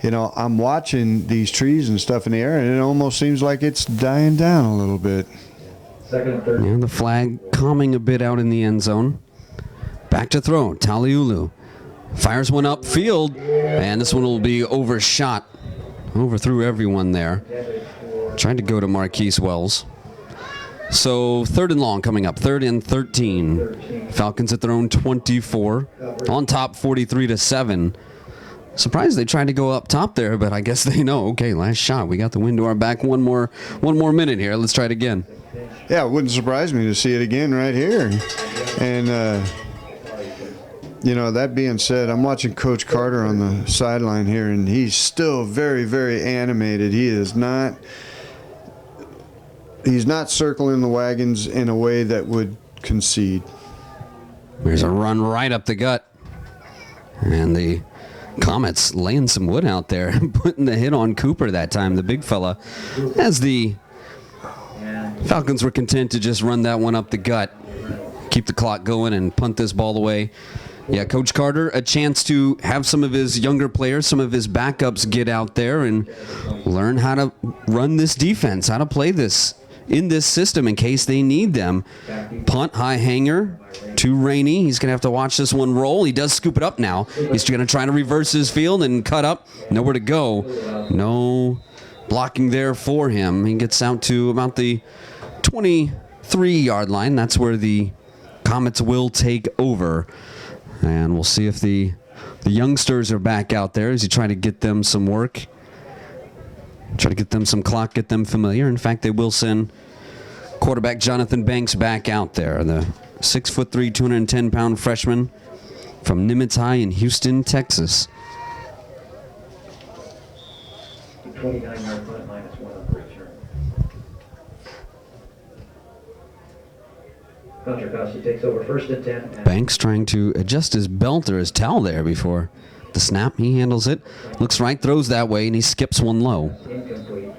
I'm watching these trees and stuff in the air, and it almost seems like it's dying down a little bit. Yeah, the flag calming a bit out in the end zone. Back to throw. Taliulu fires one upfield, and this one will be overshot. Overthrew everyone there. Tried to go to Marquise Wells. So third and long coming up. 3rd and 13. Falcons at their own 24. On top 43-7. Surprised they tried to go up top there, but I guess they know, okay, last shot. We got the wind to our back. One more minute here. Let's try it again. Yeah, it wouldn't surprise me to see it again right here. And, that being said, I'm watching Coach Carter on the sideline here, and he's still very, very animated. He's not circling the wagons in a way that would concede. There's a run right up the gut. And the Comets laying some wood out there, putting the hit on Cooper that time, the big fella, as the Falcons were content to just run that one up the gut, keep the clock going, and punt this ball away. Yeah, Coach Carter, a chance to have some of his younger players, some of his backups get out there and learn how to run this defense, how to play this in this system in case they need them. Punt, high hanger to Rainey. He's going to have to watch this one roll. He does scoop it up now. He's going to try to reverse his field and cut up. Nowhere to go. No blocking there for him. He gets out to about the 23-yard line. That's where the Comets will take over. And we'll see if the youngsters are back out there as he try to get them some work. Try to get them some clock, get them familiar. In fact, they will send quarterback Jonathan Banks back out there. The 6'3", 210-pound freshman from Nimitz High in Houston, Texas. 29-yard punt, -1 on the return. Contra Costa takes over 1st and 10. Banks trying to adjust his belt or his towel there before the snap. He handles it. Looks right, throws that way, and he skips one low. Incomplete.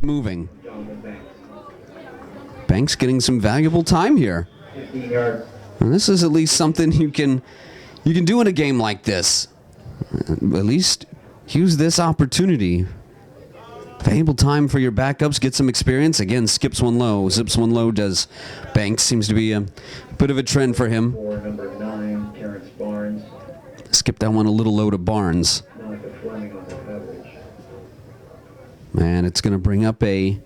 Moving. Banks getting some valuable time here. 15-yard. And this is at least something you can do in a game like this. At least use this opportunity. Valuable time for your backups, get some experience. Again, skips one low, zips one low, does Banks. Seems to be a bit of a trend for him. For number 9, Terrence Barnes. Skip that one a little low to Barnes. Non-conforming on the coverage. And it's going to bring up a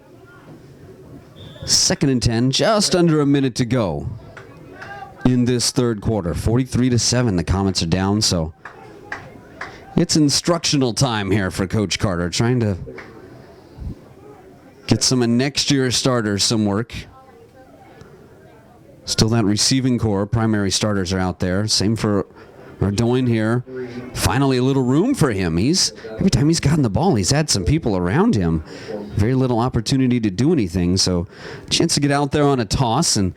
2nd and 10, just under a minute to go in this third quarter. 43-7, the Comets are down, so it's instructional time here for Coach Carter, trying to get some of next year's starters some work. Still that receiving core, primary starters are out there. Same for Ardoin here. Finally a little room for him. Every time he's gotten the ball, he's had some people around him. Very little opportunity to do anything. So chance to get out there on a toss and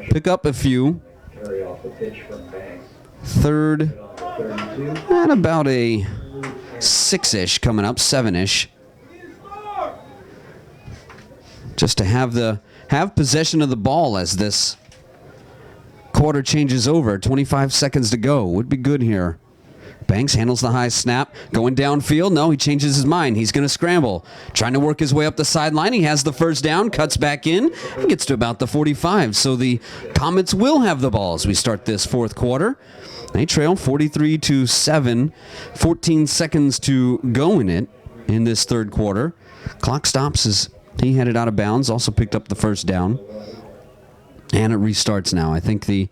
pick up a few. Third at about a 6-ish coming up, 7-ish. Just to have possession of the ball as this quarter changes over. 25 seconds to go. Would be good here. Banks handles the high snap. Going downfield. No, he changes his mind. He's going to scramble. Trying to work his way up the sideline. He has the first down. Cuts back in. He gets to about the 45. So the Comets will have the ball as we start this fourth quarter. They trail 43-7. 14 seconds to go in this third quarter. Clock stops as he headed out of bounds. Also picked up the first down. And it restarts now. I think the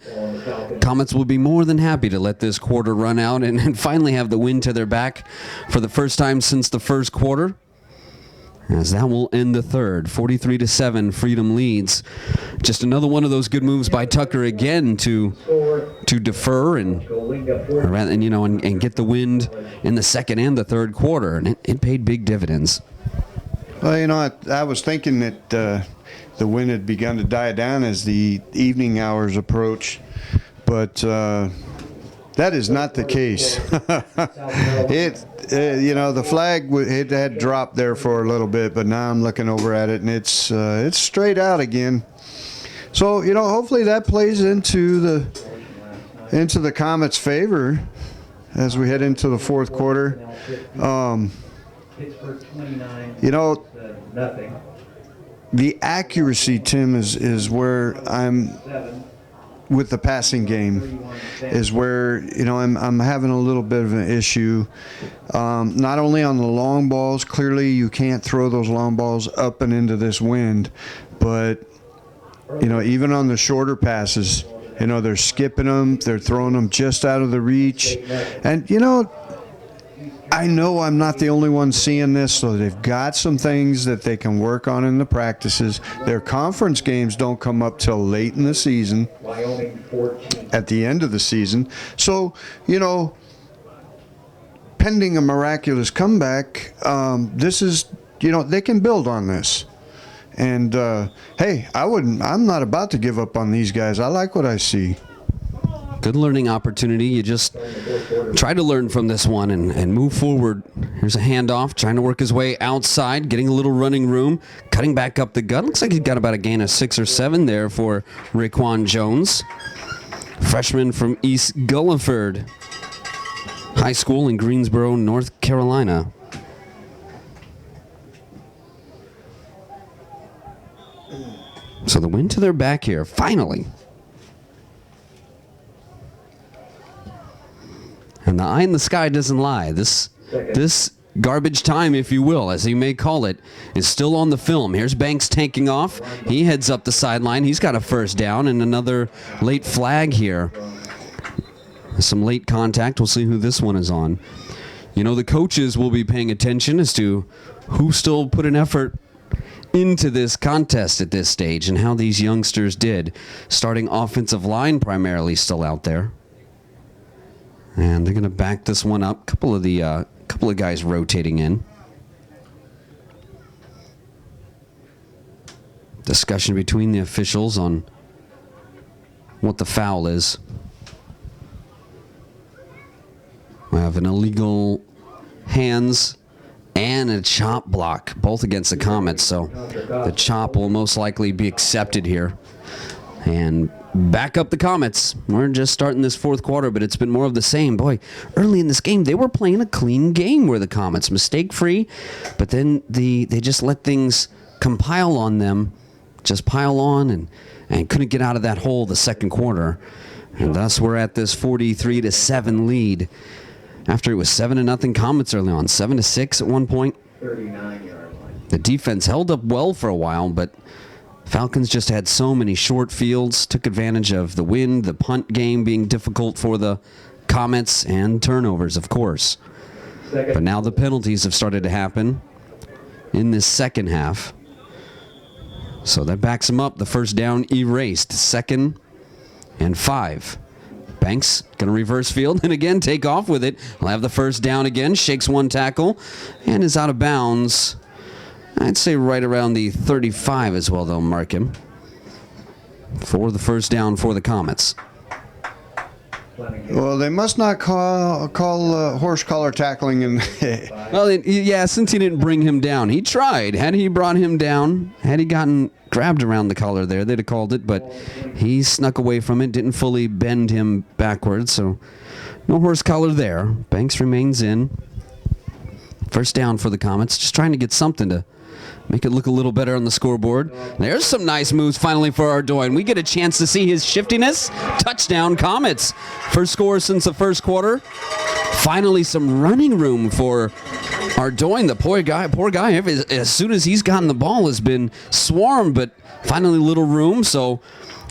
Comets will be more than happy to let this quarter run out and finally have the wind to their back for the first time since the first quarter. As that will end the third. 43-7, Freedom leads. Just another one of those good moves by Tucker again to defer and get the wind in the second and the third quarter. And it paid big dividends. Well, I was thinking that the wind had begun to die down as the evening hours approach, but that is not the case. The flag it had dropped there for a little bit, but now I'm looking over at it and it's straight out again. So hopefully that plays into the Comets' favor as we head into the fourth quarter. Nothing. The accuracy, Tim, is where I'm with the passing game, is where I'm having a little bit of an issue. Not only on the long balls, clearly you can't throw those long balls up and into this wind, but even on the shorter passes, they're skipping them, they're throwing them just out of the reach, and I know I'm not the only one seeing this, so they've got some things that they can work on in the practices. Their conference games don't come up till late in the season, at the end of the season. So, pending a miraculous comeback, this is, they can build on this. And, hey, I'm not about to give up on these guys. I like what I see. Good learning opportunity. You just try to learn from this one and move forward. Here's a handoff, trying to work his way outside, getting a little running room, cutting back up the gut. Looks like he's got about a gain of 6 or 7 there for Raekwon Jones. Freshman from East Gulliford High School in Greensboro, North Carolina. So the wind to their back here, finally. And the eye in the sky doesn't lie. This garbage time, if you will, as you may call it, is still on the film. Here's Banks tanking off. He heads up the sideline. He's got a first down and another late flag here. Some late contact. We'll see who this one is on. The coaches will be paying attention as to who still put an effort into this contest at this stage and how these youngsters did. Starting offensive line primarily still out there. And they're going to back this one up. Couple of guys rotating in. Discussion between the officials on what the foul is. We have an illegal hands and a chop block, both against the Comets. So the chop will most likely be accepted here. And back up the Comets. We're just starting this fourth quarter, but it's been more of the same. Boy, early in this game, they were playing a clean game where the Comets, mistake-free, but then they just let things compile on them, just pile on, and couldn't get out of that hole the second quarter. And thus we're at this 43-7 lead. After it was 7-0 Comets early on, 7-6 at one point. 39-yard line. The defense held up well for a while, but Falcons just had so many short fields, took advantage of the wind, the punt game being difficult for the Comets, and turnovers, of course. But now the penalties have started to happen in this second half. So that backs them up. The first down erased. 2nd and 5. Banks going to reverse field and again take off with it. He'll have the first down again, shakes one tackle, and is out of bounds. I'd say right around the 35 as well, they'll mark him for the first down for the Comets. Well, they must not call horse collar tackling. And well, yeah, since he didn't bring him down. He tried. Had he brought him down, had he gotten grabbed around the collar there, they'd have called it, but he snuck away from it, didn't fully bend him backwards, so no horse collar there. Banks remains in. First down for the Comets, just trying to get something to make it look a little better on the scoreboard. There's some nice moves finally for Ardoin. We get a chance to see his shiftiness. Touchdown, Comets. First score since the first quarter. Finally some running room for Ardoin. The poor guy, as soon as he's gotten the ball, has been swarmed, but finally little room. So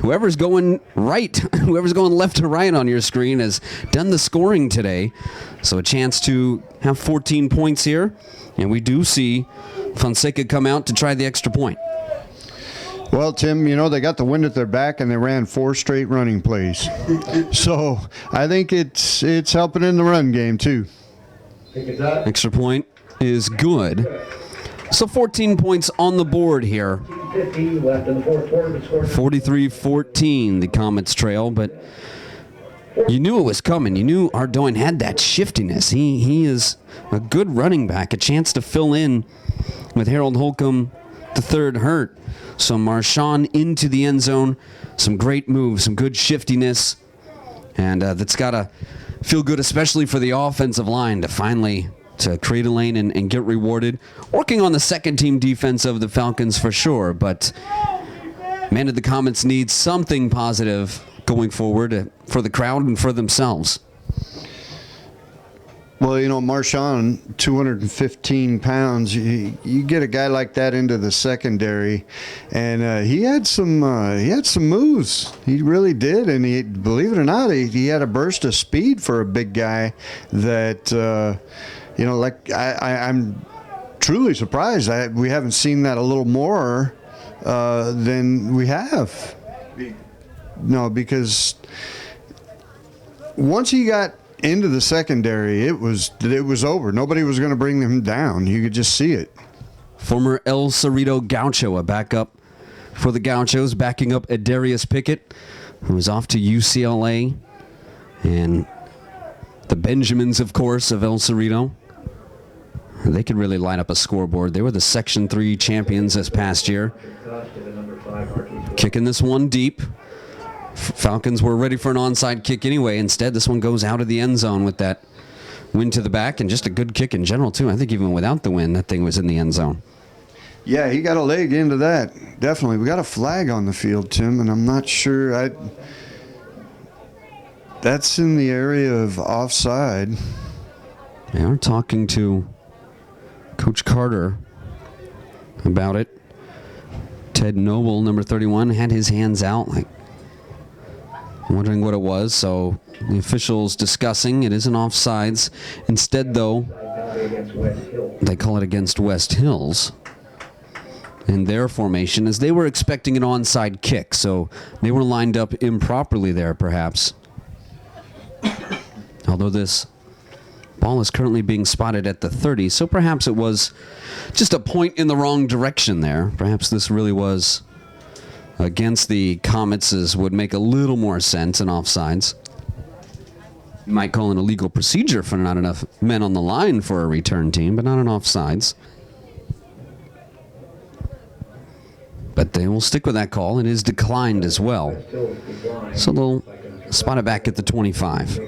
whoever's going right, whoever's going left to right on your screen has done the scoring today. So a chance to have 14 points here. And we do see Fonseca come out to try the extra point. Well, Tim, you know, they got the wind at their back and they ran 4 straight running plays. So I think it's helping in the run game, too. Extra point is good. So 14 points on the board here. 43-14, the Comets trail, but you knew it was coming. You knew Ardoin had that shiftiness. He is a good running back, a chance to fill in with Harold Holcomb III hurt. So Marshawn into the end zone. Some great moves, some good shiftiness. And that's got to feel good, especially for the offensive line, to finally to create a lane and get rewarded. Working on the second team defense of the Falcons for sure, but man, did the Comets need something positive going forward for the crowd and for themselves. Well, you know, Marshawn, 215 pounds. You get a guy like that into the secondary, and he had some moves. He really did, and he, believe it or not, he had a burst of speed for a big guy. That you know, like I'm truly surprised we haven't seen that a little more than we have. No, because once he got into the secondary, it was over. Nobody was going to bring them down. You could just see it. Former El Cerrito Gaucho, a backup for the Gauchos, backing up Adarius Pickett, who is off to UCLA, and the Benjamins, of course, of El Cerrito. They could really line up a scoreboard. They were the Section 3 champions this past year. Kicking this one deep. Falcons were ready for an onside kick anyway. Instead, this one goes out of the end zone with that wind to the back, and just a good kick in general, too. I think even without the wind, that thing was in the end zone. Yeah, he got a leg into that. Definitely. We got a flag on the field, Tim, and I'm not sure. That's in the area of offside. They are talking to Coach Carter about it. Ted Noble, number 31, had his hands out, like wondering what it was. So the officials discussing it isn't offsides. Instead, though, they call it against West Hills in their formation, as they were expecting an onside kick. So they were lined up improperly there, perhaps. Although this ball is currently being spotted at the 30, so perhaps it was just a point in the wrong direction there. Perhaps this really was against the Comets, as would make a little more sense in offsides. You might call an illegal procedure for not enough men on the line for a return team, but not an offsides. But they will stick with that call. It is declined as well. So they'll spot it back at the 25.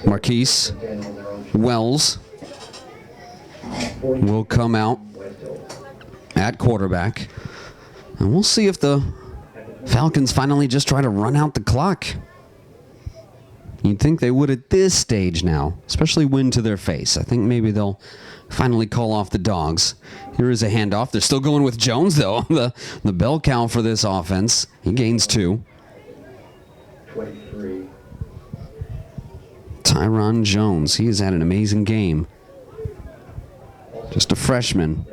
Marquise Wells will come out at quarterback. And we'll see if the Falcons finally just try to run out the clock. You'd think they would at this stage now, especially wind to their face. I think maybe they'll finally call off the dogs. Here is a handoff. They're still going with Jones, though, the bell cow for this offense. He gains 2. 23. Tyron Jones, he has had an amazing game. Just a freshman.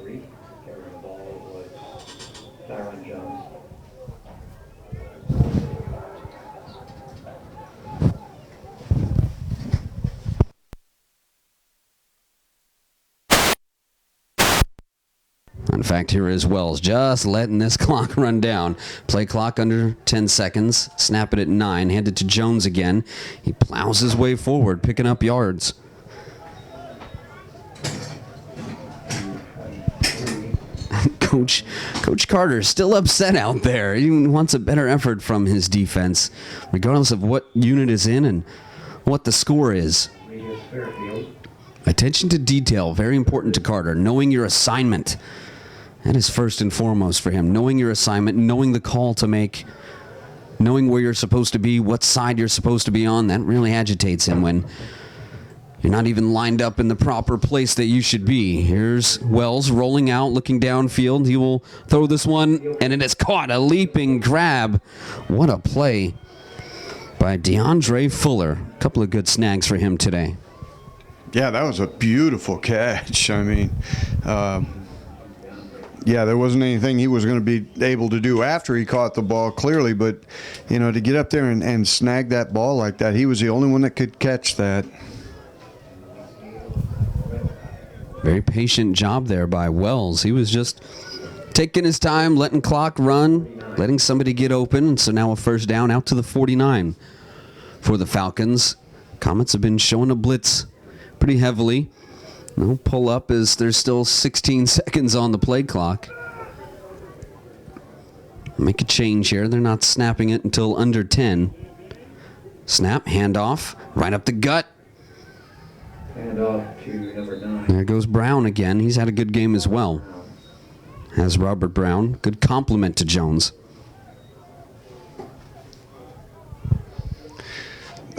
3. Carrying the ball was Tyron Jones. In fact, here is Wells just letting this clock run down. Play clock under 10 seconds. Snap it at 9. Hand it to Jones again. He plows his way forward, picking up yards. Coach Carter still upset out there. He wants a better effort from his defense, regardless of what unit is in and what the score is. Attention to detail, very important to Carter. Knowing your assignment. That is first and foremost for him. Knowing your assignment, knowing the call to make, knowing where you're supposed to be, what side you're supposed to be on. That really agitates him when you're not even lined up in the proper place that you should be. Here's Wells rolling out, looking downfield. He will throw this one, and it is caught. A leaping grab. What a play by DeAndre Fuller. A couple of good snags for him today. Yeah, that was a beautiful catch. I mean, yeah, there wasn't anything he was going to be able to do after he caught the ball, clearly. But, you know, to get up there and snag that ball like that, he was the only one that could catch that. Very patient job there by Wells. He was just taking his time, letting clock run, letting somebody get open. So now a first down out to the 49 for the Falcons. Comets have been showing a blitz pretty heavily. No pull up as there's still 16 seconds on the play clock. Make a change here. They're not snapping it until under 10. Snap, handoff, right up the gut. Handoff to number 9. There goes Brown again. He's had a good game as well. Has Robert Brown. Good compliment to Jones.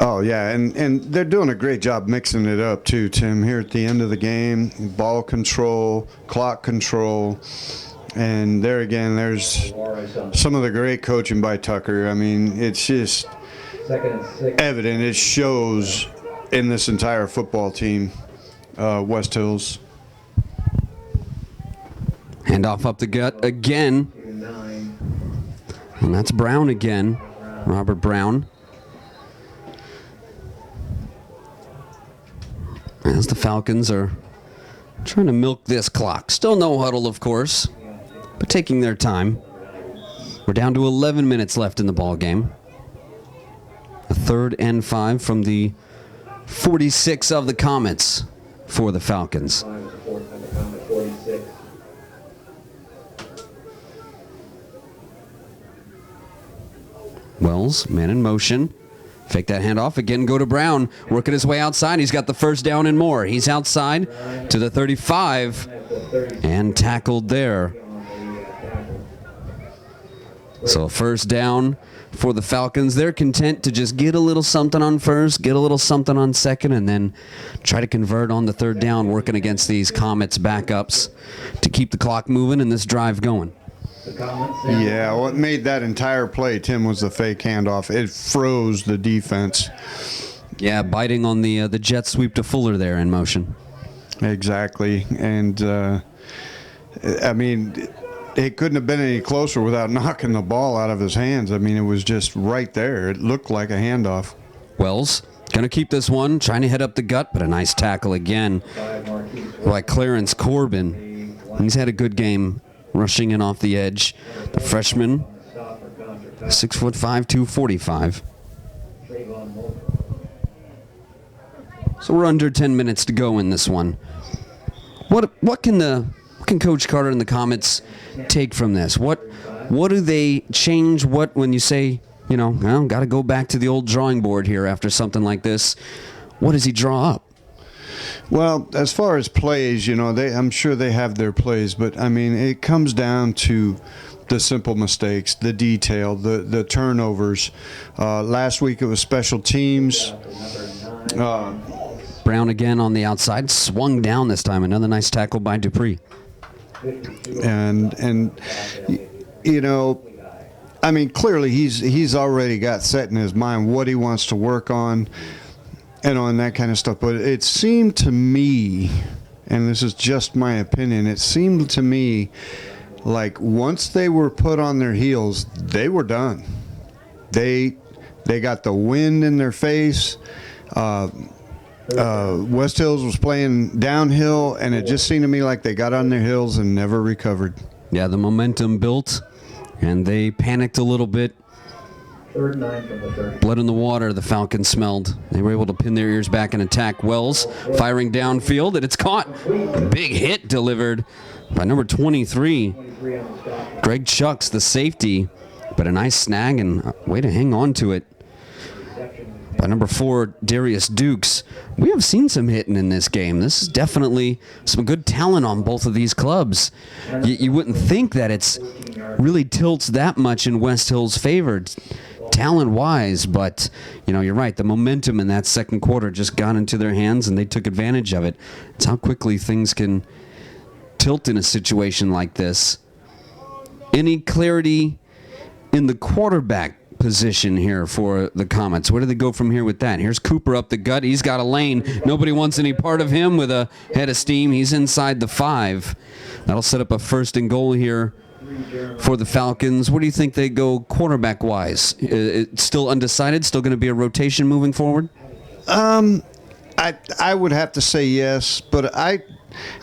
Oh, yeah, and they're doing a great job mixing it up, too, Tim, here at the end of the game. Ball control, clock control, and there again, there's some of the great coaching by Tucker. I mean, it's just evident. It shows in this entire football team, West Hills. Handoff up the gut again. And that's Brown again. Robert Brown. As the Falcons are trying to milk this clock. Still no huddle, of course, but taking their time. We're down to 11 minutes left in the ball game. A 3rd and 5 from the 46 of the Comets for the Falcons. Wells, man in motion. Fake that handoff. Again, go to Brown. Working his way outside. He's got the first down and more. He's outside to the 35 and tackled there. So first down for the Falcons. They're content to just get a little something on first, get a little something on second, and then try to convert on the 3rd down, working against these Comets backups to keep the clock moving and this drive going. Yeah, what made that entire play, Tim, was the fake handoff. It froze the defense. Yeah, biting on the jet sweep to Fuller there in motion. Exactly, and I mean, it couldn't have been any closer without knocking the ball out of his hands. I mean, it was just right there. It looked like a handoff. Wells going to keep this one, trying to head up the gut, but a nice tackle again by Clarence Corbin. He's had a good game rushing in off the edge. The freshman, 6'5", 245. So we're under 10 minutes to go in this one. What can Coach Carter and the Comets take from this? What do they change? What when you say, you know, well, got to go back to the old drawing board here after something like this? What does he draw up? Well, as far as plays, you know, I'm sure they have their plays, but I mean, it comes down to the simple mistakes, the detail, the turnovers. Last week it was special teams. Brown again on the outside, swung down this time. Another nice tackle by Dupree. And you know, I mean, clearly he's already got set in his mind what he wants to work on and on that kind of stuff. But it seemed to me, and this is just my opinion, it seemed to me like once they were put on their heels, they were done. They got the wind in their face. West Hills was playing downhill, and it just seemed to me like they got on their heels and never recovered. Yeah, the momentum built, and they panicked a little bit. 3rd and 9 from the 30. Blood in the water the Falcons smelled. They were able to pin their ears back and attack. Wells firing downfield, and it's caught. Big hit delivered by number 23, 23 on the stop. Greg Chucks, the safety, but a nice snag and a way to hang on to it by number 4, Darius Dukes. We have seen some hitting in this game. This is definitely some good talent on both of these clubs. You wouldn't think that it's really tilts that much in West Hill's favor talent-wise, but you're right. The momentum in that second quarter just got into their hands, and they took advantage of it. It's how quickly things can tilt in a situation like this. Any clarity in the quarterback position here for the Comets? Where do they go from here with that? Here's Cooper up the gut. He's got a lane. Nobody wants any part of him with a head of steam. He's inside the 5. That'll set up a 1st and goal here for the Falcons. Where do you think they go quarterback-wise? It's still undecided? Still going to be a rotation moving forward? I would have to say yes, but I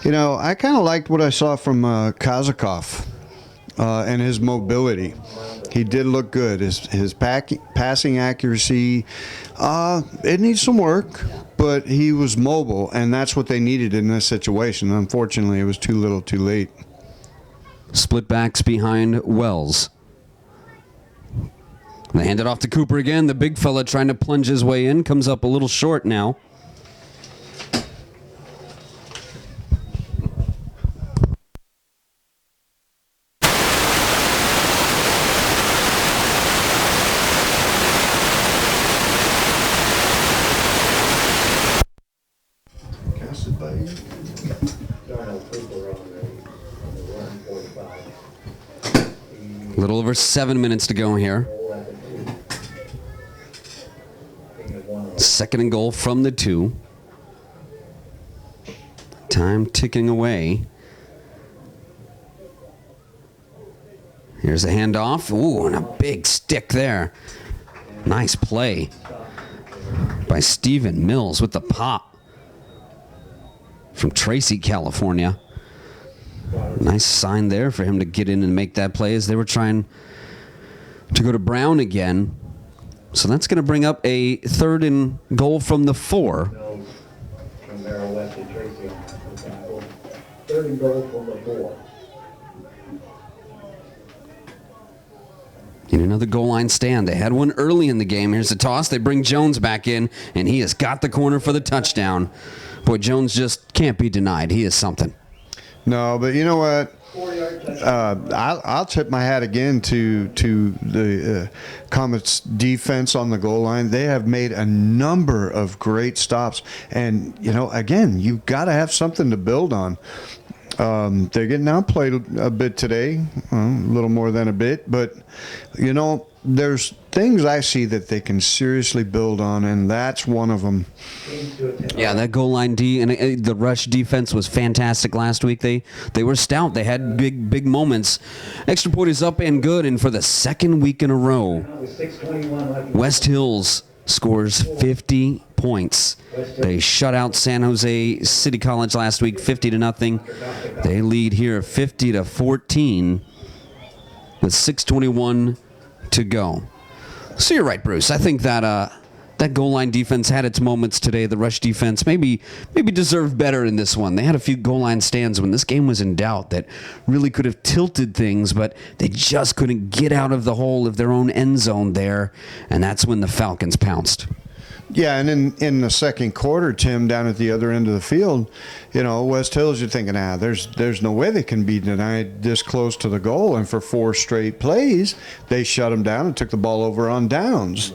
kind of liked what I saw from Kazakov and his mobility. He did look good. His passing accuracy, it needs some work, but he was mobile, and that's what they needed in this situation. Unfortunately, it was too little too late. Split backs behind Wells. They hand it off to Cooper again. The big fella trying to plunge his way in. Comes up a little short now. Darnell Cooper on the run, 45. A little over 7 minutes to go here. Goal at the 2. Being a 1-0. 2nd and goal from the 2. Time ticking away. Here's a handoff. Ooh, and a big stick there. Nice play by Stephen Mills with the pop from Tracy, California. Nice sign there for him to get in and make that play as they were trying to go to Brown again. So that's going to bring up a 3rd and goal from the 4. From Merrill West and Tracy on the tackle. 3rd and goal from the 4. In another goal line stand. They had one early in the game. Here's the toss. They bring Jones back in, and he has got the corner for the touchdown. Boy, Jones just can't be denied. He is something. No, but you know what? I'll tip my hat again to the Comets defense on the goal line. They have made a number of great stops, and again, you've got to have something to build on. They're getting outplayed a bit today, a little more than a bit, but there's things I see that they can seriously build on, and that's one of them. Yeah, that goal line D and the rush defense was fantastic last week. They were stout. They had big moments. Extra point is up and good, and for the 2nd week in a row, West Hills scores 50 points. They shut out San Jose City College last week 50-0. They lead here 50-14 with 6:21 to go. So you're right, Bruce. I think that that goal line defense had its moments today. The rush defense maybe deserved better in this one. They had a few goal line stands when this game was in doubt that really could have tilted things, but they just couldn't get out of the hole of their own end zone there, and that's when the Falcons pounced. Yeah, and in the second quarter, Tim, down at the other end of the field, West Hills, you're thinking, there's no way they can be denied this close to the goal. And for 4 straight plays, they shut them down and took the ball over on downs.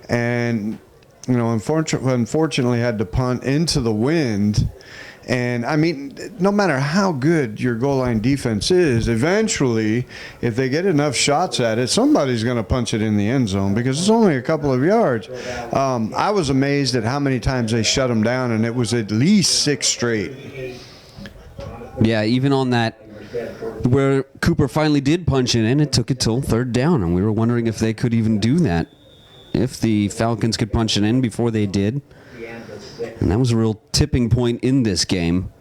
And, unfortunately had to punt into the wind. And, I mean, no matter how good your goal line defense is, eventually, if they get enough shots at it, somebody's going to punch it in the end zone because it's only a couple of yards. I was amazed at how many times they shut them down, and it was at least 6 straight. Yeah, even on that, where Cooper finally did punch it in, it took it till 3rd down, and we were wondering if they could even do that. If the Falcons could punch it in before they did. And that was a real tipping point in this game.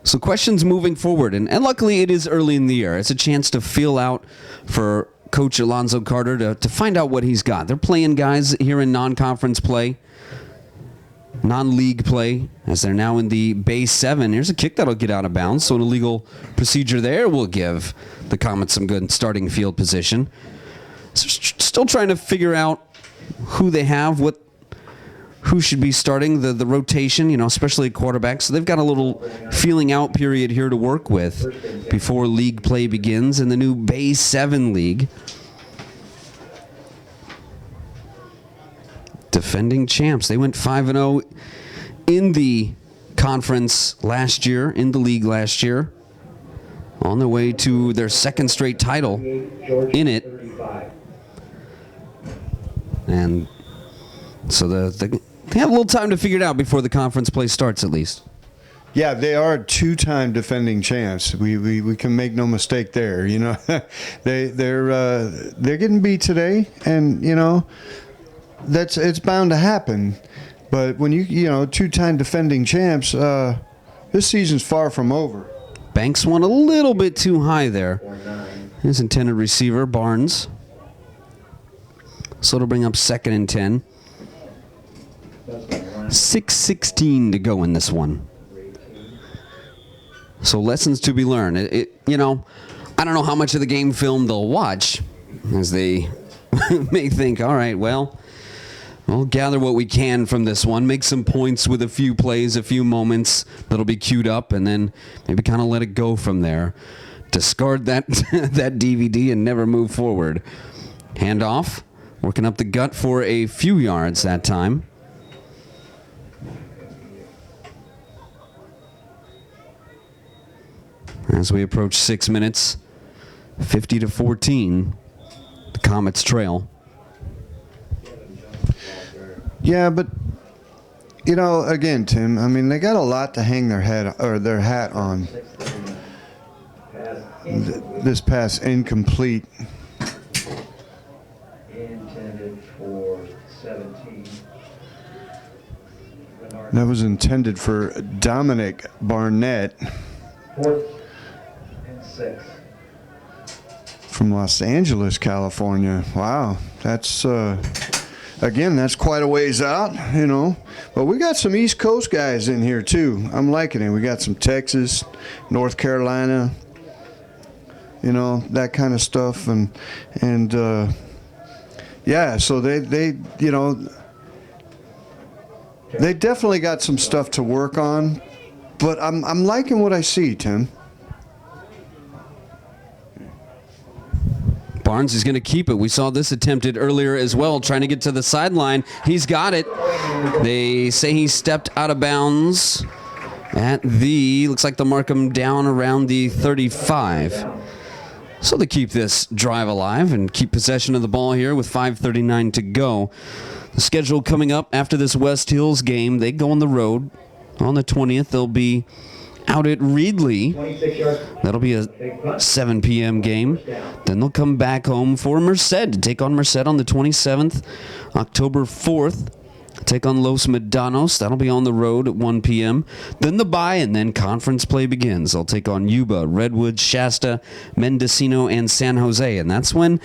So questions moving forward, and luckily it is early in the year. It's a chance to feel out for Coach Alonzo Carter to find out what he's got. They're playing guys here in non-conference play, non-league play, as they're now in the base 7. Here's a kick that'll get out of bounds, so an illegal procedure there will give the Comets some good starting field position. So still trying to figure out who they have, who should be starting, the rotation, especially quarterbacks. So they've got a little feeling out period here to work with before league play begins in the new Bay 7 league. Defending champs. They went 5-0 in the conference last year, in the league last year. On their way to their 2nd straight title in it. And so they have a little time to figure it out before the conference play starts, at least. Yeah, they are 2-time defending champs. We can make no mistake there. They're getting beat today, and it's bound to happen. But when you 2-time defending champs, this season's far from over. Banks went a little bit too high there. His intended receiver, Barnes. So it'll bring up 2nd and 10. 6:16 to go in this one. So lessons to be learned. I don't know how much of the game film they'll watch, as they may think, all right, well, we'll gather what we can from this one, make some points with a few plays, a few moments that'll be queued up, and then maybe kind of let it go from there. Discard that that DVD and never move forward. Handoff, working up the gut for a few yards that time. As we approach 6 minutes, 50-14, the Comets trail. Yeah, but again, Tim, I mean, they got a lot to hang their hat on. This pass incomplete. Intended for 17. That was intended for Dominic Barnett. 4th and 6. From Los Angeles, California. Wow, that's again, that's quite a ways out, But we got some East Coast guys in here too. I'm liking it. We got some Texas, North Carolina, that kind of stuff, and yeah. So they definitely got some stuff to work on. But I'm liking what I see, Tim. Barnes is going to keep it. We saw this attempted earlier as well, trying to get to the sideline. He's got it. They say he stepped out of bounds at looks like they'll mark him down around the 35. So they keep this drive alive and keep possession of the ball here with 5:39 to go. The schedule coming up after this West Hills game, they go on the road. On the 20th, they'll be out at Reedley. That'll be a 7 p.m. game. Then they'll come back home for Merced to take on Merced on the 27th. October 4th, take on Los Medanos. That'll be on the road at 1 p.m. Then the bye, and then conference play begins. They'll take on Yuba, Redwood, Shasta, Mendocino, and San Jose. And that's when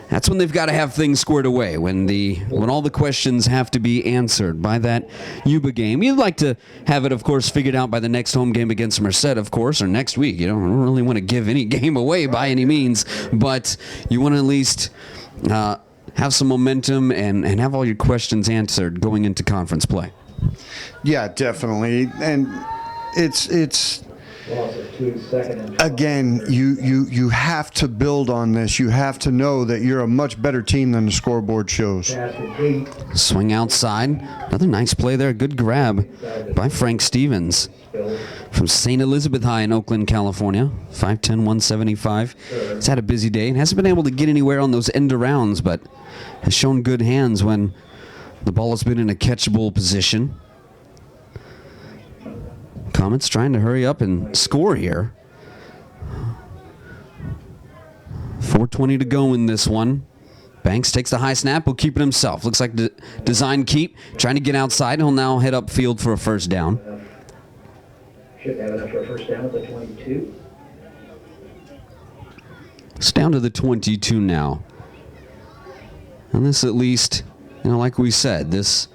they've got to have things squared away, when all the questions have to be answered by that Yuba game. You'd like to have it, of course, figured out by the next home game against Merced, of course, or next week. You don't really want to give any game away by any means, but you want to at least have some momentum and have all your questions answered going into conference play. Yeah, definitely. And it's again, you have to build on this. You have to know that you're a much better team than the scoreboard shows. Swing outside. Another nice play there. Good grab by Frank Stevens from St. Elizabeth High in Oakland, California. 5'10", 175. He's had a busy day and hasn't been able to get anywhere on those end arounds, but has shown good hands when the ball has been in a catchable position. Comets trying to hurry up and score here. 4:20 to go in this one. Banks takes the high snap, will keep it himself. Looks like the design keep, trying to get outside. He'll now head upfield for a first down. Should have enough for a first down at the 22. It's down to the 22 now. And this at least, like we said, this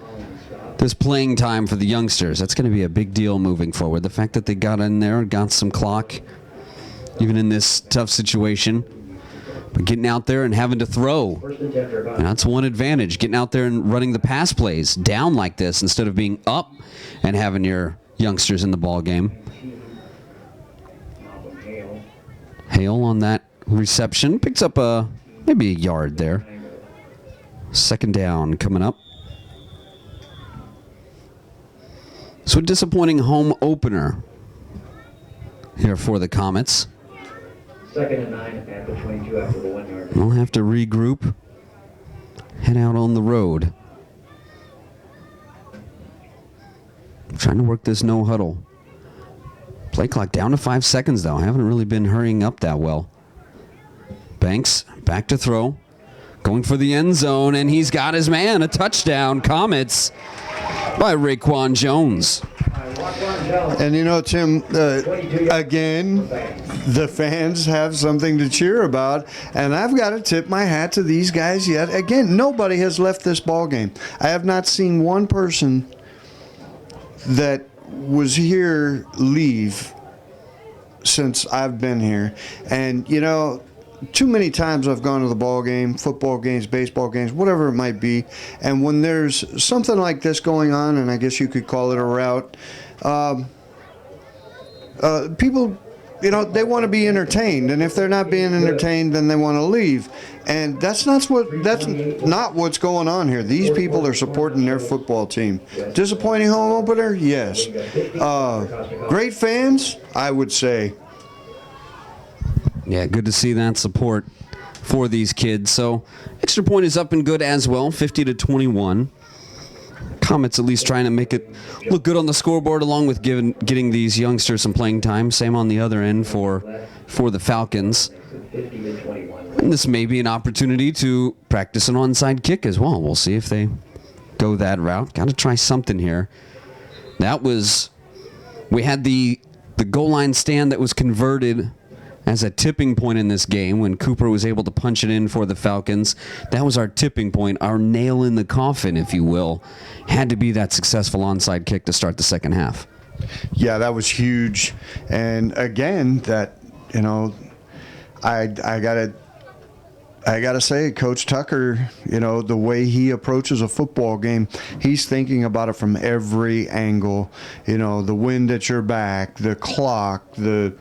playing time for the youngsters, that's going to be a big deal moving forward. The fact that they got in there and got some clock, even in this tough situation. But getting out there and having to throw, that's one advantage. Getting out there and running the pass plays down like this instead of being up and having your youngsters in the ball game. Hale on that reception. Picks up maybe a yard there. Second down coming up. So a disappointing home opener here for the Comets. 2nd and 9 at the 22 after the 1 yard. We'll have to regroup. Head out on the road. Trying to work this no huddle. Play clock down to 5 seconds though. Haven't really been hurrying up that well. Banks back to throw. Going for the end zone, and he's got his man. A touchdown. Comets by Raekwon Jones. And Tim, again, the fans have something to cheer about, and I've got to tip my hat to these guys yet. Again, nobody has left this ball game. I have not seen one person that was here leave since I've been here. And, too many times I've gone to the ball game, football games, baseball games, whatever it might be, and when there's something like this going on, and I guess you could call it a rout, people, they want to be entertained, and if they're not being entertained, then they want to leave, and that's not what's going on here. These people are supporting their football team. Disappointing home opener, yes. Great fans, I would say. Yeah, good to see that support for these kids. So extra point is up and good as well, 50-21. Comets at least trying to make it look good on the scoreboard, along with getting these youngsters some playing time. Same on the other end for the Falcons. And this may be an opportunity to practice an onside kick as well. We'll see if they go that route. Got to try something here. We had the goal line stand that was converted as a tipping point in this game when Cooper was able to punch it in for the Falcons. That was our tipping point, our nail in the coffin, if you will. Had to be that successful onside kick to start the second half. Yeah, that was huge. And again, that, I gotta say, Coach Tucker, the way he approaches a football game, he's thinking about it from every angle. The wind at your back, the clock, the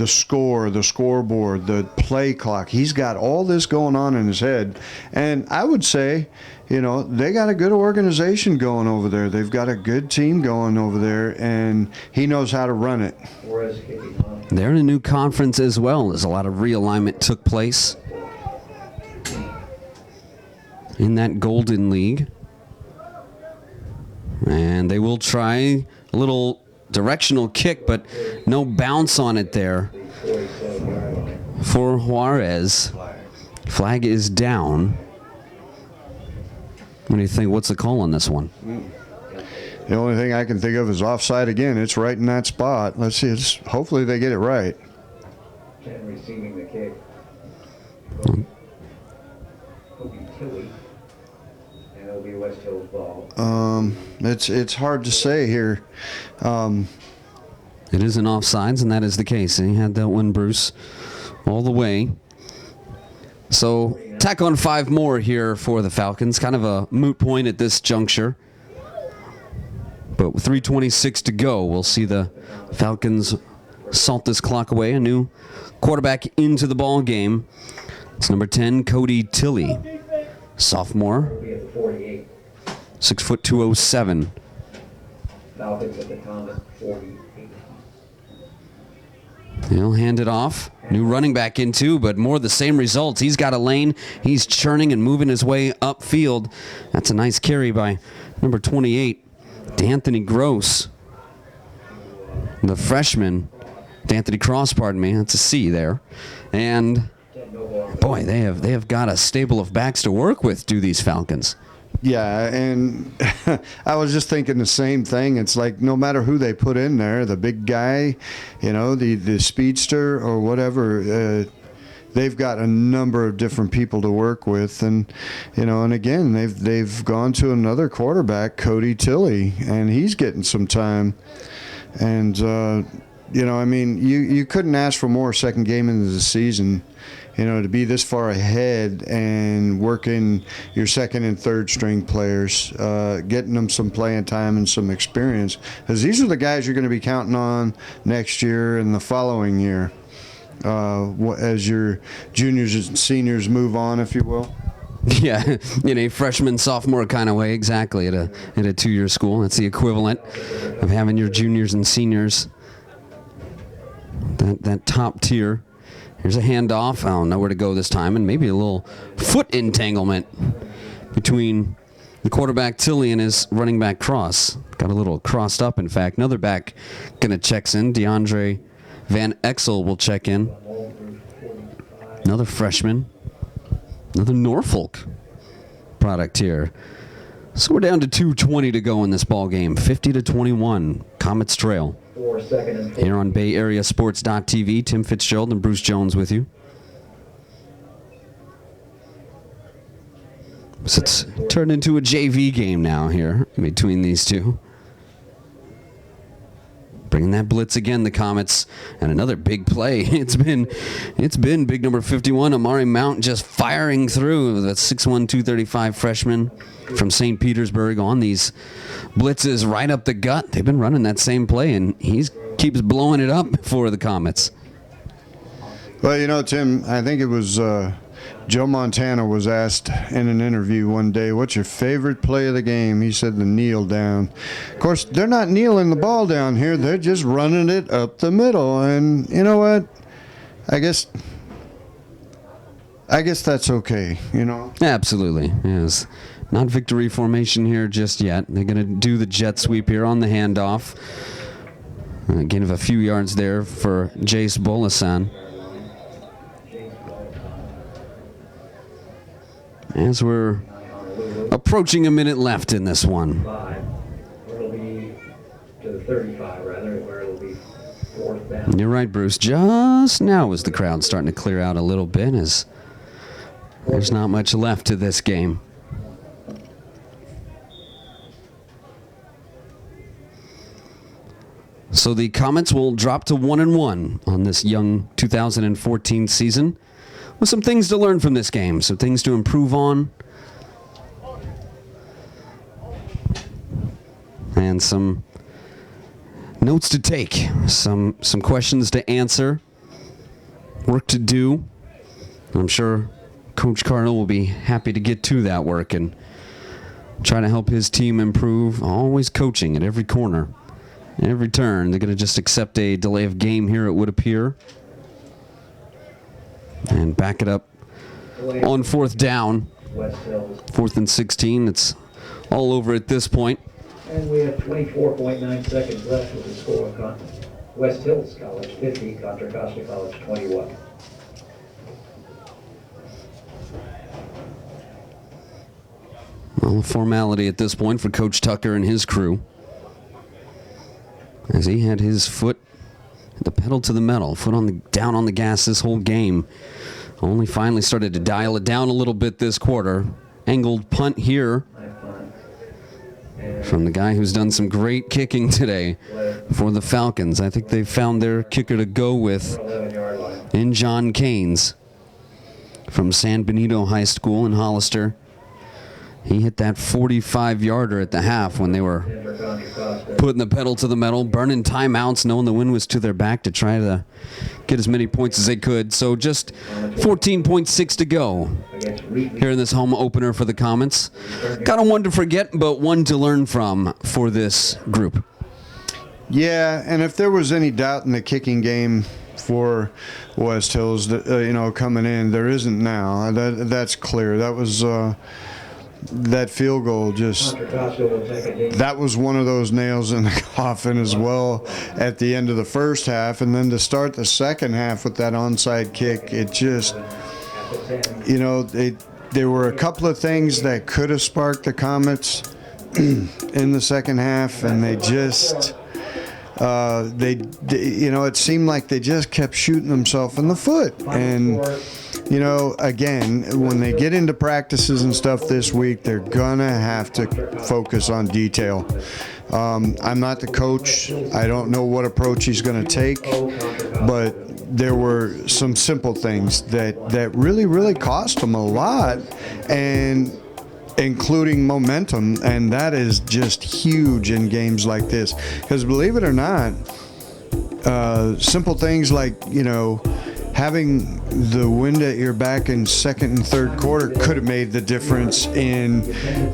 score, the scoreboard, the play clock. He's got all this going on in his head. And I would say, they got a good organization going over there. They've got a good team going over there, and he knows how to run it. They're in a new conference as well, as a lot of realignment took place in that Golden League. And they will try a little directional kick, but no bounce on it there for Juarez. Flag is down. What do you think? What's the call on this one? The only thing I can think of is offside again. It's right in that spot. Let's see. Hopefully they get it right. Ken receiving the kick. Tilly. And it'll be West Hill's ball. It's hard to say here. It is an offsides, and that is the case. He had that one, Bruce, all the way. So tack on 5 more here for the Falcons. Kind of a moot point at this juncture. But with 3:26 to go, we'll see the Falcons salt this clock away. A new quarterback into the ball game. It's number 10, Cody Tilley, sophomore, 6 foot 207. Falcons at the Comet 48. He'll hand it off. New running back in too, but more the same results. He's got a lane. He's churning and moving his way upfield. That's a nice carry by number 28, D'Anthony Gross. the freshman, D'Anthony Cross, pardon me, that's a C there. And boy, they have got a stable of backs to work with, do these Falcons. Yeah, and I was just thinking the same thing. It's like no matter who they put in there, the big guy, the speedster or whatever, they've got a number of different people to work with, and and again they've gone to another quarterback, Cody Tilley, and he's getting some time, and I mean you couldn't ask for more second game into the season. To be this far ahead and working your second and third string players, getting them some playing time and some experience, because these are the guys you're going to be counting on next year and the following year as your juniors and seniors move on, if you will. Yeah, in a freshman, sophomore kind of way, exactly, at a 2-year school. That's the equivalent of having your juniors and seniors, that top tier. Here's a handoff. I don't know where to go this time, and maybe a little foot entanglement between the quarterback Tilley and his running back Cross. Got a little crossed up, in fact. Another back gonna checks in. DeAndre Van Exel will check in. Another freshman. Another Norfolk product here. So we're down to 2:20 to go in this ball game. 50-21. Comets trail. Here on BayAreaSports.tv, Tim Fitzgerald and Bruce Jones with you. So it's turned into a JV game now here between these two. Bringing that blitz again, the Comets, and another big play. It's been big number 51, Amari Mount, just firing through, the 6'1", 235 freshman from St. Petersburg on these blitzes right up the gut. They've been running that same play, and he keeps blowing it up for the Comets. Well, Tim, I think it was Joe Montana was asked in an interview one day, what's your favorite play of the game? He said the kneel down. Of course, they're not kneeling the ball down here. They're just running it up the middle. And you know what? I guess that's okay, Absolutely, yes. Not victory formation here just yet. They're going to do the jet sweep here on the handoff. Gain of a few yards there for Jace Bolasan. As we're approaching a minute left in this one. It'll be to the 35, rather, where it'll be fourth down. You're right, Bruce. Just now is the crowd starting to clear out a little bit, as there's not much left to this game. So the Comets will drop to 1-1 on this young 2014 season, with some things to learn from this game, some things to improve on, and some notes to take, some questions to answer, work to do. I'm sure Coach Cardinal will be happy to get to that work and try to help his team improve, always coaching at every corner, every turn. They're going to just accept a delay of game here, it would appear, and back it up on fourth down. 4th and 16. It's all over at this point. And we have 24.9 seconds left with the score of West Hills College 50, Contra Costa College 21. Well, a formality at this point for Coach Tucker and his crew, as he had his foot, the pedal to the metal, foot down on the gas this whole game. Only finally started to dial it down a little bit this quarter. Angled punt here from the guy who's done some great kicking today for the Falcons. I think they've found their kicker to go with in John Keynes from San Benito High School in Hollister. He hit that 45-yarder at the half when they were putting the pedal to the metal, burning timeouts, knowing the wind was to their back to try to get as many points as they could. So just 14.6 to go here in this home opener for the Comets. Got a one to forget, but one to learn from for this group. Yeah, and if there was any doubt in the kicking game for West Hills, coming in, there isn't now. That's clear. That was that field goal just, Contra Costa will take a knee. that was one of those nails in the coffin as well at the end of the first half. And then to start the second half with that onside kick, it just, you know, there were a couple of things that could have sparked the Comets in the second half, and they just, you know, it seemed like they just kept shooting themselves in the foot. And, you know, again, when they get into practices and stuff this week, they're gonna have to focus on detail. I'm not the coach. I don't know what approach he's gonna take, but there were some simple things that really cost them a lot, and including momentum, and that is just huge in games like this. Because believe it or not, simple things like, you know, having the wind at your back in second and third quarter could have made the difference in,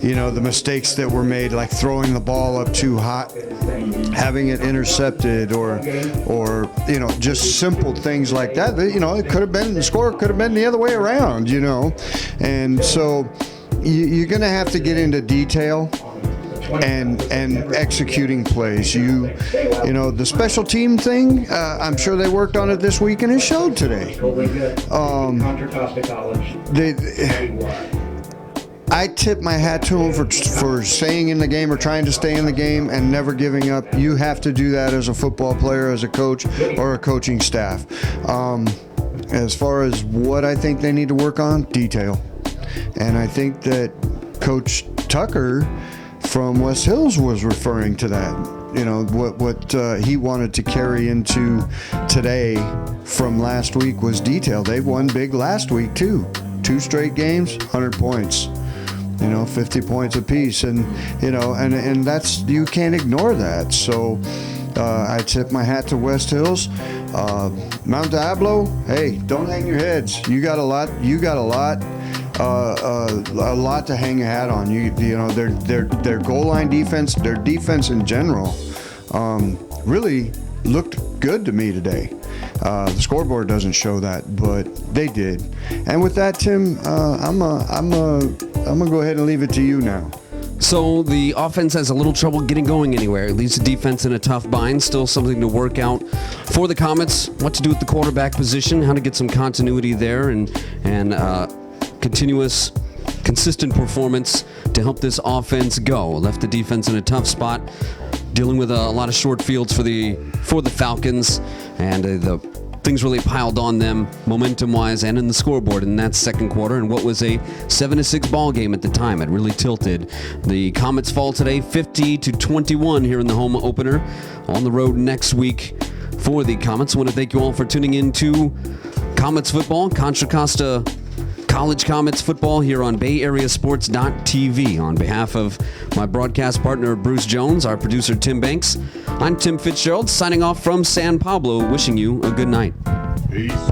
you know, the mistakes that were made, like throwing the ball up too high, having it intercepted, or you know, just simple things like that. You know, it could have been, the score could have been the other way around, you know. And so you're going to have to get into detail and executing plays. You know, the special team thing, I'm sure they worked on it this week, and it showed today. Contra Costa College. I tip my hat to them for staying in the game, or trying to stay in the game and never giving up. You have to do that as a football player, as a coach, or a coaching staff. As far as what I think they need to work on, detail. And I think that Coach Tucker from West Hills was referring to that. You know, what he wanted to carry into today from last week was detail. They won big last week too. 2 straight games, 100 points. You know, 50 points apiece, and you know, and that's, you can't ignore that. So I tip my hat to West Hills. Mount Diablo, hey, don't hang your heads. You got a lot. A lot to hang a hat on. You know, their goal line defense, their defense in general, really looked good to me today. The scoreboard doesn't show that, but they did. And with that, Tim, I'm gonna go ahead and leave it to you now. So the offense has a little trouble getting going anywhere. It leaves the defense in a tough bind. Still something to work out for the Comets. What to do with the quarterback position, how to get some continuity there, and continuous, consistent performance to help this offense go. Left the defense in a tough spot, dealing with a lot of short fields for the Falcons, and the things really piled on them momentum-wise and in the scoreboard in that second quarter, and what was a 7-6 ball game at the time. It really tilted. The Comets fall today 50-21 here in the home opener. On the road next week for the Comets. I want to thank you all for tuning in to Comets football, Contra Costa College Comets football here on BayAreaSports.tv. On behalf of my broadcast partner Bruce Jones, our producer Tim Banks, I'm Tim Fitzgerald signing off from San Pablo, wishing you a good night. Peace.